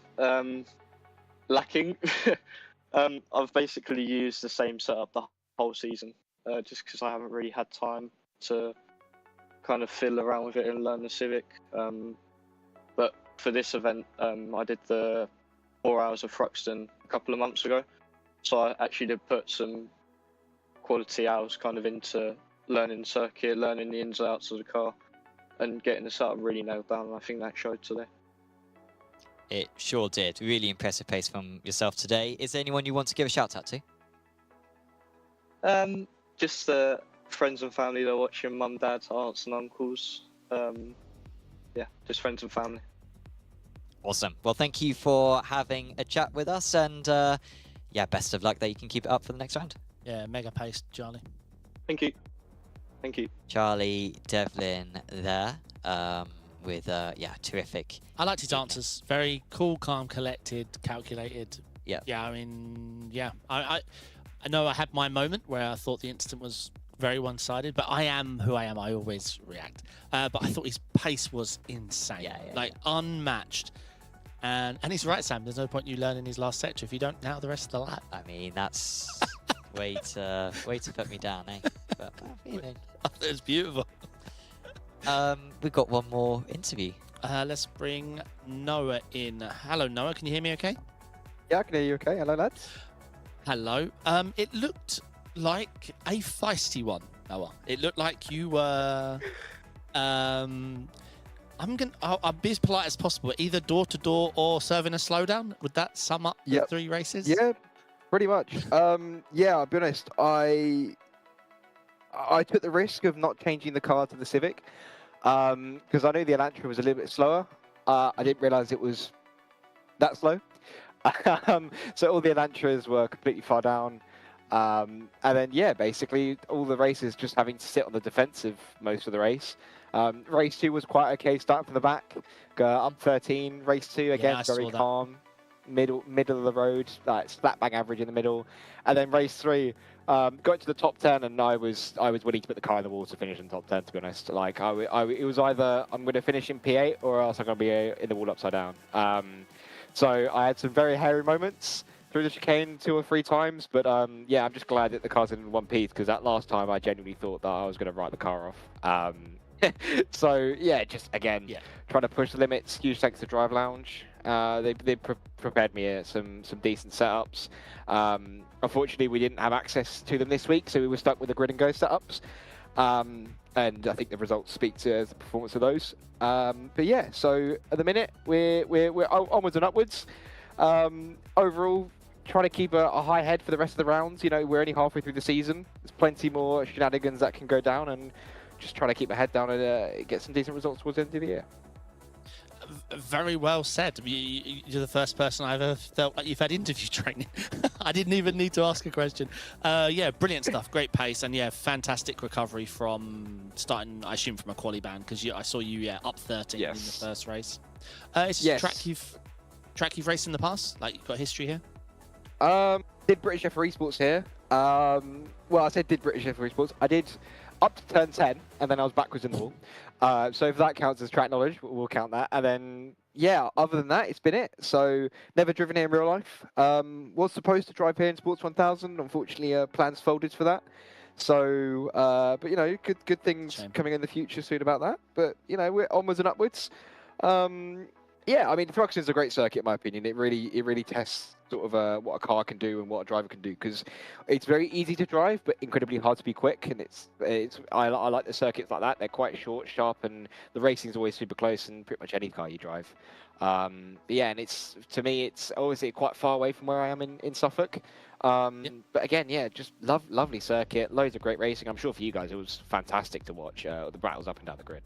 lacking. I've basically used the same setup the whole season, just because I haven't really had time to kind of fiddle around with it and learn the Civic. But for this event, I did the 4 hours of Thruxton a couple of months ago, so I actually did put some quality hours kind of into learning circuit, learning the ins and outs of the car, and getting the setup really nailed down, and I think that showed today. It sure did. Really impressive pace from yourself today. Is there anyone you want to give a shout out to? Just friends and family that are watching, mum, dad, aunts and uncles. Yeah, just friends and family. Awesome. Well, thank you for having a chat with us, and yeah, best of luck that you can keep it up for the next round. Yeah, mega pace, Charlie. Thank you. Thank you. Charlie Devlin there with, yeah, terrific. I liked his answers. Very cool, calm, collected, calculated. Yeah. Yeah, I mean, yeah. I know I had my moment where I thought the incident was very one-sided, but I am who I am. I always react. But I thought his pace was insane. Like, unmatched. And he's right, Sam. There's no point you learning his last sector if you don't now the rest of the lap. I mean, that's way to put me down, eh? But, It's beautiful. We've got one more interview. Let's bring Noah in. Hello, Noah. Can you hear me okay? Yeah, I can hear you okay. Hello, lads. Hello. It looked like a feisty one, Noah. It looked like you were... I'll be as polite as possible. Either door-to-door or serving a slowdown. Would that sum up the 3 races? Yeah, pretty much. Yeah, I'll be honest. I took the risk of not changing the car to the Civic because I knew the Elantra was a little bit slower. I didn't realise it was that slow. So all the Elantras were completely far down. And then, yeah, basically all the races just having to sit on the defensive most of the race. Race 2 was quite okay, starting from the back. Up 13. Race 2, again, very calm. Middle of the road, like flat bang average in the middle. And then race 3, got to the top 10, and I was willing to put the car in the wall to finish in top 10, to be honest. Like, it was either I'm going to finish in P8 or else I'm going to be in the wall upside down. So I had some very hairy moments through the chicane 2 or 3 times, but yeah, I'm just glad that the car's in one piece, because that last time I genuinely thought that I was going to write the car off. So yeah, just again, trying to push the limits. Huge thanks to Drive Lounge. They prepared me some decent setups. Unfortunately, we didn't have access to them this week, so we were stuck with the grid and go setups. And I think the results speak to the performance of those. But yeah, so at the minute we're onwards and upwards. Overall, trying to keep a high head for the rest of the rounds. You know, we're only halfway through the season. There's plenty more shenanigans that can go down, and just trying to keep my head down and get some decent results towards the end of the year. Very well said. You're the first person I've ever felt like you've had interview training. I didn't even need to ask a question. Yeah, brilliant stuff. Great pace, and yeah, fantastic recovery from starting, I assume, from a quali ban, because I saw you up 13 in the first race. It's a track you've raced in the past? Like, you've got history here? Did British F4 Esports here. Well, I said did British F4 Esports. I did up to turn 10, and then I was backwards in the wall. So if that counts as track knowledge, we'll count that. And then, yeah, other than that, it's been it. So never driven here in real life. Was supposed to drive here in Sports 1000. Unfortunately, plans folded for that. So, but you know, good things coming in the future soon about that. But you know, we're onwards and upwards. Yeah, I mean, Thruxton is a great circuit in my opinion. It really tests sort of what a car can do and what a driver can do, because it's very easy to drive but incredibly hard to be quick. And I like the circuits like that. They're quite short, sharp, and the racing is always super close in pretty much any car you drive. But yeah, and to me it's obviously quite far away from where I am in Suffolk. But again, yeah, just lovely circuit, loads of great racing. I'm sure for you guys it was fantastic to watch the battles up and down the grid.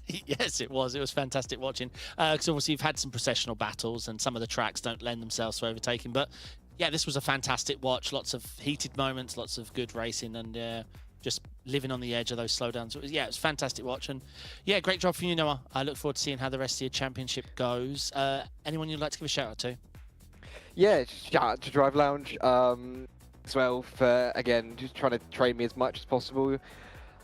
Yes, it was. It was fantastic watching. Because obviously you've had some processional battles, and some of the tracks don't lend themselves to overtaking. But yeah, this was a fantastic watch. Lots of heated moments, lots of good racing, and just living on the edge of those slowdowns. It was fantastic watch. And yeah, great job for you, Noah. I look forward to seeing how the rest of your championship goes. Anyone you'd like to give a shout out to? Yeah, shout out to Drive Lounge as well for, again, just trying to train me as much as possible.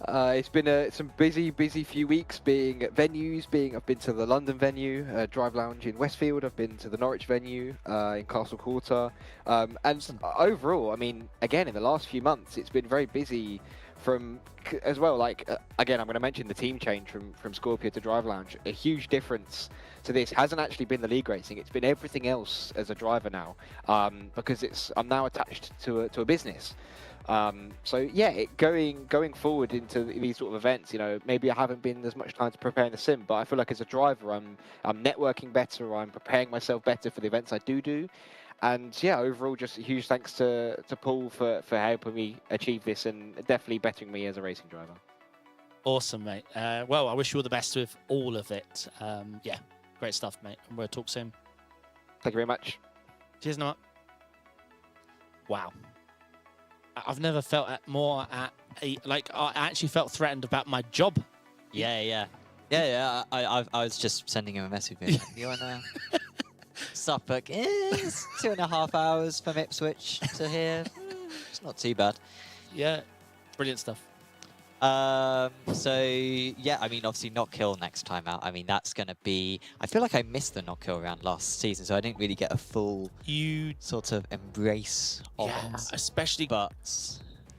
It's been some busy few weeks being at venues. I've been to the London venue, Drive Lounge in Westfield. I've been to the Norwich venue in Castle Quarter. And overall, I mean, again, in the last few months, it's been very busy as well. Like, again, I'm going to mention the team change from Scorpio to Drive Lounge. A huge difference to this hasn't actually been the league racing. It's been everything else as a driver now, because I'm now attached to a business. So yeah, going forward into these sort of events, you know, maybe I haven't been as much time to prepare in the sim, but I feel like as a driver, I'm networking better, I'm preparing myself better for the events I do. And yeah, overall, just a huge thanks to Paul for helping me achieve this and definitely bettering me as a racing driver. Awesome, mate. Well, I wish you all the best with all of it. Yeah, great stuff, mate. And we'll talk soon. Thank you very much. Cheers, Noah. Wow. I've never felt more like I actually felt threatened about my job. Yeah. I was just sending him a message. You want to Suffolk is 2.5 hours from Ipswich to here. It's not too bad. Yeah, brilliant stuff. So yeah, I mean, obviously not kill next time out. I mean, that's gonna be. I feel like I missed the not kill round last season, so I didn't really get a full sort of embrace of it.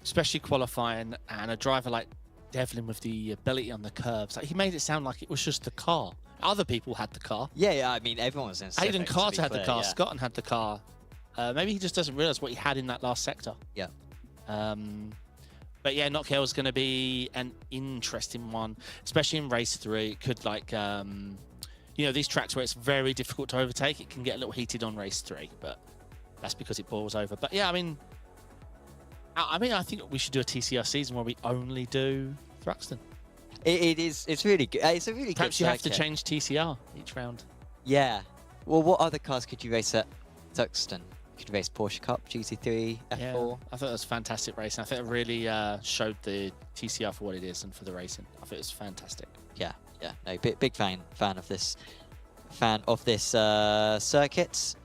especially qualifying, and a driver like Devlin with the ability on the curves. Like, he made it sound like it was just the car. Other people had the car. Yeah. I mean, everyone was in. Aiden Carter had the car. Yeah. Scotton had the car. Maybe he just doesn't realize what he had in that last sector. Yeah. But yeah, not kill is going to be an interesting one, especially in race 3. It could, like, you know, these tracks where it's very difficult to overtake, it can get a little heated on race 3, but that's because it boils over. But yeah, I mean, I think we should do a TCR season where we only do Thruxton. It's really good. It's a really Perhaps good you have to change TCR each round. Yeah. Well, what other cars could you race at Thruxton? You could race Porsche Cup, GT3, F4. Yeah, I thought it was fantastic racing. I think it really showed the TCR for what it is and for the racing. I thought it was fantastic. Yeah. No, big fan of this. Fan of this circuit.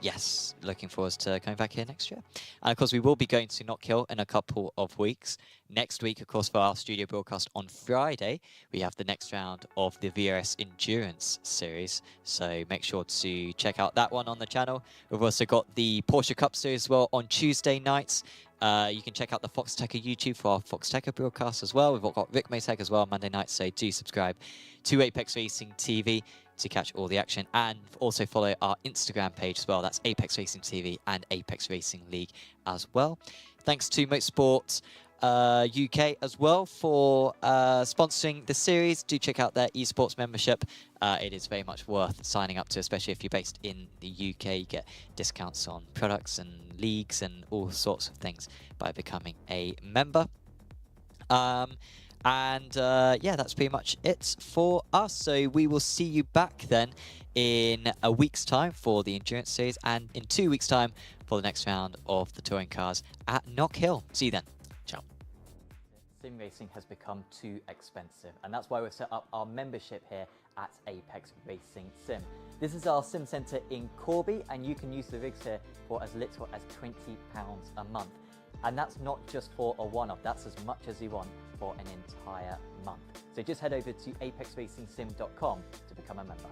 Yes, looking forward to coming back here next year. And of course, we will be going to Not Kill in a couple of weeks. Next week, of course, for our studio broadcast on Friday, we have the next round of the VRS Endurance Series. So make sure to check out that one on the channel. We've also got the Porsche Cup Series as well on Tuesday nights. You can check out the Fox Techer YouTube for our Fox Techer broadcast as well. We've got Rick Maytech as well on Monday night, so do subscribe to Apex Racing TV to catch all the action, and also follow our Instagram page as well. That's Apex Racing TV and Apex Racing League as well. Thanks to Motorsport UK as well for sponsoring the series. Do check out their esports membership. It is very much worth signing up to, especially if you're based in the UK. You get discounts on products and leagues and all sorts of things by becoming a member. And yeah, that's pretty much it for us. So we will see you back then in a week's time for the Endurance Series, and in 2 weeks' time for the next round of the Touring Cars at Knock Hill. See you then. Ciao. Sim racing has become too expensive, and that's why we've set up our membership here at Apex Racing Sim. This is our sim centre in Corby, and you can use the rigs here for as little as £20 a month. And that's not just for a one-off, that's as much as you want for an entire month. So just head over to apexracingsim.com to become a member.